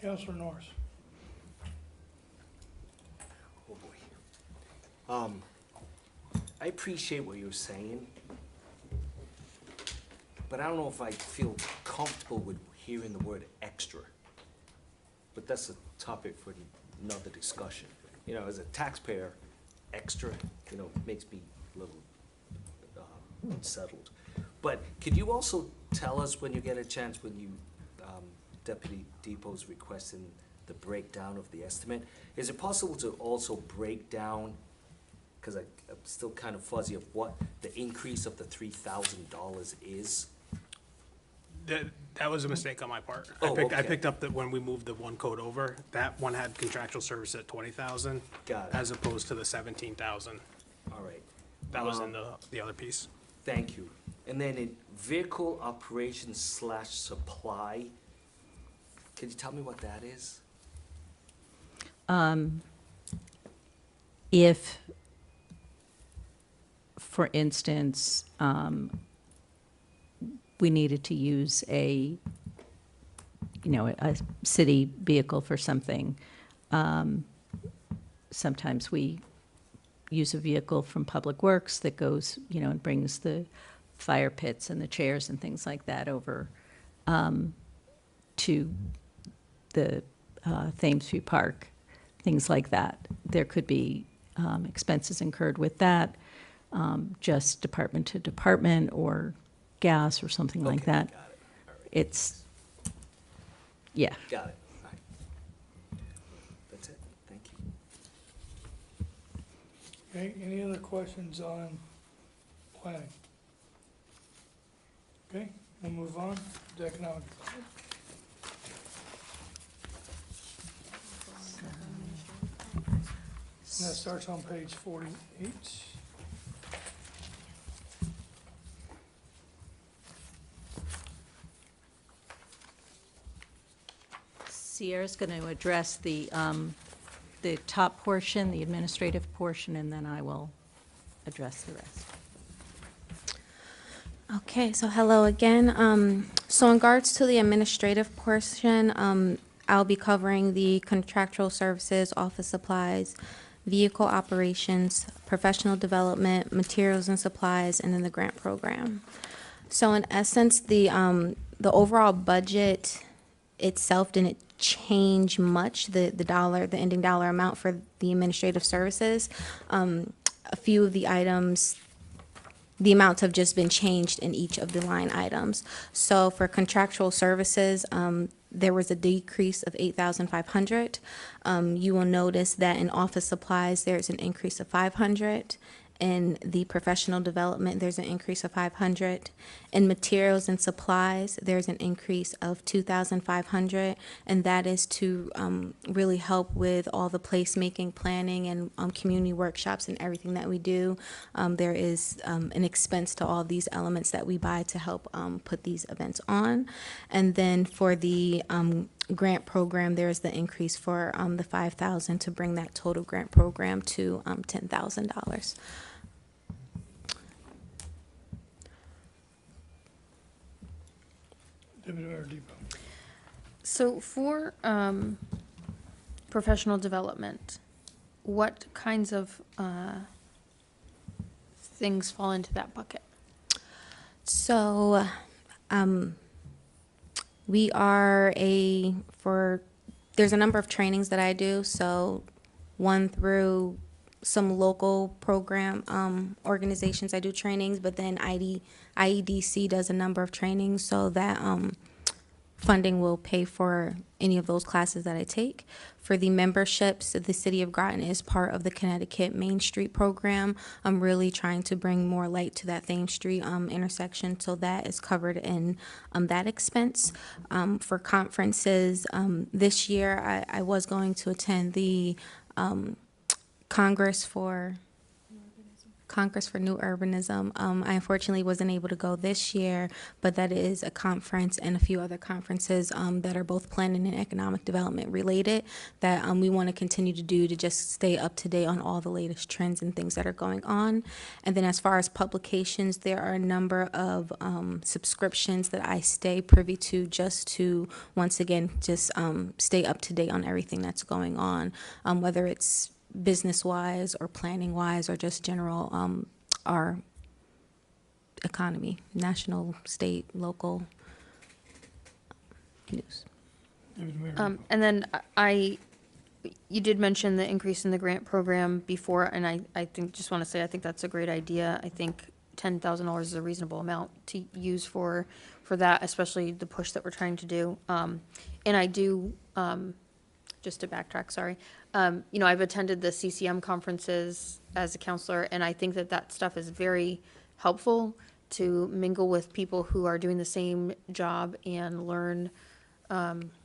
Councilor Norris? Oh, boy. I appreciate what you're saying, but I don't know if I feel comfortable with hearing the word extra. But that's a topic for another discussion. You know, as a taxpayer, extra, makes me a little unsettled. But could you also tell us when you get a chance, when you, Deputy Depot's requesting the breakdown of the estimate, is it possible to also break down, because I'm still kind of fuzzy of what the increase of the $3,000 is? That was a mistake on my part. Oh, I okay. picked up that when we moved the one code over, that one had contractual service at 20,000. Got it. As opposed to the 17,000. All right. That was in the other piece. Thank you. And then in vehicle operations slash supply, can you tell me what that is? If, for instance, we needed to use a city vehicle for something, sometimes we use a vehicle from Public Works that goes, and brings the fire pits and the chairs and things like that over to the Thamesview Park, things like that. There could be expenses incurred with that, just department to department or gas or something like Okay, that. got it. All right. It's, yeah. Got it. All right. That's it. Thank you. Okay, any other questions on planning? Okay, we'll move on to economic development. And that starts on page 48. Sierra's going to address the top portion, the administrative portion, and then I will address the rest. Okay, so hello again. So in regards to the administrative portion, I'll be covering the contractual services, office supplies, vehicle operations, professional development, materials and supplies, and then the grant program. So in essence, the overall budget itself didn't change much, the ending dollar amount for the administrative services. A few of the items, the amounts have just been changed in each of the line items. So for contractual services, there was a decrease of 8,500. You will notice that in office supplies, there's an increase of 500. In the professional development, there's an increase of 500. In materials and supplies, there's an increase of 2,500, and that is to really help with all the placemaking, planning, and community workshops and everything that we do. There is an expense to all these elements that we buy to help put these events on. And then for the grant program, there's the increase for the 5,000 to bring that total grant program to $10,000. Deputy Mayor Depot. So for professional development, what kinds of things fall into that bucket? So, we are there's a number of trainings that I do. So one through some local program organizations, I do trainings, but then IEDC does a number of trainings, so that funding will pay for any of those classes that I take. For the memberships, the City of Groton is part of the Connecticut Main Street program. I'm really trying to bring more light to that Thames Street intersection, so that is covered in that expense. For conferences, this year I was going to attend the Congress for New Urbanism. I unfortunately wasn't able to go this year, but that is a conference and a few other conferences that are both planning and economic development related that we want to continue to do to just stay up to date on all the latest trends and things that are going on. And then as far as publications, there are a number of subscriptions that I stay privy to just to, once again, just stay up to date on everything that's going on, whether it's business-wise or planning-wise or just general our economy, national, state, local news. And then you did mention the increase in the grant program before, and I think, just want to say, I think that's a great idea. I think $10,000 is a reasonable amount to use for that, especially the push that we're trying to do. And I do, just to backtrack, sorry, I've attended the CCM conferences as a counselor, and I think that stuff is very helpful to mingle with people who are doing the same job and learn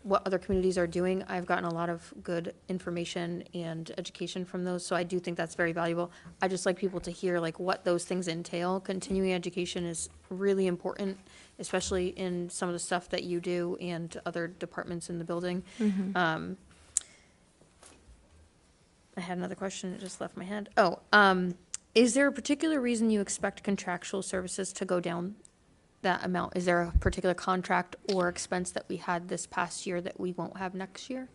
what other communities are doing. I've gotten a lot of good information and education from those, so I do think that's very valuable. I just like people to hear like what those things entail. Continuing education is really important, especially in some of the stuff that you do and other departments in the building. I had another question, it just left my head. Is there a particular reason you expect contractual services to go down that amount? Is there a particular contract or expense that we had this past year that we won't have next year?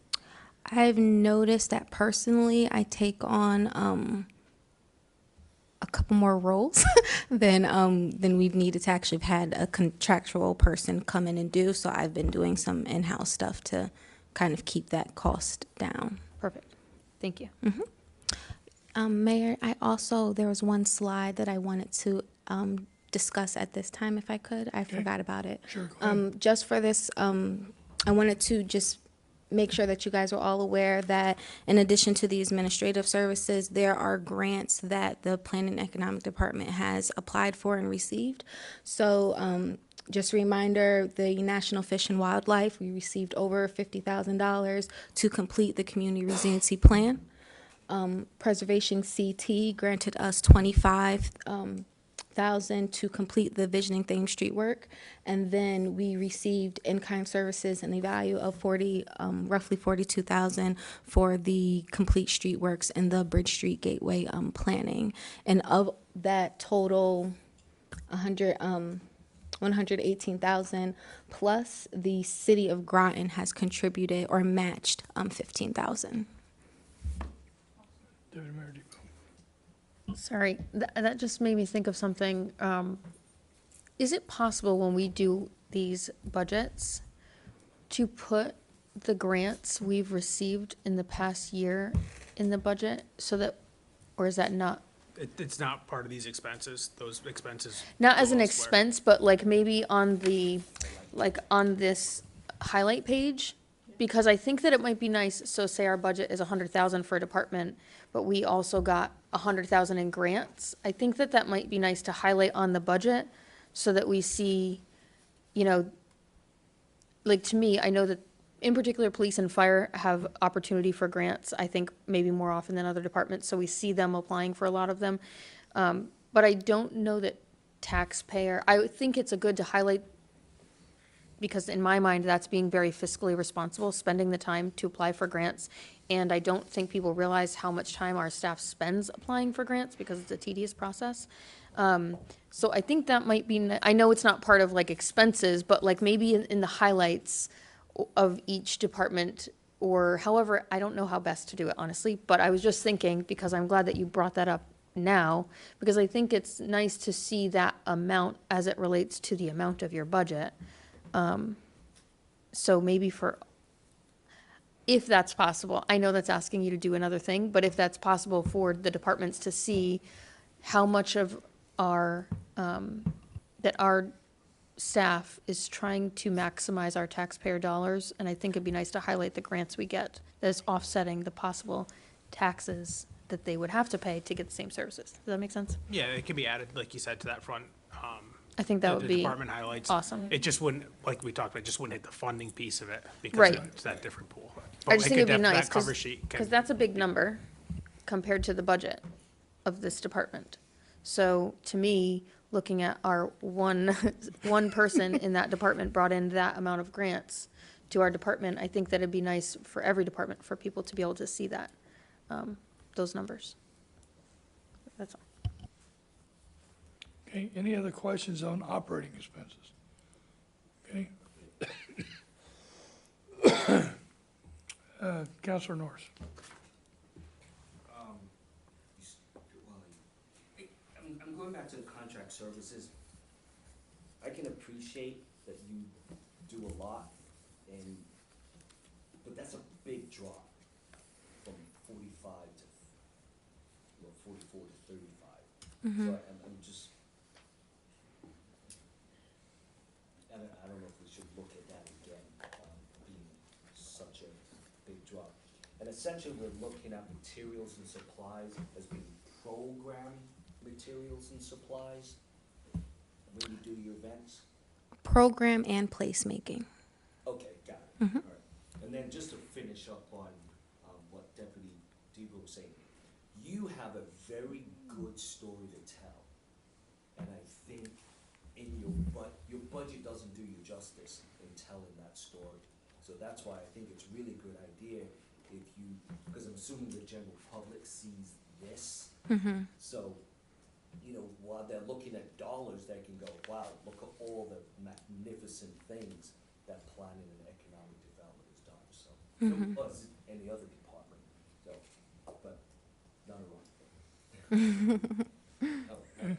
I've noticed that personally, I take on a couple more roles than we've needed to actually have had a contractual person come in and do. So I've been doing some in-house stuff to kind of keep that cost down. Perfect. Thank you. Mayor, there was one slide that I wanted to discuss at this time, if I could. I forgot about it. Sure, go ahead. Just for this, I wanted to just make sure that you guys are all aware that in addition to the administrative services, there are grants that the Planning and Economic Department has applied for and received. So just a reminder, the National Fish and Wildlife, we received over $50,000 to complete the Community Resiliency Plan. Preservation CT granted us $25,000 to complete the visioning theme street work, and then we received in-kind services in the value of roughly $42,000 for the complete street works and the Bridge Street Gateway planning. And of that total, 118,000 plus the city of Groton has contributed or matched $15,000. Deputy Mayor Debo. Sorry, that just made me think of something. Is it possible when we do these budgets to put the grants we've received in the past year in the budget so that, or is that not? It's not part of these expenses, those expenses. Not as go an elsewhere. expense, but like maybe on the, like on this highlight page? Because I think that it might be nice, so say our budget is 100,000 for a department, but we also got 100,000 in grants. I think that that might be nice to highlight on the budget so that we see, you know, like to me, I know that in particular, police and fire have opportunity for grants, I think maybe more often than other departments, so we see them applying for a lot of them. But I don't know that taxpayer, I would think it's a good to highlight, because in my mind, that's being very fiscally responsible, spending the time to apply for grants. And I don't think people realize how much time our staff spends applying for grants because it's a tedious process. So I think that might be, I know it's not part of like expenses, but like maybe in the highlights of each department, or however, I don't know how best to do it, honestly. But I was just thinking, because I'm glad that you brought that up now, because I think it's nice to see that amount as it relates to the amount of your budget. So maybe if that's possible, I know that's asking you to do another thing, but if that's possible for the departments to see how much of our, that our staff is trying to maximize our taxpayer dollars, and I think it'd be nice to highlight the grants we get that is offsetting the possible taxes that they would have to pay to get the same services. Does that make sense? Yeah, it can be added, like you said, to that front. I think that would the be department highlights. awesome. It just wouldn't, like we talked about, it just wouldn't hit the funding piece of it because Right. it's that different pool. I But just it think could it'd be def- nice, That cover sheet because can, that's a big number compared to the budget of this department. So to me, looking at our one person in that department brought in that amount of grants to our department, I think that it'd be nice for every department for people to be able to see that, those numbers. That's all. Okay, any other questions on operating expenses? Okay. Counselor Norris. I'm going back to the contract services. I can appreciate that you do a lot, but that's a big drop from 45 to, 44 to 35. So I'm just, I don't know if we should look at that again, being such a big drop. And essentially, we're looking at materials and supplies as being program materials and supplies. when you do your events? Program and placemaking. Okay, got it. All right. And then just to finish up on what Deputy Debo was saying, you have a very good story to tell. And I think in your budget doesn't do you justice in telling that story. So that's why I think it's really good idea if you, because I'm assuming the general public sees this. So, you know, while they're looking at dollars, they can go, wow, look at all the magnificent things that planning and economic development has done. So, us, any other department. So, but not wrong. Oh,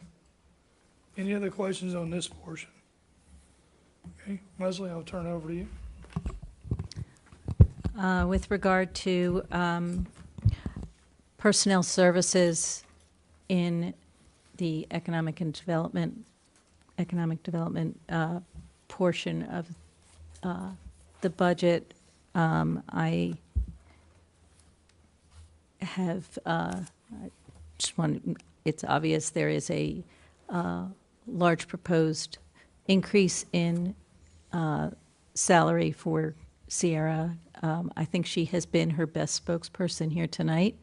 Any other questions on this portion? Okay, Leslie, I'll turn it over to you. With regard to personnel services in the economic development portion of the budget, I have it's obvious there is a large proposed increase in salary for Sierra. I think she has been her best spokesperson here tonight.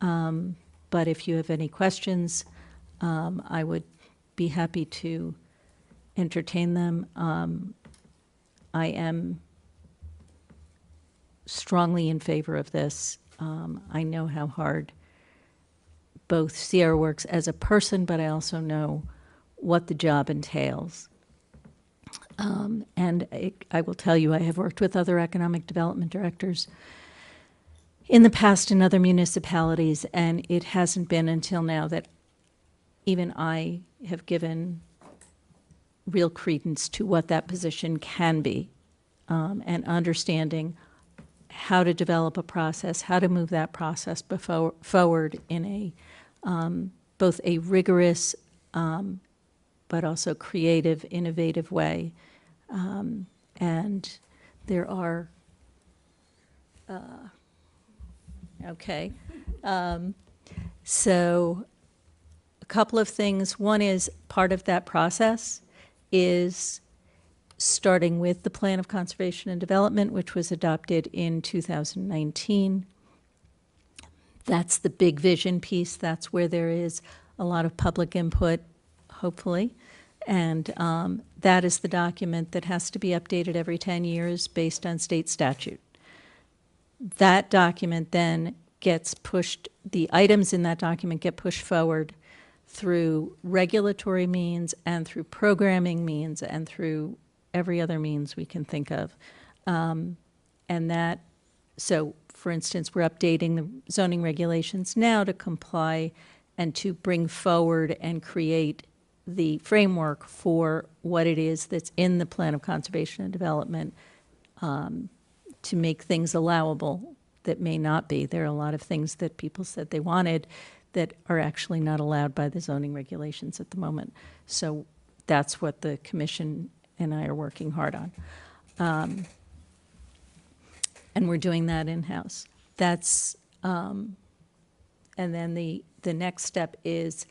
But if you have any questions, I would be happy to entertain them. I am strongly in favor of this. I know how hard both Sierra works as a person, but I also know what the job entails. And I will tell you, I have worked with other economic development directors in the past in other municipalities, and it hasn't been until now that even I have given real credence to what that position can be, and understanding how to develop a process, how to move that process forward in a both a rigorous but also creative, innovative way. And there are, okay. So a couple of things. One is part of that process is starting with the Plan of Conservation and Development, which was adopted in 2019. That's the big vision piece. That's where there is a lot of public input, hopefully. And that is the document that has to be updated every 10 years based on state statute. That document then gets pushed, the items in that document get pushed forward through regulatory means and through programming means and through every other means we can think of. And that, so for instance, we're updating the zoning regulations now to comply and to bring forward and create the framework for what it is that's in the Plan of Conservation and Development, to make things allowable that may not be. There are a lot of things that people said they wanted that are actually not allowed by the zoning regulations at the moment. So that's what the commission and I are working hard on. And we're doing that in-house. That's, and then the next step is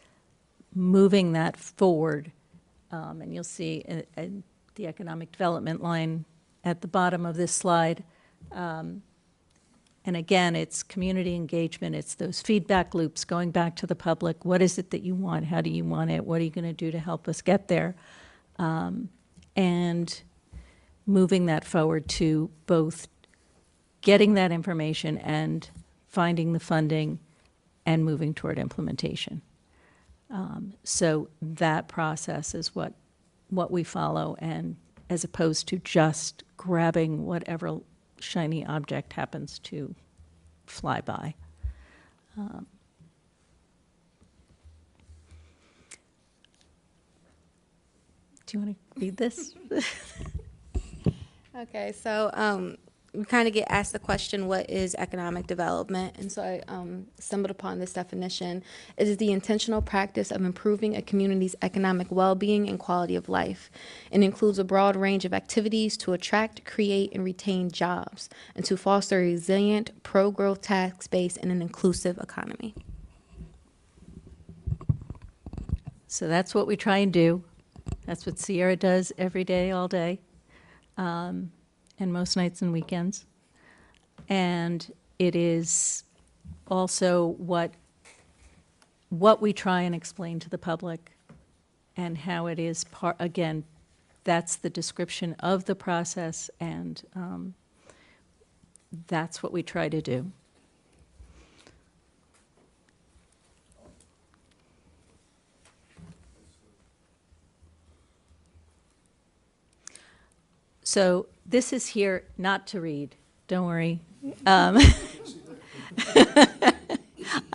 moving that forward. And you'll see in the economic development line at the bottom of this slide. And again, it's community engagement. It's those feedback loops going back to the public. What is it that you want? How do you want it? What are you going to do to help us get there? And moving that forward to both getting that information and finding the funding and moving toward implementation. So that process is what we follow, and as opposed to just grabbing whatever shiny object happens to fly by. Do you want to read this? Okay, so we kind of get asked the question, what is economic development? And so I stumbled upon this definition. It is the intentional practice of improving a community's economic well-being and quality of life. It includes a broad range of activities to attract, create, and retain jobs, and to foster a resilient, pro-growth tax base and an inclusive economy. So that's what we try and do. That's what Sierra does every day, all day, and most nights and weekends. And it is also what we try and explain to the public and how it is again, that's the description of the process, and that's what we try to do. So this is here not to read, don't worry. I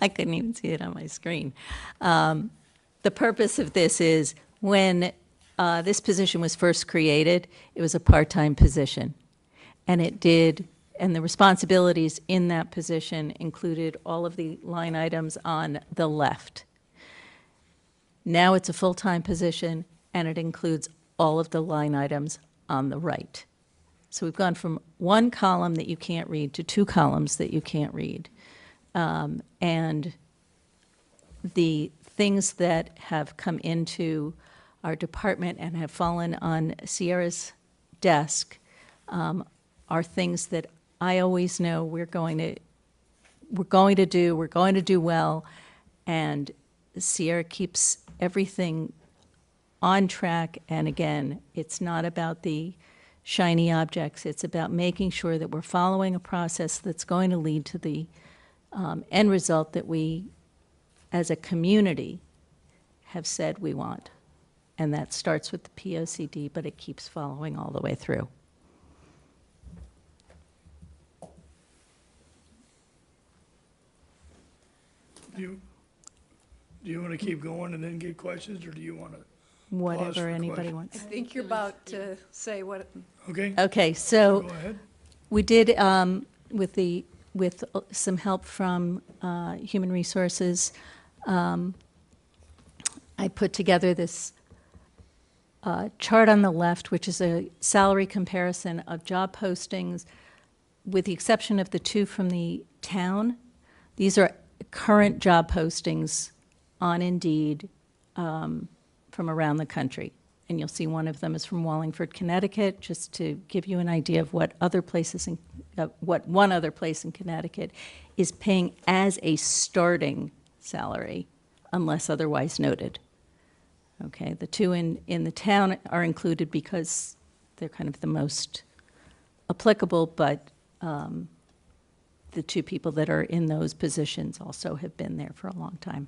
couldn't even see it on my screen. The purpose of this is when this position was first created, it was a part-time position. And and the responsibilities in that position included all of the line items on the left. Now it's a full-time position, and it includes all of the line items on the right. So we've gone from one column that you can't read to two columns that you can't read. And the things that have come into our department and have fallen on Sierra's desk are things that I always know we're going to do well, and Sierra keeps everything on track. And again, it's not about the shiny objects. It's about making sure that we're following a process that's going to lead to the end result that we, as a community, have said we want. And that starts with the POCD, but it keeps following all the way through. Do you want to keep going and then get questions, or do you want to? Whatever anybody questions. wants. I think you're about to say what. Okay. Okay, so Go ahead. we did, with some help from Human Resources, I put together this chart on the left, which is a salary comparison of job postings, with the exception of the two from the town. These are current job postings on Indeed from around the country. And you'll see one of them is from Wallingford, Connecticut, just to give you an idea of what other places what one other place in Connecticut is paying as a starting salary, unless otherwise noted. Okay, the two in the town are included because they're kind of the most applicable, but the two people that are in those positions also have been there for a long time.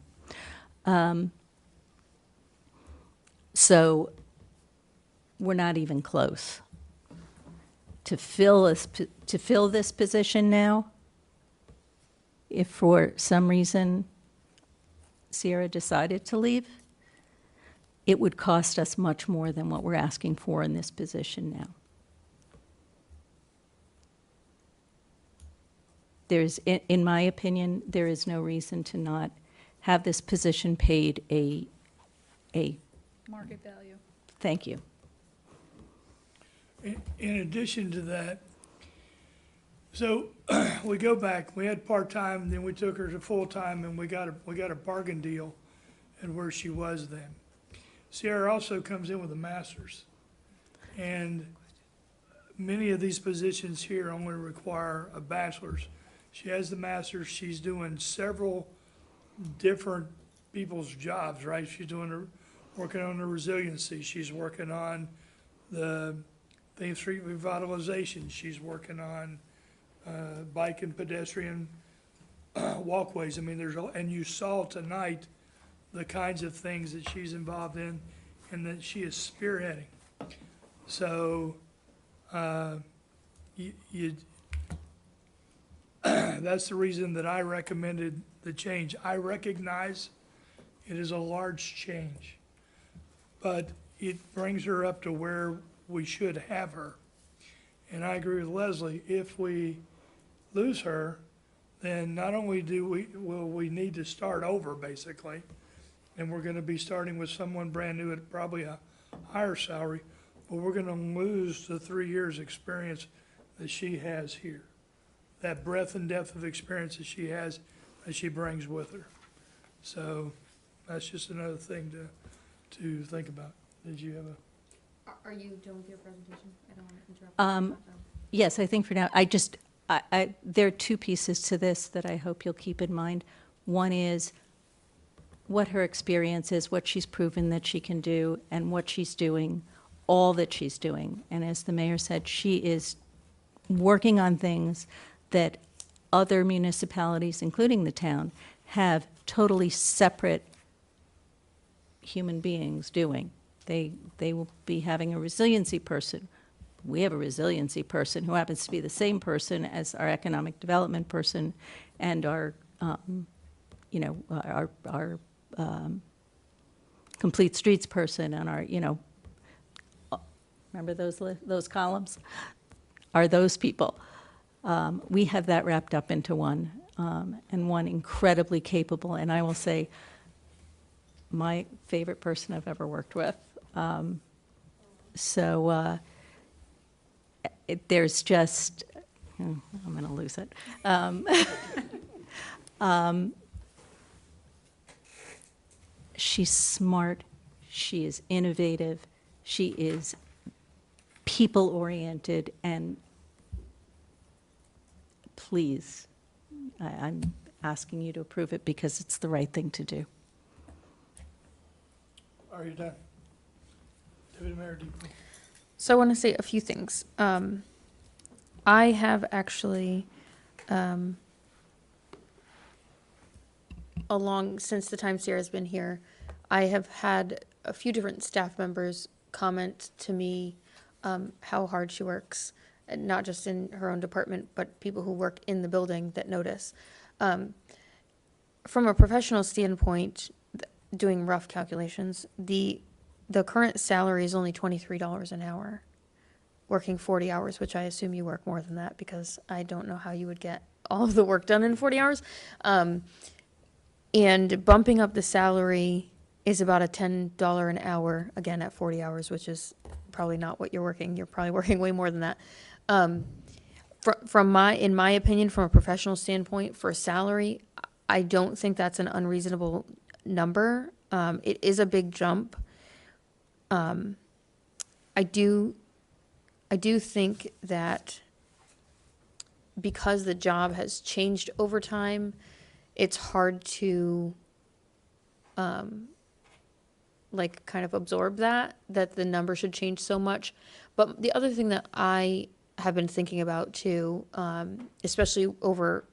So we're not even close. To fill this position now, if for some reason Sierra decided to leave, it would cost us much more than what we're asking for in this position now. In my opinion, there is no reason to not have this position paid a Market value. thank you. In addition to that, so we go back, we had part-time, then we took her to full-time, and we got a bargain deal at where she was then. Sierra also comes in with a master's, and many of these positions here only require a bachelor's. She has the master's. She's doing several different people's jobs, right? She's working on the resiliency. She's working on the Thames Street revitalization. She's working on bike and pedestrian walkways. I mean, and you saw tonight the kinds of things that she's involved in and that she is spearheading. So that's the reason that I recommended the change. I recognize it is a large change, but it brings her up to where we should have her. And I agree with Leslie, if we lose her, then not only will we need to start over, basically, and we're gonna be starting with someone brand new at probably a higher salary, but we're gonna lose the 3 years' experience that she has here. That breadth and depth of experience that she has, that she brings with her. So that's just another thing to think about. Did you have Are you done with your presentation? I don't want to interrupt. Yes, I think for now, there are two pieces to this that I hope you'll keep in mind. One is what her experience is, what she's proven that she can do, and what she's doing, all that she's doing. And as the mayor said, she is working on things that other municipalities, including the town, have totally separate human beings doing. They will be having a resiliency person. We have a resiliency person who happens to be the same person as our economic development person and our, our complete streets person and our, remember those columns? Are those people. We have that wrapped up into one, and one incredibly capable, and I will say, my favorite person I've ever worked with. There's just, I'm going to lose it. She's smart, she is innovative, she is people-oriented, and please, I'm asking you to approve it because it's the right thing to do. Are you done? Deputy Mayor Dupont. So I want to say a few things. I have actually, since the time Sierra's been here, I have had a few different staff members comment to me how hard she works, and not just in her own department, but people who work in the building that notice. From a professional standpoint, doing rough calculations, the current salary is only $23 an hour, working 40 hours, which I assume you work more than that because I don't know how you would get all of the work done in 40 hours. And bumping up the salary is about a $10 an hour, again, at 40 hours, which is probably not what you're working. You're probably working way more than that. In my opinion, from a professional standpoint, for a salary, I don't think that's an unreasonable number. It is a big jump. I do think that because the job has changed over time, it's hard to kind of absorb that the number should change so much. But the other thing that I have been thinking about too, especially over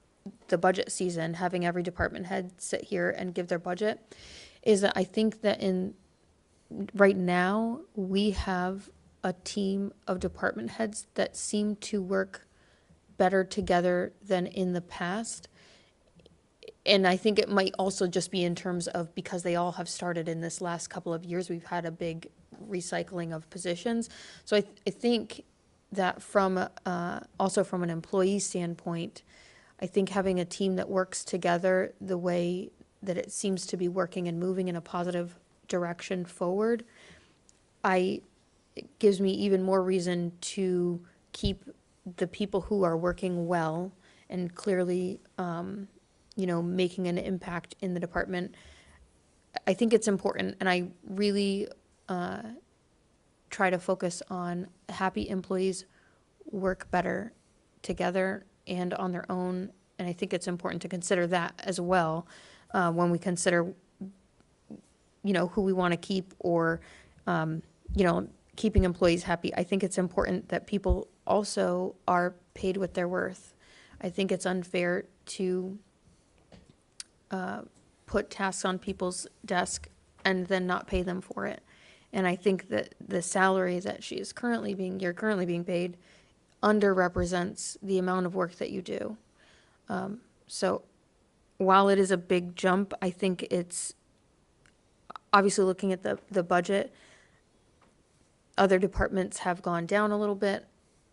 the budget season, having every department head sit here and give their budget, is that I think that right now we have a team of department heads that seem to work better together than in the past. And I think it might also just be in terms of because they all have started in this last couple of years, we've had a big recycling of positions. So I think that also from an employee standpoint, I think having a team that works together the way that it seems to be working and moving in a positive direction forward, it gives me even more reason to keep the people who are working well and clearly making an impact in the department. I think it's important, and I really try to focus on happy employees work better together and on their own, and I think it's important to consider that as well when we consider, who we want to keep or, keeping employees happy. I think it's important that people also are paid what they're worth. I think it's unfair to put tasks on people's desk and then not pay them for it. And I think that the salary that you're currently being paid underrepresents the amount of work that you do. So while it is a big jump, I think it's obviously looking at the budget, other departments have gone down a little bit,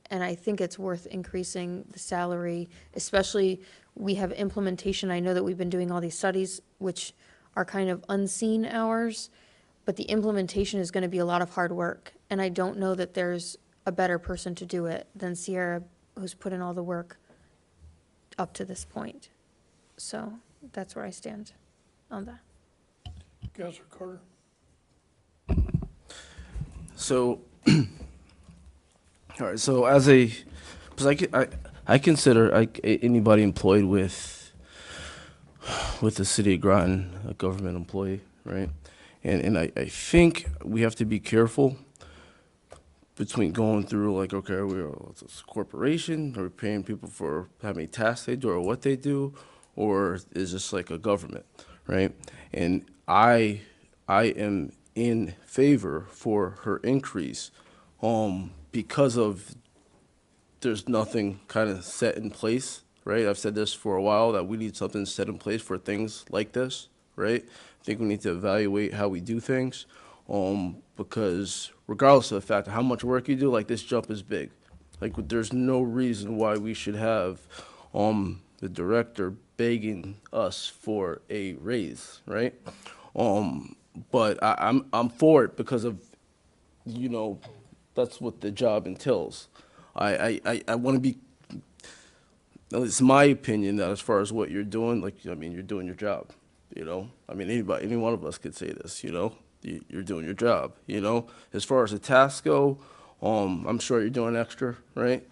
and I think it's worth increasing the salary, especially we have implementation. I know that we've been doing all these studies, which are kind of unseen hours, but the implementation is going to be a lot of hard work, and I don't know that there's a better person to do it than Sierra, who's put in all the work up to this point. So that's where I stand on that. Councilor Carter. So, all right, so as a, because I consider anybody employed with the city of Groton a government employee, right? And I think we have to be careful between going through like, okay, we're a corporation, are we paying people for how many tasks they do or what they do, or is this like a government, right? And I am in favor for her increase, because of there's nothing kind of set in place, right? I've said this for a while, that we need something set in place for things like this, right? I think we need to evaluate how we do things, because regardless of the fact of how much work you do, like this jump is big. Like there's no reason why we should have the director begging us for a raise, right? But I'm for it because of, you know, that's what the job entails. I want to be, it's my opinion that as far as what you're doing, like, I mean, you're doing your job, you know? I mean, any one of us could say this, you know? You're doing your job, you know? As far as the tasks go, I'm sure you're doing extra, right?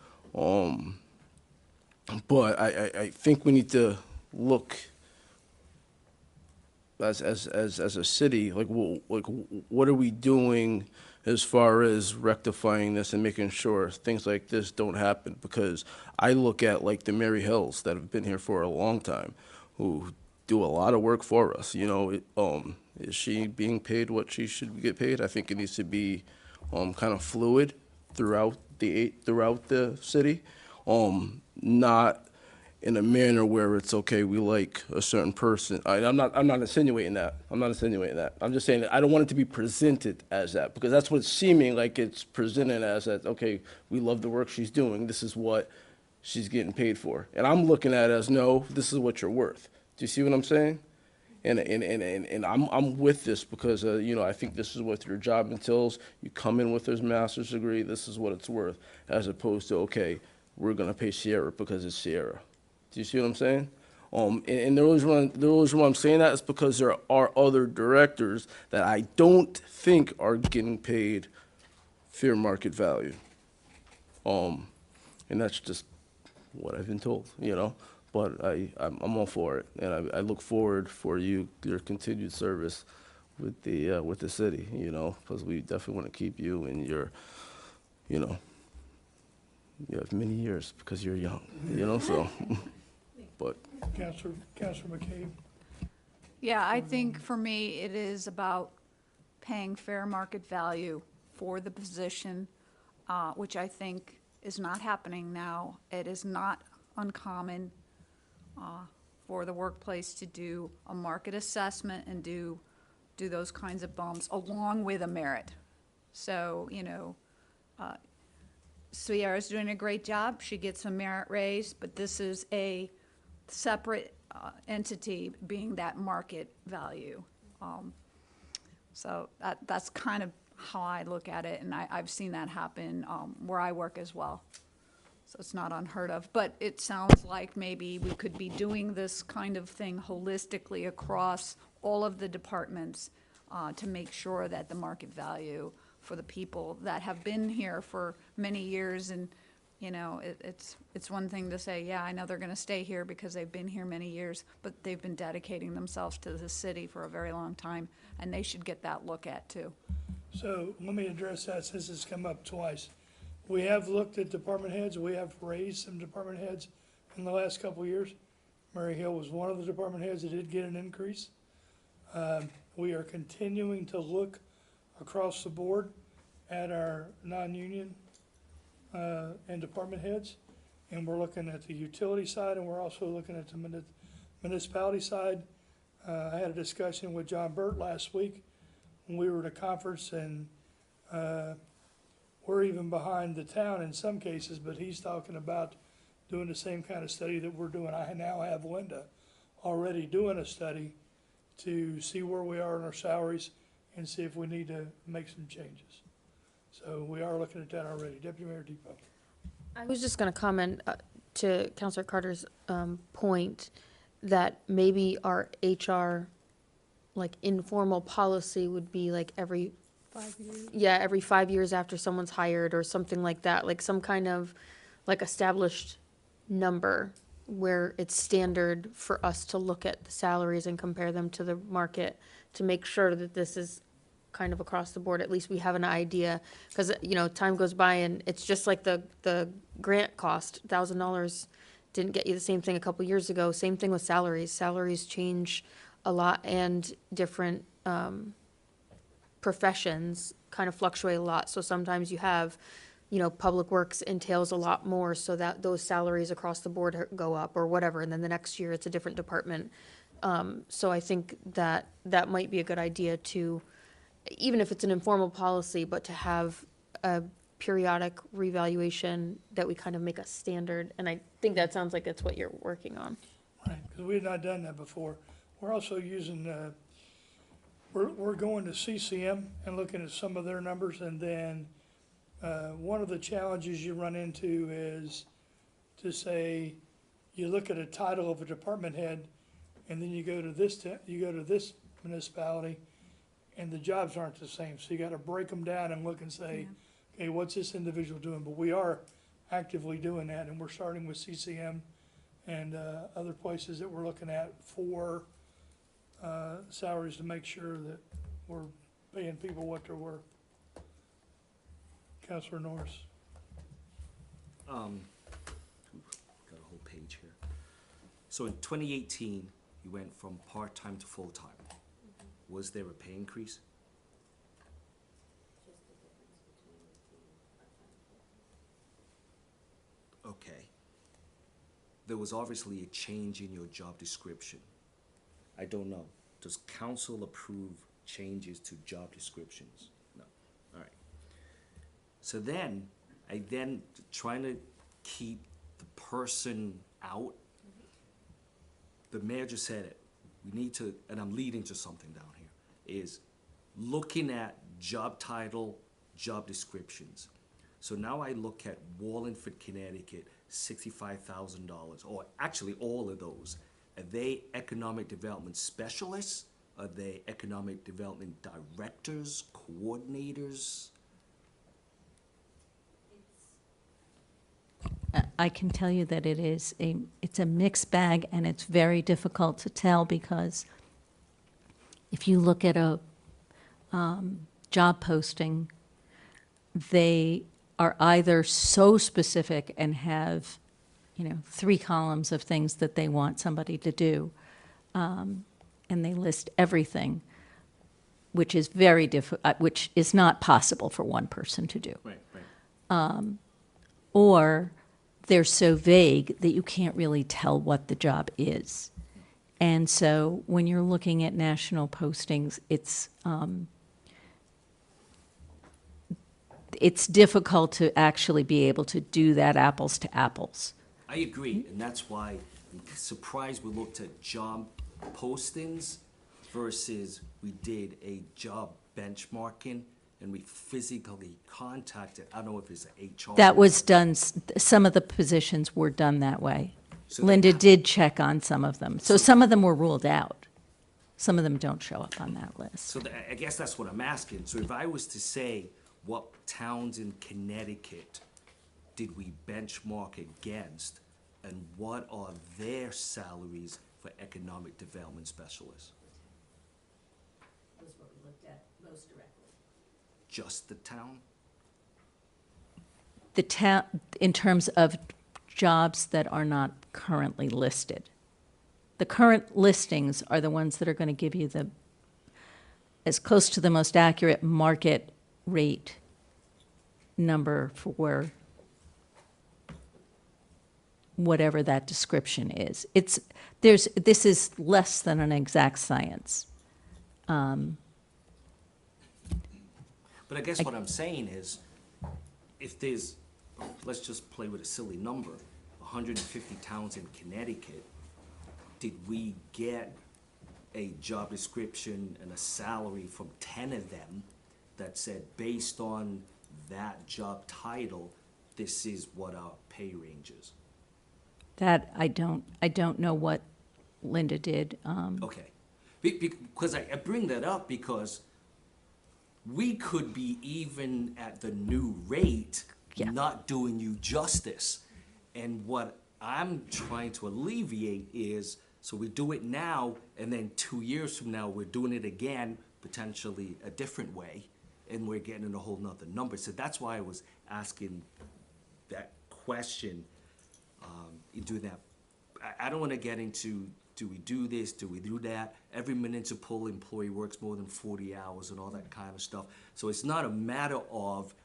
But I think we need to look as a city, like what are we doing as far as rectifying this and making sure things like this don't happen? Because I look at like the Mary Hills that have been here for a long time, who do a lot of work for us. You know, is she being paid what she should get paid? I think it needs to be kind of fluid throughout the city, not in a manner where it's okay, we like a certain person. I'm not insinuating that. I'm not insinuating that. I'm just saying that I don't want it to be presented as that, because that's what it's seeming like it's presented as, that, okay, we love the work she's doing, this is what she's getting paid for. And I'm looking at it as, no, this is what you're worth. Do you see what I'm saying? And I'm with this because, you know, I think this is what your job entails. You come in with this master's degree, this is what it's worth, as opposed to, okay, we're gonna pay Sierra because it's Sierra. Do you see what I'm saying? And the reason why I'm saying that is because there are other directors that I don't think are getting paid fair market value. And that's just what I've been told, you know? But I'm all for it, and I look forward for your continued service with the city, you know, because we definitely want to keep you and your, you know, you have many years because you're young, you know, so, but. Councilor McCabe? Yeah, I think for me, it is about paying fair market value for the position, which I think is not happening now. It is not uncommon for the workplace to do a market assessment and do those kinds of bumps along with a merit. So, you know, Sierra's doing a great job. She gets a merit raise, but this is a separate entity being that market value. So that's kind of how I look at it, and I've seen that happen where I work as well. So it's not unheard of, but it sounds like maybe we could be doing this kind of thing holistically across all of the departments to make sure that the market value for the people that have been here for many years, and you know, it's one thing to say, yeah, I know they're gonna stay here because they've been here many years, but they've been dedicating themselves to the city for a very long time, and they should get that look at too. So let me address that since it's come up twice. We have looked at department heads. We have raised some department heads in the last couple of years. Mary Hill was one of the department heads that did get an increase. We are continuing to look across the board at our non-union and department heads. And we're looking at the utility side, and we're also looking at the municipality side. I had a discussion with John Burt last week when we were at a conference, and we're even behind the town in some cases, but he's talking about doing the same kind of study that we're doing. I now have Linda already doing a study to see where we are in our salaries and see if we need to make some changes. So we are looking at that already. Deputy Mayor Depot. I was just going to comment to Councilor Carter's point that maybe our HR, like informal policy would be like every 5 years. Yeah, every 5 years after someone's hired or something like that, like some kind of, like established number where it's standard for us to look at the salaries and compare them to the market to make sure that this is kind of across the board, at least we have an idea. Because, time goes by and it's just like the grant cost, $1,000 didn't get you the same thing a couple years ago. Same thing with salaries. Salaries change a lot and different professions kind of fluctuate a lot. So sometimes you have, public works entails a lot more so that those salaries across the board go up or whatever. And then the next year it's a different department. So I think that might be a good idea to, even if it's an informal policy, but to have a periodic revaluation that we kind of make a standard. And I think that sounds like that's what you're working on. Right, because we had not done that before. We're also using, we're going to CCM and looking at some of their numbers, and then one of the challenges you run into is to say, you look at a title of a department head, and then you go to this municipality, and the jobs aren't the same. So you got to break them down and look and say, okay, what's this individual doing? But we are actively doing that, and we're starting with CCM and other places that we're looking at for salaries to make sure that we're paying people what they're worth. Councilor Norris. Got a whole page here. So in 2018, you went from part-time to full-time. Was there a pay increase? Okay. There was obviously a change in your job description. I don't know. Does council approve changes to job descriptions? No. All right. So then, trying to keep the person out, the mayor just said it. We need to, and I'm leading to something down here, is looking at job title, job descriptions. So now I look at Wallingford, Connecticut, $65,000, or actually all of those. Are they economic development specialists? Are they economic development directors, coordinators? I can tell you that it's a mixed bag, and it's very difficult to tell because if you look at a job posting, they are either so specific and have, 3 columns of things that they want somebody to do, and they list everything, which is which is not possible for one person to do. Right. Or they're so vague that you can't really tell what the job is. And so when you're looking at national postings, it's difficult to actually be able to do that apples to apples. I agree, and that's why I'm surprised we looked at job postings versus we did a job benchmarking and we physically contacted, I don't know if it's an HR. That was done, some of the positions were done that way. So Linda did check on some of them. So some of them were ruled out. Some of them don't show up on that list. So I guess that's what I'm asking. So if I was to say, what towns in Connecticut did we benchmark against, and what are their salaries for economic development specialists? Was what we looked at most directly. Just the town? The town, in terms of jobs that are not currently listed. The current listings are the ones that are going to give you as close to the most accurate market rate number for whatever that description is. This is less than an exact science. But I guess what I'm saying is, if there's, let's just play with a silly number, 150 towns in Connecticut, did we get a job description and a salary from 10 of them that said, based on that job title, this is what our pay range is? That I don't know what Linda did. Okay. Because I bring that up because we could be even at the new rate, Yeah. not doing you justice. And what I'm trying to alleviate is, so we do it now, and then 2 years from now, we're doing it again, potentially a different way, and we're getting a whole nother number. So that's why I was asking that question, in doing that. I don't want to get into, do we do this, do we do that? Every municipal employee works more than 40 hours and all that kind of stuff. So it's not a matter of,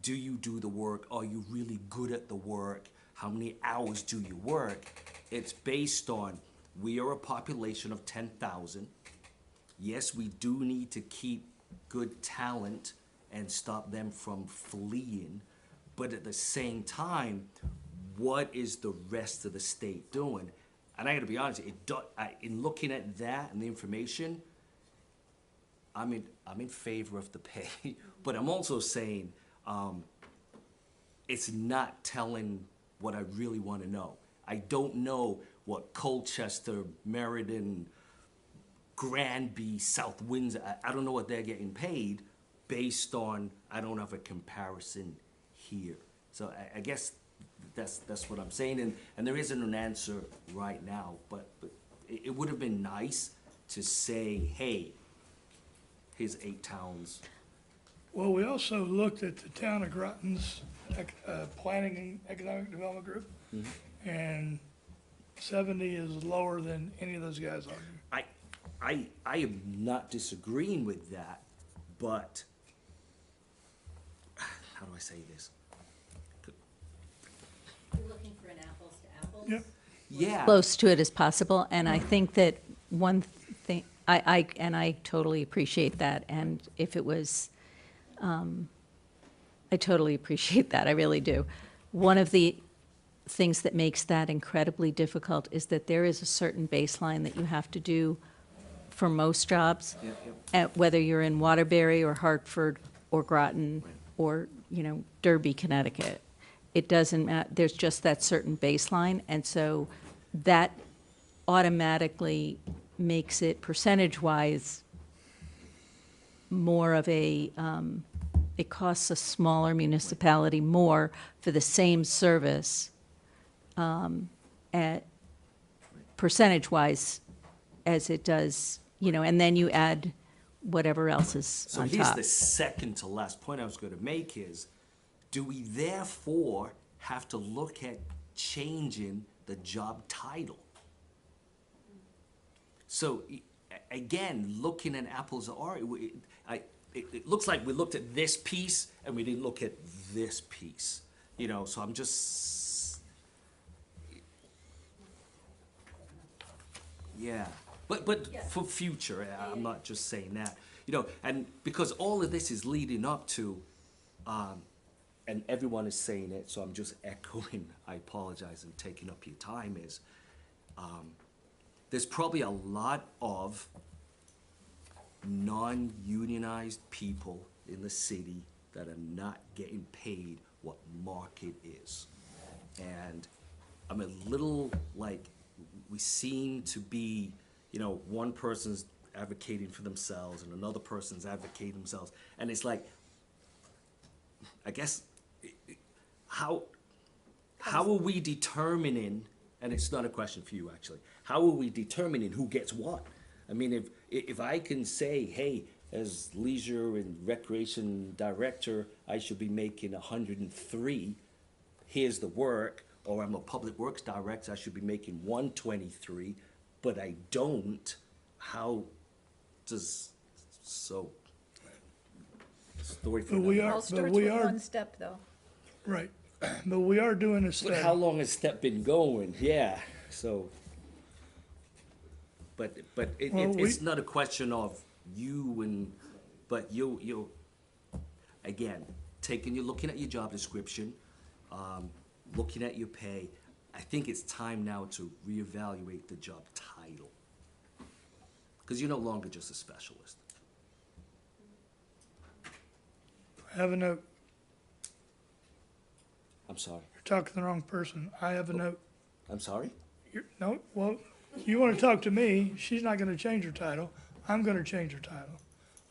do you do the work? Are you really good at the work? How many hours do you work? It's based on, we are a population of 10,000. Yes, we do need to keep good talent and stop them from fleeing. But at the same time, what is the rest of the state doing? And I gotta be honest, in looking at that and the information, I'm in favor of the pay, but I'm also saying, it's not telling what I really want to know. I don't know what Colchester, Meriden, Granby, South Windsor, I don't know what they're getting paid based on, I don't have a comparison here. So I guess that's what I'm saying, and there isn't an answer right now, but it would have been nice to say, hey, here's 8 towns. Well, we also looked at the town of Groton's Planning and Economic Development Group, and 70 is lower than any of those guys on here. I am not disagreeing with that, but how do I say this? You're looking for an apples to apples? Yep. Yeah. Close to it as possible, and I think that one thing, I totally appreciate that, and if it was, I totally appreciate that, I really do. One of the things that makes that incredibly difficult is that there is a certain baseline that you have to do for most jobs, whether you're in Waterbury or Hartford or Groton or, Derby, Connecticut. It doesn't matter, there's just that certain baseline, and so that automatically makes it percentage-wise more of a, it costs a smaller municipality more for the same service at percentage-wise as it does, and then you add whatever else is So on here's top. the second to last point I was going to make is, do we therefore have to look at changing the job title? So again, looking at apples to oranges, it looks like we looked at this piece and we didn't look at this piece. So I'm just, yeah. But for future, I'm not just saying that. And because all of this is leading up to, and everyone is saying it, so I'm just echoing, I apologize and taking up your time, is there's probably a lot of non-unionized people in the city that are not getting paid what market is. And I'm a little like, we seem to be, one person's advocating for themselves and another person's advocating themselves. And it's like, I guess, how are we determining, and it's not a question for you actually, how are we determining who gets what? I mean, if I can say, hey, as leisure and recreation director, I should be making 103, here's the work, or I'm a public works director, I should be making 123, but I don't, how does, so, story for But we another. are, All but starts we with are, one step, though. right, but we are doing a But study. how long has STEP been going? Yeah, so. But it's not a question of you but you, again, looking at your job description, looking at your pay, I think it's time now to reevaluate the job title. Because you're no longer just a specialist. I have a note. I'm sorry. You're talking to the wrong person. I have a note. I'm sorry? No, well, you want to talk to me, she's not going to change her title. I'm going to change her title.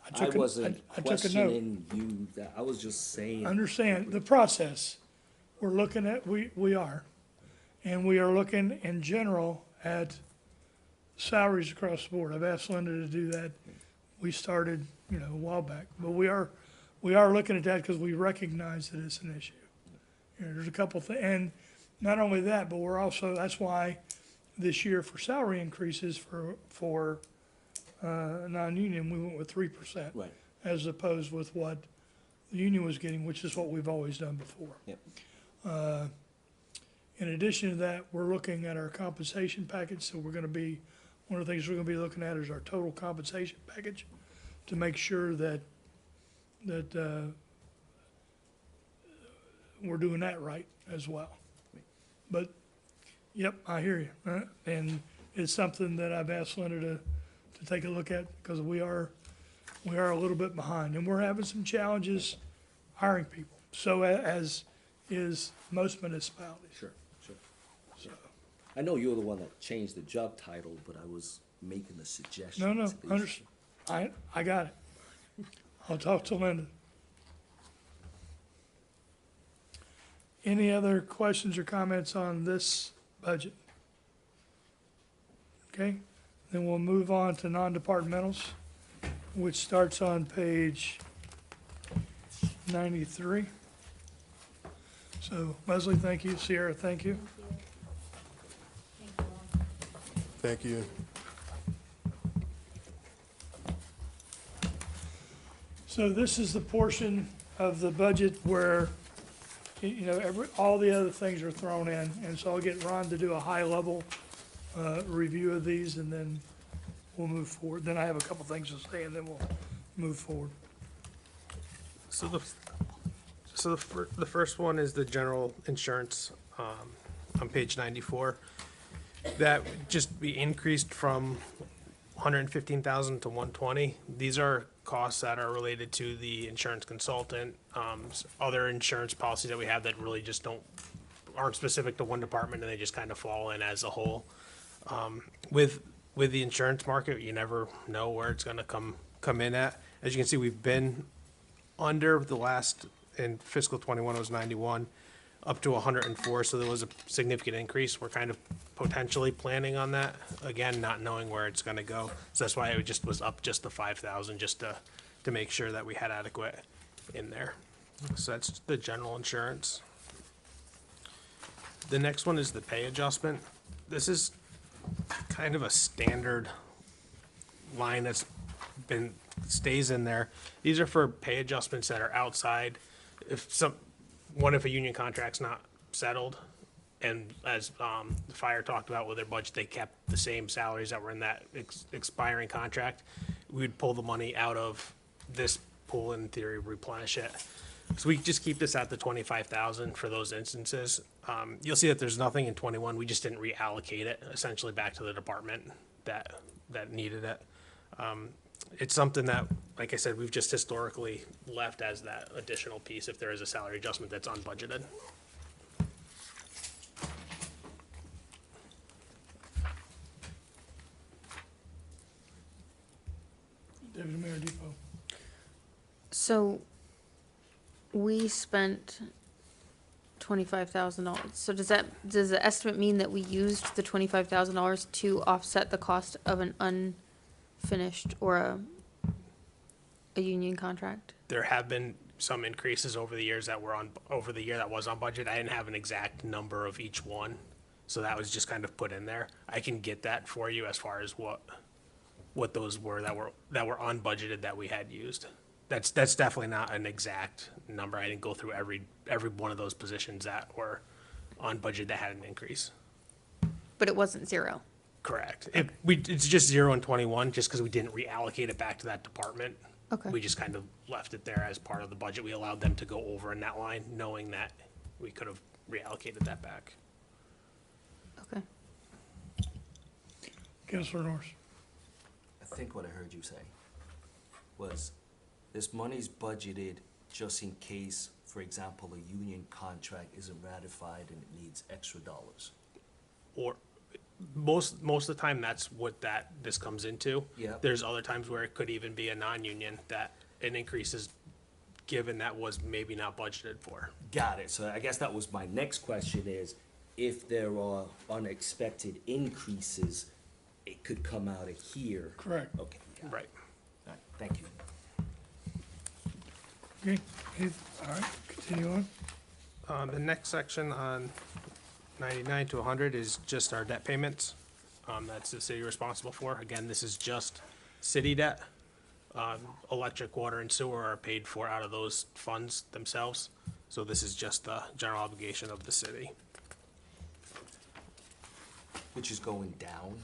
I took wasn't I took a note. questioning you, that, I was just saying. Understand the process. We're looking at, we are. And we are looking in general at salaries across the board. I've asked Linda to do that. We started, a while back. But we are looking at that because we recognize that it's an issue. There's a couple things, and not only that, but we're also, that's why this year for salary increases for non-union, we went with 3%. Right. As opposed with what the union was getting, which is what we've always done before. Yep. In addition to that, we're looking at our compensation package, so one of the things we're gonna be looking at is our total compensation package to make sure that we're doing that right as well. But, yep, I hear you. And it's something that I've asked Linda to take a look at, because we are a little bit behind, and we're having some challenges hiring people. So as is most municipalities. Sure. So, I know you're the one that changed the job title, but I was making a suggestion. No, to these- I got it. I'll talk to Linda. Any other questions or comments on this budget? Okay, then we'll move on to non-departmentals, which starts on page 93. So Leslie, thank you. Sierra, thank you. Thank you. So this is the portion of the budget where, all the other things are thrown in. And so I'll get Ron to do a high-level review of these, and then we'll move forward. Then I have a couple things to say, and then we'll move forward. So the first one is the general insurance, on page 94. That would just be increased from 115,000 to 120. These are costs that are related to the insurance consultant, other insurance policies that we have that really just aren't specific to one department, and they just kind of fall in as a whole. With the insurance market, you never know where it's gonna come in at. As you can see, we've been under the last, in fiscal 21, it was 91, up to 104, so there was a significant increase. We're kind of potentially planning on that, again, not knowing where it's gonna go. So that's why it just was up just to 5,000, just to make sure that we had adequate in there. So that's the general insurance. The next one is the pay adjustment. This is kind of a standard line that's stays in there. These are for pay adjustments that are outside. If a union contract's not settled, and as the fire talked about with their budget, they kept the same salaries that were in that expiring contract, we'd pull the money out of this pool, in theory, replenish it. So we just keep this at the 25,000 for those instances. You'll see that there's nothing in 21. We just didn't reallocate it essentially back to the department that needed it. It's something that, like I said, we've just historically left as that additional piece if there is a salary adjustment that's unbudgeted. Deputy Mayor Depot. So we spent $25,000. So does the estimate mean that we used the $25,000 to offset the cost of an unfinished or a union contract? There have been some increases over the years that over the year that was on budget. I didn't have an exact number of each one, so that was just kind of put in there. I can get that for you as far as what those were that were unbudgeted that we had used. That's definitely not an exact number. I didn't go through every one of those positions that were on budget that had an increase. But it wasn't zero. Correct. It's just 0 and 21, just because we didn't reallocate it back to that department. Okay. We just kind of left it there as part of the budget. We allowed them to go over in that line, knowing that we could have reallocated that back. Okay. Councilor Norris. I think what I heard you say was this money's budgeted just in case, for example, a union contract isn't ratified and it needs extra dollars. Or most of the time, that's what this comes into. Yeah. There's other times where it could even be a non-union that an increase is given that was maybe not budgeted for. Got it. So I guess that was my next question is, if there are unexpected increases, it could come out of here. Correct. Okay. got it. Right. All right, thank you. Okay, all right, continue on. The next section on 99 to 100 is just our debt payments. That's the city responsible for. Again, this is just city debt. Electric, water, and sewer are paid for out of those funds themselves. So this is just the general obligation of the city. Which is going down?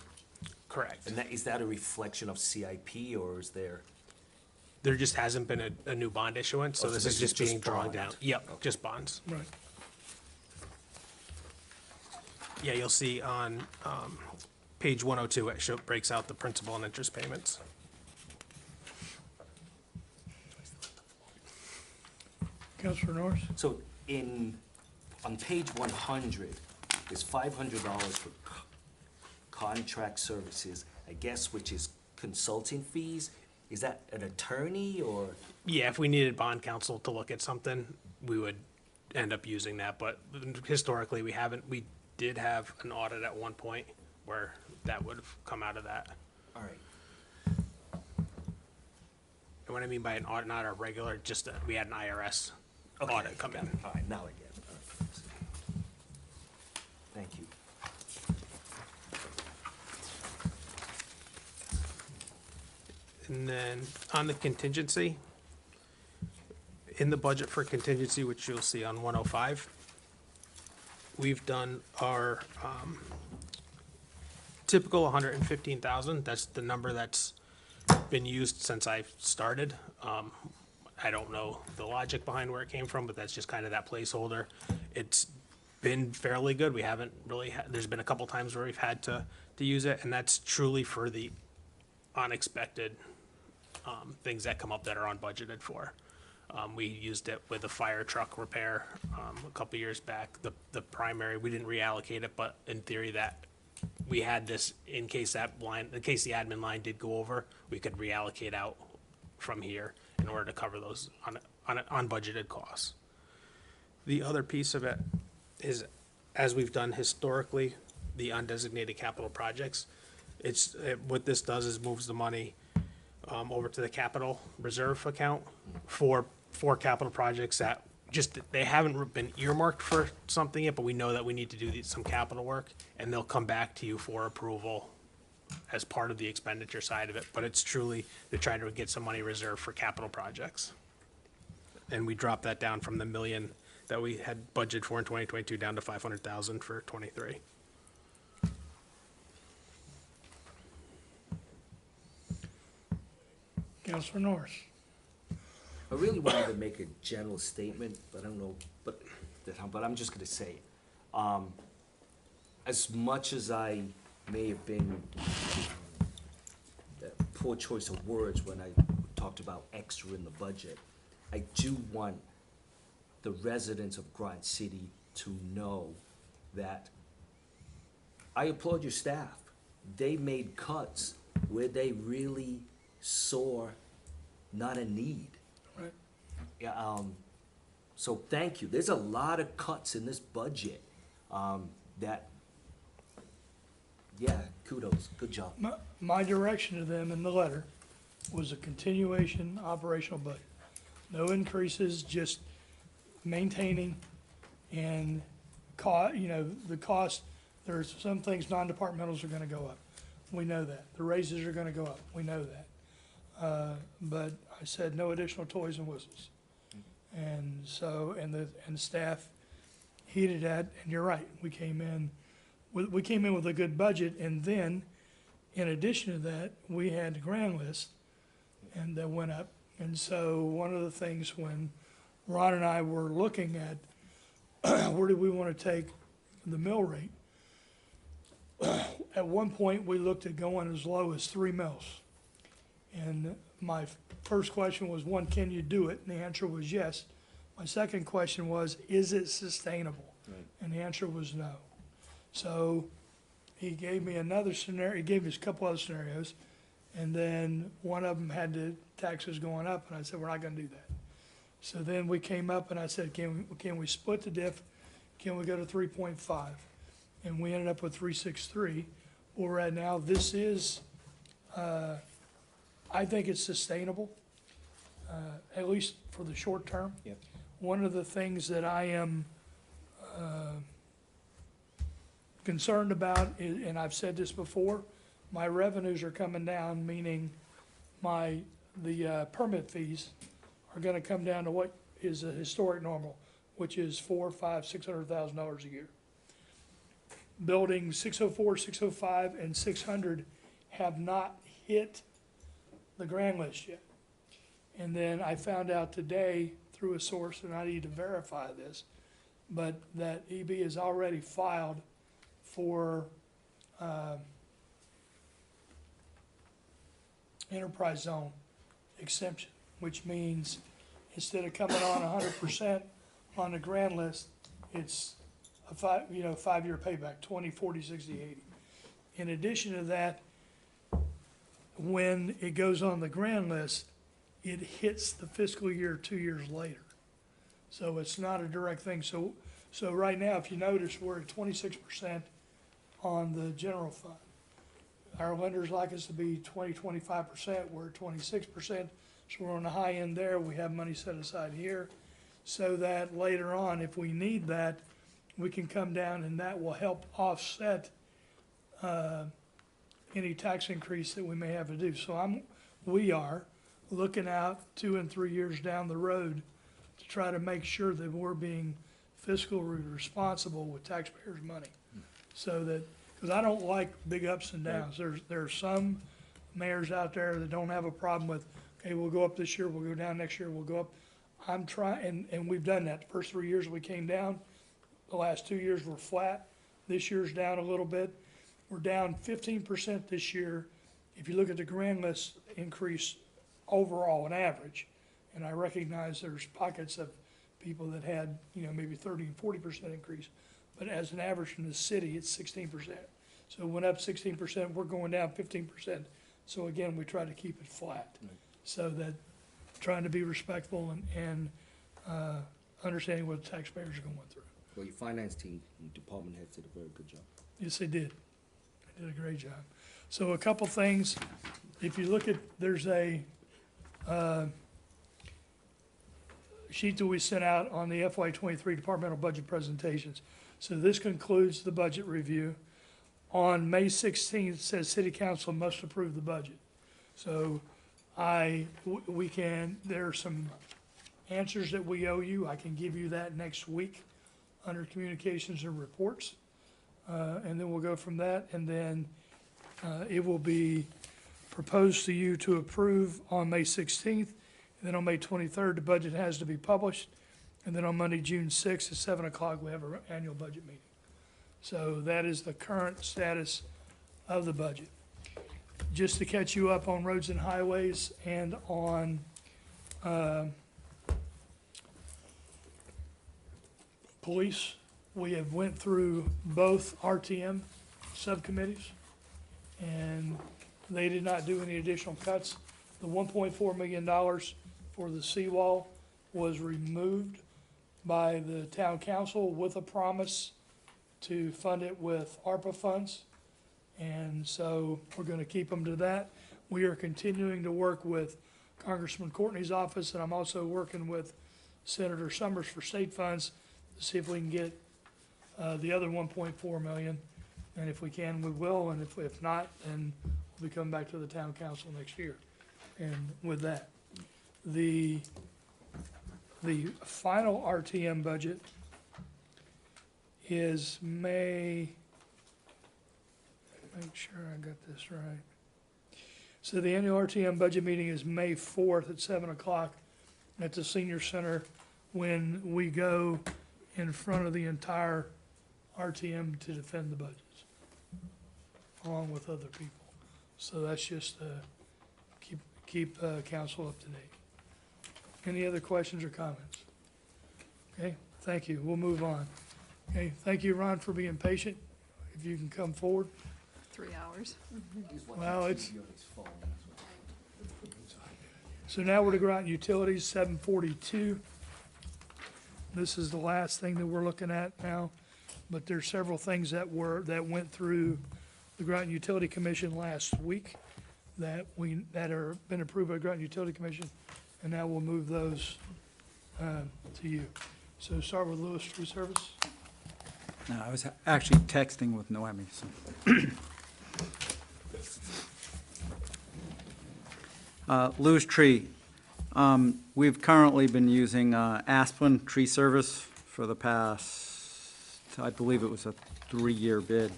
Correct. And is that a reflection of CIP, or is there? There just hasn't been a new bond issuance, so Oh, so this this is is just being just drawn bond. down. Yep, Okay. just bonds. Right. Yeah, you'll see on page 102, it breaks out the principal and interest payments. Councilor Norris? So on page 100, there's $500 for contract services, I guess, which is consulting fees. Is that an attorney or? Yeah, if we needed bond counsel to look at something, we would end up using that, but historically, we haven't. We did have an audit at one point where that would have come out of that. All right. And what I mean by an audit, not a regular, just we had an IRS Okay, audit come got in. it. All right, now I get it. All right. Thank you. And then on the contingency, in the budget for contingency, which you'll see on 105, we've done our typical 115,000. That's the number that's been used since I started. I don't know the logic behind where it came from, but that's just kind of that placeholder. It's been fairly good. We haven't really, there's been a couple times where we've had to use it, and that's truly for the unexpected things that come up that are unbudgeted for. We used it with a fire truck repair a couple years back. The primary, we didn't reallocate it, but in theory that we had this in case that line, in case the admin line did go over, we could reallocate out from here in order to cover those unbudgeted costs. The other piece of it is, as we've done historically, the undesignated capital projects. What this does is moves the money over to the capital reserve account for capital projects that just, they haven't been earmarked for something yet, but we know that we need to do some capital work, and they'll come back to you for approval as part of the expenditure side of it. But it's truly to try to get some money reserved for capital projects. And we dropped that down from the $1 million that we had budgeted for in 2022 down to 500,000 for 23. Councilor Norris? I really wanted to make a general statement, but I don't know, but I'm just gonna say it. As much as I may have been poor choice of words when I talked about extra in the budget, I do want the residents of Groton City to know that I applaud your staff. They made cuts where they really saw not a need. Right. Yeah, so thank you. There's a lot of cuts in this budget, that, yeah, kudos, good job. My direction to them in the letter was a continuation operational budget. No increases, just maintaining and the cost, there's some things, non-departmentals are gonna go up. We know that. The raises are gonna go up. We know that. But I said no additional toys and whistles. And so, and staff heeded that, and you're right, we came in with a good budget, and then, in addition to that, we had the grand list, and that went up. And so, one of the things when Ron and I were looking at where do we want to take the mill rate, at one point, we looked at going as low as 3 mills. And my first question was, one, can you do it? And the answer was yes. My second question was, is it sustainable? Right. And the answer was no. So he gave me another scenario, he gave us a couple other scenarios, and then one of them had the taxes going up, and I said, we're not gonna do that. So then we came up and I said, can we split the diff? Can we go to 3.5? And we ended up with 363. Well, right now, this is, I think it's sustainable, at least for the short term. Yep. One of the things that I am concerned about, and I've said this before, my revenues are coming down, meaning the permit fees are gonna come down to what is a historic normal, which is $400,000, $500,000, $600,000 a year. Buildings 604, 605, and 600 have not hit the grand list yet. And then I found out today through a source, and I need to verify this, but that EB has already filed for enterprise zone exemption, which means instead of coming on 100% on the grand list, it's a 5-year payback, 20, 40, 60, 80. In addition to that, when it goes on the grand list, it hits the fiscal year 2 years later. So it's not a direct thing. So right now, if you notice, we're at 26% on the general fund. Our lenders like us to be 20, 25%, we're at 26%, so we're on the high end there. We have money set aside here, so that later on, if we need that, we can come down and that will help offset any tax increase that we may have to do. So we are looking out 2 and 3 years down the road to try to make sure that we're being fiscally responsible with taxpayers' money. So that, because I don't like big ups and downs. There are some mayors out there that don't have a problem with, okay, we'll go up this year, we'll go down next year, we'll go up. I'm trying, and we've done that. The first 3 years we came down. The last 2 years were flat. This year's down a little bit. We're down 15% this year. If you look at the grand list increase overall, an average, and I recognize there's pockets of people that had, maybe 30 and 40% increase, but as an average in the city, it's 16%. So it went up 16%, we're going down 15%. So again, we try to keep it flat. Right. So that, trying to be respectful and understanding what the taxpayers are going through. Well, your finance team, and department heads did a very good job. Yes, they did. They did a great job. So a couple things, if you look at, there's a sheet that we sent out on the FY23 departmental budget presentations. So this concludes the budget review. On May 16th, it says City Council must approve the budget. So there are some answers that we owe you. I can give you that next week under communications and reports. And then we'll go from that. And then it will be proposed to you to approve on May 16th. And then on May 23rd, the budget has to be published. And then on Monday, June 6th at 7 o'clock, we have our annual budget meeting. So that is the current status of the budget. Just to catch you up on roads and highways and on police, we have went through both RTM subcommittees, and they did not do any additional cuts. The $1.4 million for the seawall was removed by the town council with a promise to fund it with ARPA funds. And so we're gonna keep them to that. We are continuing to work with Congressman Courtney's office, and I'm also working with Senator Summers for state funds to see if we can get the other 1.4 million. And if we can, we will, and if not, then we'll be coming back to the town council next year. And with that, the final RTM budget is make sure I got this right. So the annual RTM budget meeting is May 4th at 7 o'clock at the senior center, when we go in front of the entire RTM to defend the budgets, along with other people. So that's just keep council up to date. Any other questions or comments? Okay, thank you. We'll move on. Okay, thank you, Ron, for being patient. if you can come forward. 3 hours. Well, so now we're to Groton Utilities, 742. This is the last thing that we're looking at now, but there's several things that went through the Groton Utility Commission last week that are been approved by the Groton Utility Commission, and now we'll move those to you. So start with Lewis Tree Service. No, I was actually texting with Noemi, so. Lewis Tree, we've currently been using Aspen Tree Service for the past, I believe it was a 3-year bid.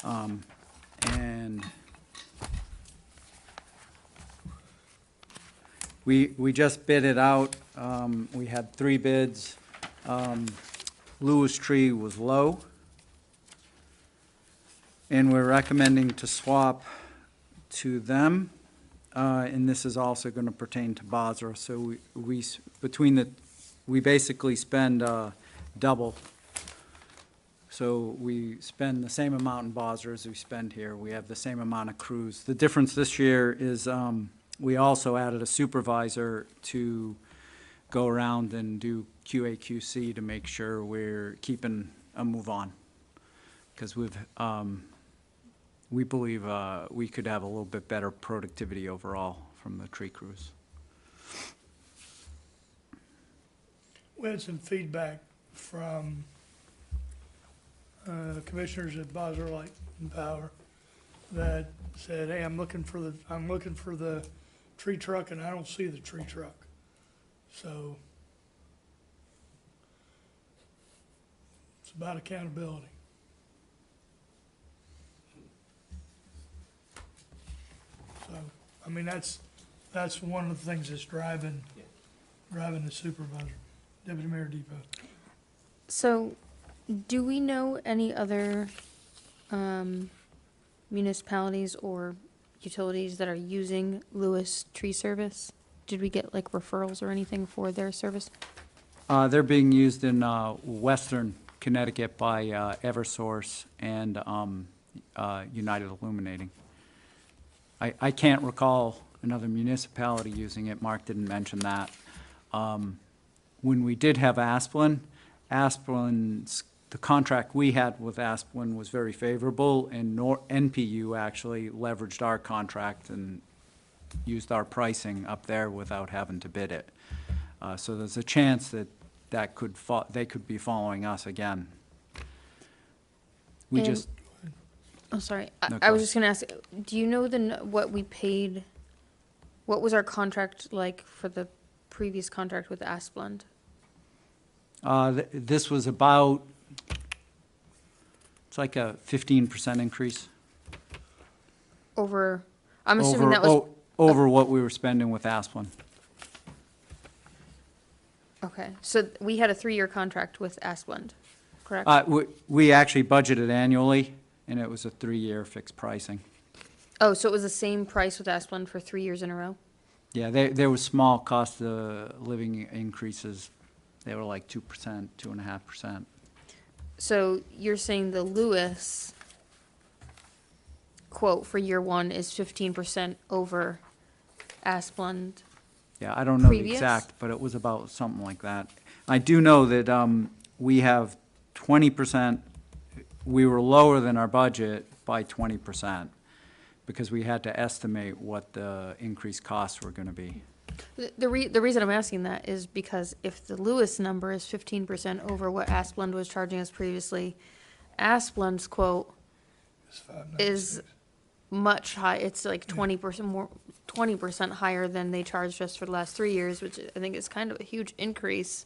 And we just bid it out. We had 3 bids. Lewis Tree was low. And we're recommending to swap to them. And this is also going to pertain to Basra. So we basically spend double. So we spend the same amount in Basra as we spend here. We have the same amount of crews. The difference this year is we also added a supervisor to go around and do QA/QC to make sure we're keeping a move on. Because we believe we could have a little bit better productivity overall from the tree crews. We had some feedback from commissioners at Basra Light and Power that said, hey, I'm looking for the tree truck and I don't see the tree truck. So it's about accountability. So, I mean, that's one of the things that's driving the supervisor, Deputy Mayor Depot. So, do we know any other municipalities or utilities that are using Lewis Tree Service? Did we get like referrals or anything for their service? They're being used in Western Connecticut by Eversource and United Illuminating. I can't recall another municipality using it. Mark didn't mention that. When we did have Asplin, the contract we had with Asplin was very favorable, and NPU actually leveraged our contract and used our pricing up there without having to bid it. So there's a chance that they could be following us again. Oh, sorry. No, I go was just gonna ask, do you know what we paid? What was our contract like for the previous contract with Asplund? This was about, it's like a 15% increase. I'm assuming that was. Over what we were spending with Asplin. Okay, so we had a 3-year contract with Asplund, correct? We actually budgeted annually, and it was a 3-year fixed pricing. Oh, so it was the same price with Asplund for 3 years in a row? Yeah, there was small cost of living increases. They were like 2%, 2.5%. So you're saying the Lewis quote for year 1 is 15% over Asplund? Yeah, I don't know the Previous? exact, but it was about something like that. I do know that we have 20%, we were lower than our budget by 20% because we had to estimate what the increased costs were going to be. The reason I'm asking that is because if the Lewis number is 15% over what Asplund was charging us previously, Asplund's quote is much high. It's like 20% more, 20% higher than they charged us for the last 3 years, which I think is kind of a huge increase,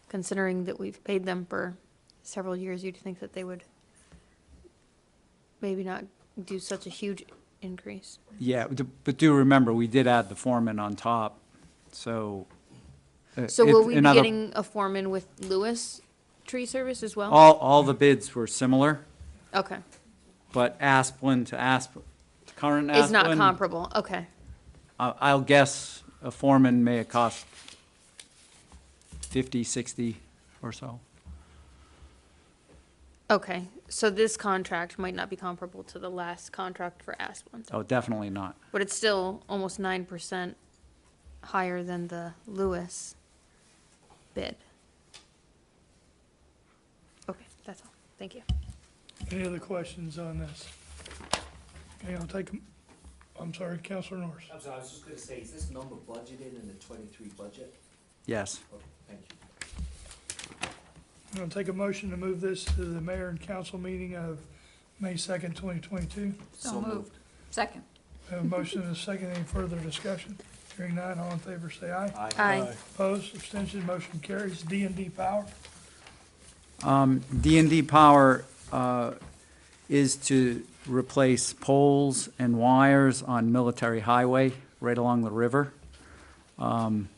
considering that we've paid them for several years. You'd think that they would maybe not do such a huge increase. Yeah, but do remember, we did add the foreman on top, so. So will we be getting a foreman with Lewis Tree Service as well? All the bids were similar, Okay. but Asplin to Asplin, current Asplin. It's not comparable, okay. I'll guess a foreman may have cost 50, 60 or so. Okay, so this contract might not be comparable to the last contract for Aspen, Oh, definitely not. but it's still almost 9% higher than the Lewis bid. Okay, that's all. Thank you. Any other questions on this? Okay, I'll take, I'm sorry, Counselor Norris. I'm sorry, I was just gonna say, is this number budgeted in the 23 budget? Yes. Okay, thank you. I'm gonna take a motion to move this to the mayor and council meeting of May 2nd, 2022. So moved. Second. We have a motion and a second. Any further discussion? Hearing none, all in favor say aye. Aye. Opposed, abstention, motion carries. D&D Power. D&D Power is to replace poles and wires on Military Highway right along the river.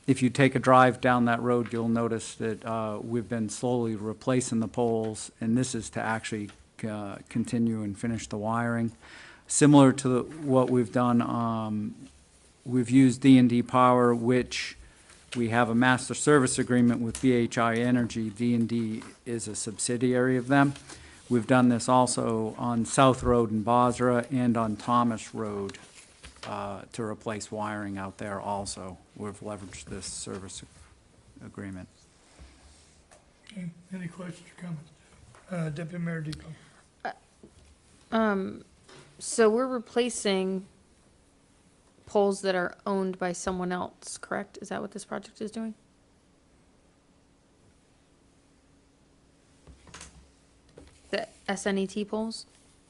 If you take a drive down that road, you'll notice that we've been slowly replacing the poles, and this is to actually continue and finish the wiring. Similar to what we've done, we've used D&D Power, which we have a master service agreement with BHI Energy. D&D is a subsidiary of them. We've done this also on South Road in Basra and on Thomas Road to replace wiring out there also. We've leveraged this service agreement. Okay, any questions or comments? Deputy Mayor Depot. So we're replacing poles that are owned by someone else, correct? Is that what this project is doing? The SNET poles?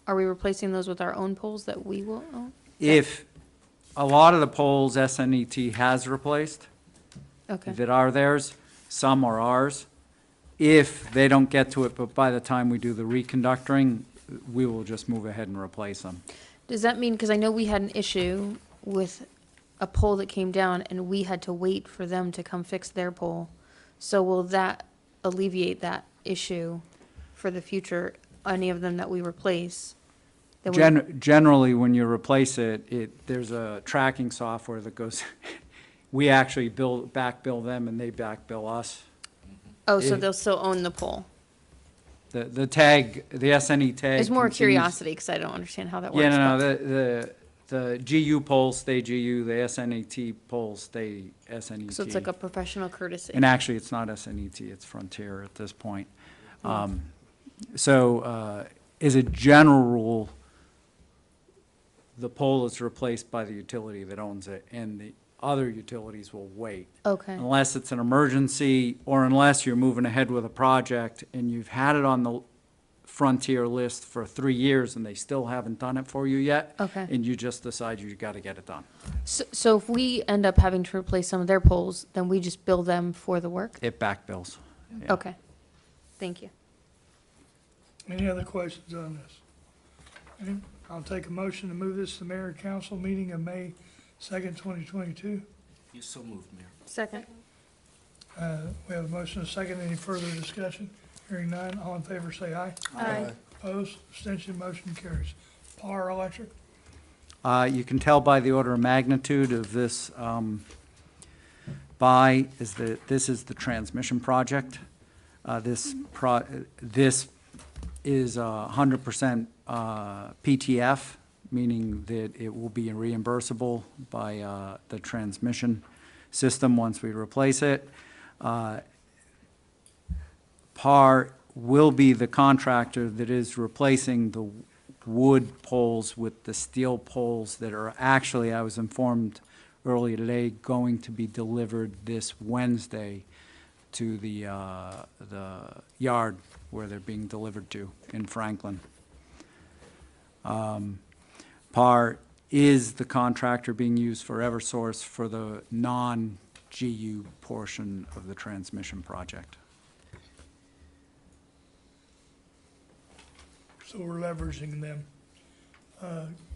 Are we replacing those with our own poles that we will own? If a lot of the poles SNET has replaced, Okay, that are theirs, some are ours. If they don't get to it, but by the time we do the reconductoring, we will just move ahead and replace them. does that mean, because I know we had an issue with a pole that came down and we had to wait for them to come fix their pole. So will that alleviate that issue for the future, any of them that we replace? that we- Generally, when you replace it, there's a tracking software that goes, we actually back bill them and they back bill us. Oh, so if- they'll still own the pole? The tag, the SNE tag. It's more continues- curiosity, because I don't understand how that works. Yeah, no, but- the GU poles stay GU, the SNET poles stay SNET. So it's like a professional courtesy. And actually, it's not SNET, it's Frontier at this point. So, as a general rule, the pole is replaced by the utility that owns it, and the other utilities will wait. Okay, Unless it's an emergency, or unless you're moving ahead with a project and you've had it on the Frontier list for 3 years and they still haven't done it for you yet. Okay. And you just decide you gotta get it done. so if we end up having to replace some of their poles, then we just bill them for the work? It back bills. Yeah. Okay, thank you. Any other questions on this? Any? I'll take a motion to move this to mayor and council meeting of May 2nd, 2022. You so moved, Mayor. Second. We have a motion and a second. Any further discussion? Hearing none, all in favor say aye. Aye. Opposed, abstention, motion carries. Power Electric. You can tell by the order of magnitude of this buy is that this is the transmission project. This is 100% PTF, meaning that it will be reimbursable by the transmission system once we replace it. PAR will be the contractor that is replacing the wood poles with the steel poles that are actually, I was informed earlier today, going to be delivered this Wednesday to the yard where they're being delivered to in Franklin. PAR is the contractor being used for Eversource for the non-GU portion of the transmission project. So we're leveraging them.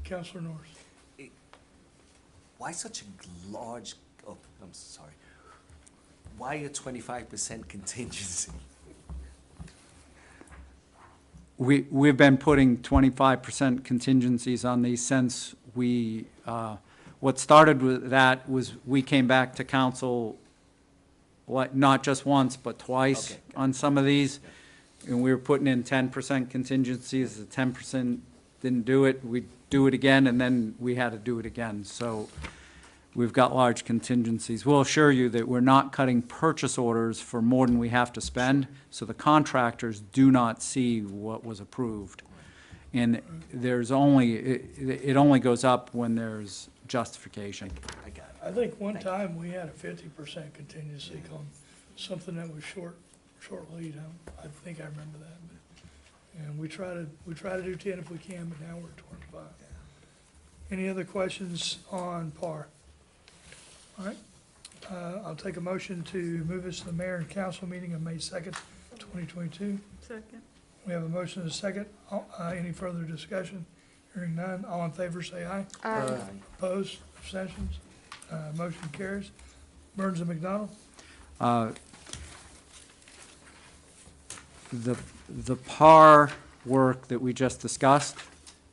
Counselor Norris. Why such a large, oh, I'm sorry. Why a 25% contingency? We've been putting 25% contingencies on these since what started with that was we came back to council, not just once, but twice Okay. on some of these and we were putting in 10% contingencies, the 10% didn't do it, we'd do it again, and then we had to do it again. So we've got large contingencies. We'll assure you that we're not cutting purchase orders for more than we have to spend, so the contractors do not see what was approved. And there's only, it only goes up when there's justification. I got it. I think one time we had a 50% contingency on something that was short lead. I think I remember that. And we try to do 10 if we can, but now we're at 25. Any other questions on PAR? All right. I'll take a motion to move this to the mayor and council meeting on May 2nd, 2022. Second. We have a motion and a second. Any further discussion? Hearing none. All in favor, say aye. Aye. Opposed? Abstentions? Motion carries. Burns and McDonald? The PAR work that we just discussed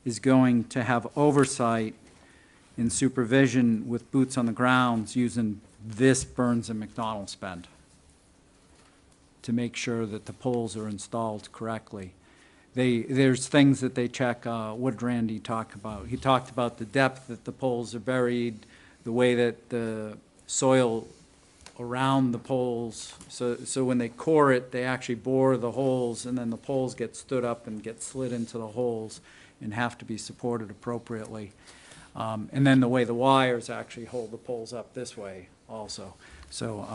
is going to have oversight and supervision with boots on the grounds using this Burns and McDonald spend to make sure that the poles are installed correctly. There's things that they check. What did Randy talk about? He talked about the depth that the poles are buried, the way that the soil around the poles, so when they core it, they actually bore the holes, and then the poles get stood up and get slid into the holes and have to be supported appropriately. And then the way the wires actually hold the poles up this way also. So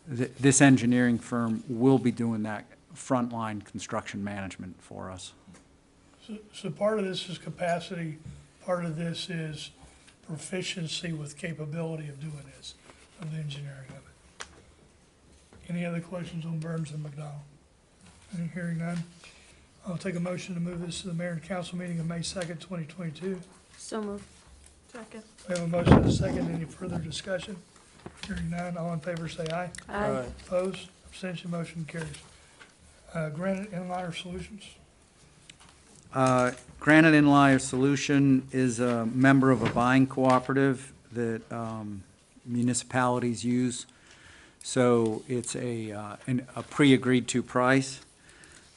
this engineering firm will be doing that frontline construction management for us. So part of this is capacity, part of this is proficiency with capability of doing this, of the engineering of it. Any other questions on Burns and McDonald? Any hearing none? I'll take a motion to move this to the mayor and council meeting on May 2nd, 2022. So moved. Second. We have a motion and a second. Any further discussion? Hearing none. All in favor say aye. Aye. Opposed? Abstention? Motion carries. Granite Inliner Solutions? Granite Inlier Solution is a member of a buying cooperative that municipalities use. So it's a pre-agreed to price.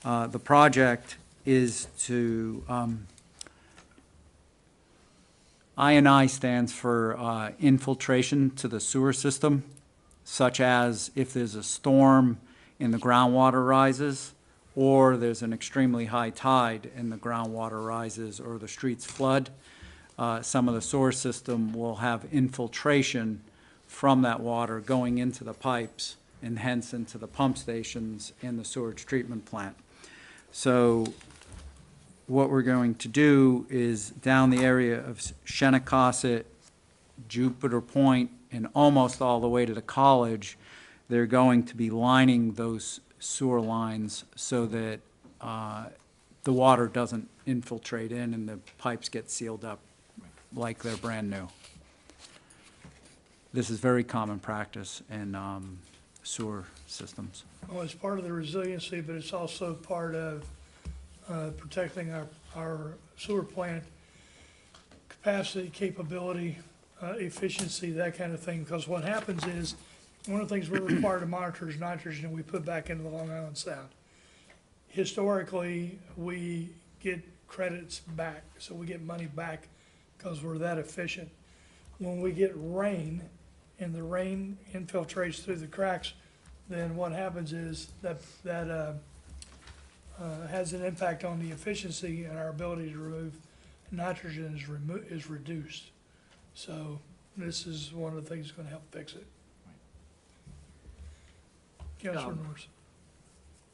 The project is to, I&I stands for infiltration to the sewer system, such as if there's a storm and the groundwater rises, or there's an extremely high tide and the groundwater rises, or the streets flood. Some of the sewer system will have infiltration from that water going into the pipes and hence into the pump stations and the sewage treatment plant. So what we're going to do is down the area of Shenecosset, Jupiter Point, and almost all the way to the college, they're going to be lining those sewer lines so that the water doesn't infiltrate in and the pipes get sealed up like they're brand new. This is very common practice in sewer systems. Well, it's part of the resiliency, but it's also part of protecting our sewer plant capacity, capability, efficiency, that kind of thing. Because what happens is, one of the things we're required to monitor is nitrogen we put back into the Long Island Sound. Historically, we get credits back, so we get money back because we're that efficient. When we get rain and the rain infiltrates through the cracks, then what happens is that has an impact on the efficiency, and our ability to remove nitrogen is reduced. So this is one of the things that's going to help fix it. Councilor Norris.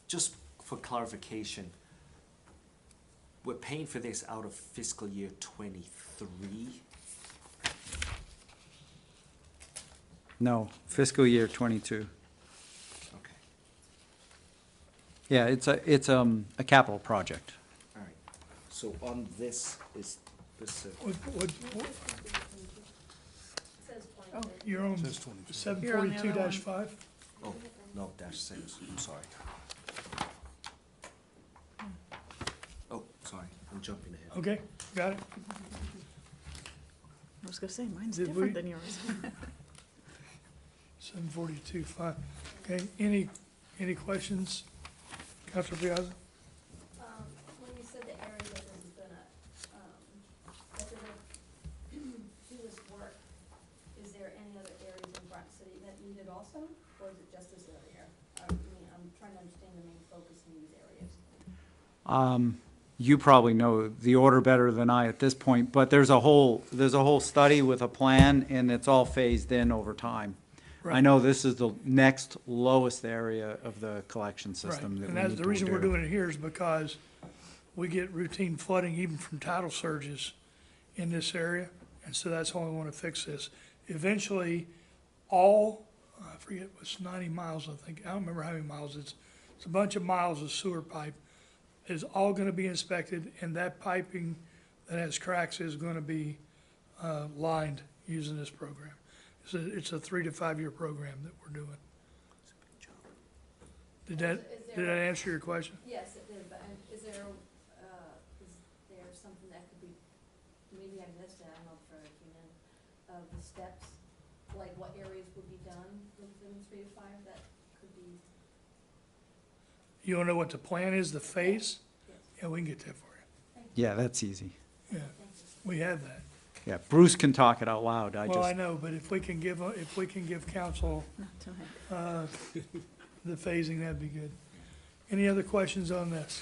Just for clarification, we're paying for this out of fiscal year '23? No, fiscal year '22. Okay, Yeah, it's a capital project. all right. So on this is this, What, oh, you're on Says 22. 742-5? oh, no, -6, I'm sorry. Oh, sorry, I'm jumping ahead. Okay, got it. I was gonna say, mine's Did different we- than yours. 742-5. Okay, any questions Counselor Piazza? When you said the area that this is gonna, that they're gonna do this work, is there any other areas in Groton City that need it also, or is it just this area? I mean, I'm trying to understand the main focus in these areas. You probably know the order better than I at this point, but there's a whole study with a plan, and it's all phased in over time. I Right. know this is the next lowest area of the collection Right, system that and we that's need the to reason we're do. doing it here is because we get routine flooding even from tidal surges in this area, and so that's why we want to fix this. Eventually, I forget, what's 90 miles, I think, I don't remember how many miles, it's a bunch of miles of sewer pipe is all gonna be inspected, and that piping that has cracks is gonna be, lined using this program. It's a 3 to 5 year program that we're doing. Did that answer your question? Yes, it did, but is there something that could be, maybe I missed it, I don't know if I came in, of the steps, like what areas would be done within 3 to 5 that could be? You wanna know what the plan is, the phase? Yeah, we can get that for you. Yeah, that's easy. Yeah, we have that. Yeah, Bruce can talk it out loud. Well, I know, but if we can give council, the phasing, that'd be good. Any other questions on this?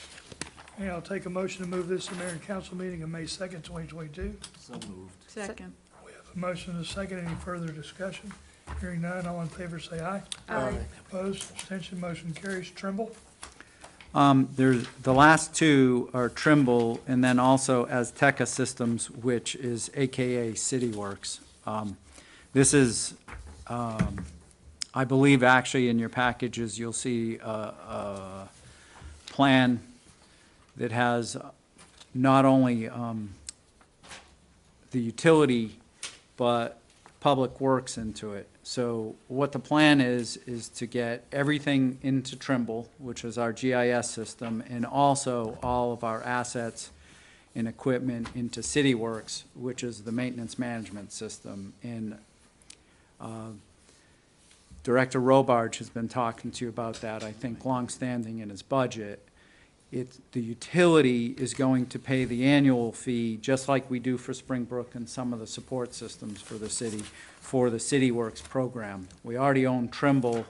Okay, I'll take a motion to move this to mayor and council meeting on May 2nd, 2022. So moved. Second. We have a motion and a second. Any further discussion? Hearing none, all in favor say aye. Aye. Opposed, abstention, motion carries. Tremble? There's, the last two are Tremble, and then also Azteca Systems, which is AKA CityWorks. This is, I believe actually in your packages, you'll see a plan that has not only the utility, but public works into it. So what the plan is to get everything into Tremble, which is our GIS system, and also all of our assets and equipment into CityWorks, which is the maintenance management system. And Director Robarge has been talking to you about that, I think, longstanding in his budget. The utility is going to pay the annual fee, just like we do for Springbrook and some of the support systems for the city, for the CityWorks program. We already own Tremble,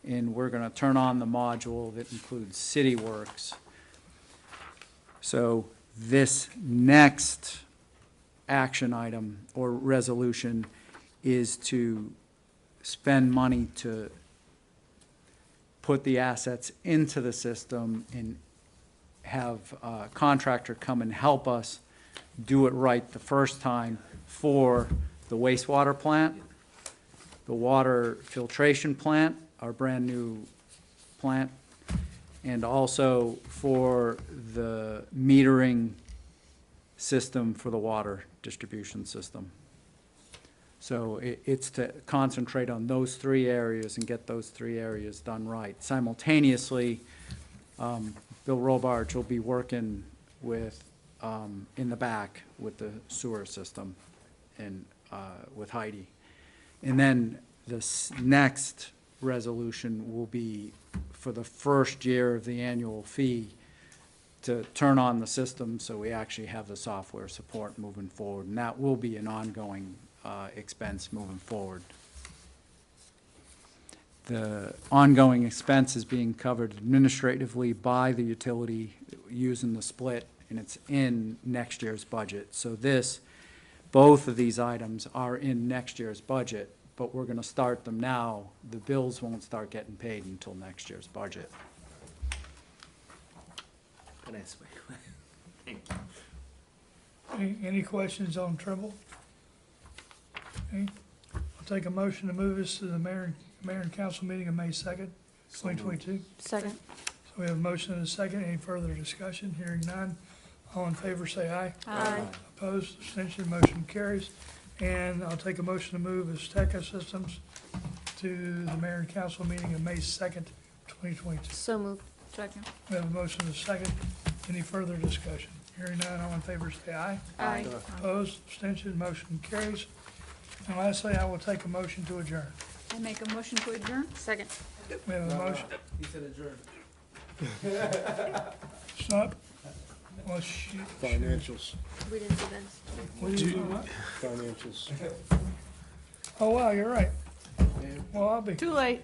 and we're gonna turn on the module that includes CityWorks. So this next action item or resolution is to spend money to put the assets into the system and have a contractor come and help us do it right the first time for the wastewater plant, the water filtration plant, our brand-new plant, and also for the metering system for the water distribution system. So it's to concentrate on those 3 areas and get those 3 areas done right. Simultaneously, Bill Robarge will be working with, in the back with the sewer system and with Heidi. And then this next resolution will be for the first year of the annual fee to turn on the system so we actually have the software support moving forward. And that will be an ongoing expense moving forward. The ongoing expense is being covered administratively by the utility using the split, and it's in next year's budget. So both of these items are in next year's budget, but we're gonna start them now. The bills won't start getting paid until next year's budget. Good answer. Thank you. Any questions on Tremble? Okay, I'll take a motion to move this to the mayor and council meeting on May 2nd, 2022. Second. So we have a motion and a second. Any further discussion? Hearing none. All in favor say aye. Aye. Opposed, abstention, motion carries. And I'll take a motion to move Azteca Systems to the mayor and council meeting on May 2nd, 2022. So moved. Second. We have a motion and a second. Any further discussion? Hearing none, all in favor say aye. Aye. Opposed, abstention, motion carries. And lastly, I will take a motion to adjourn. I make a motion to adjourn? Second. We have a motion. He said adjourn. Stop. Oh, shoot. Financials, We didn't do this. What do you do, what? financials. Oh, wow, you're right. Well, I'll be. Too late.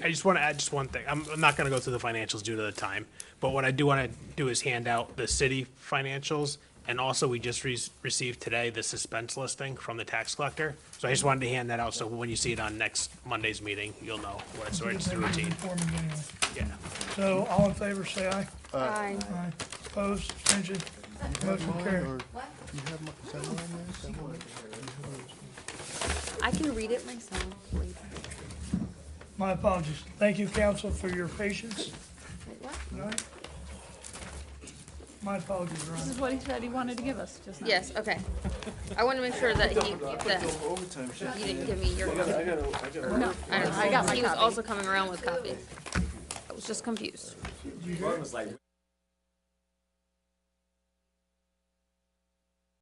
I just want to add just one thing. I'm not going to go through the financials due to the time, but what I do want to do is hand out the city financials, and also we just received today the suspense listing from the tax collector. So I just wanted to hand that out, so when you see it on next Monday's meeting, you'll know what it's the routine. Inform me anyway. Yeah. So, all in favor, say aye. Aye. Aye. Opposed, abstention, motion carried. You have my, is that mine there? Is that mine? I can read it myself later. My apologies. Thank you, council, for your patience. Wait, what? All right. My apologies, This Ron. is what he said he wanted to give us just now. Yes, okay. I want to make sure that you didn't give me your copy. No, I got my He was copy. also coming around with copies. I was just confused. Ron was like,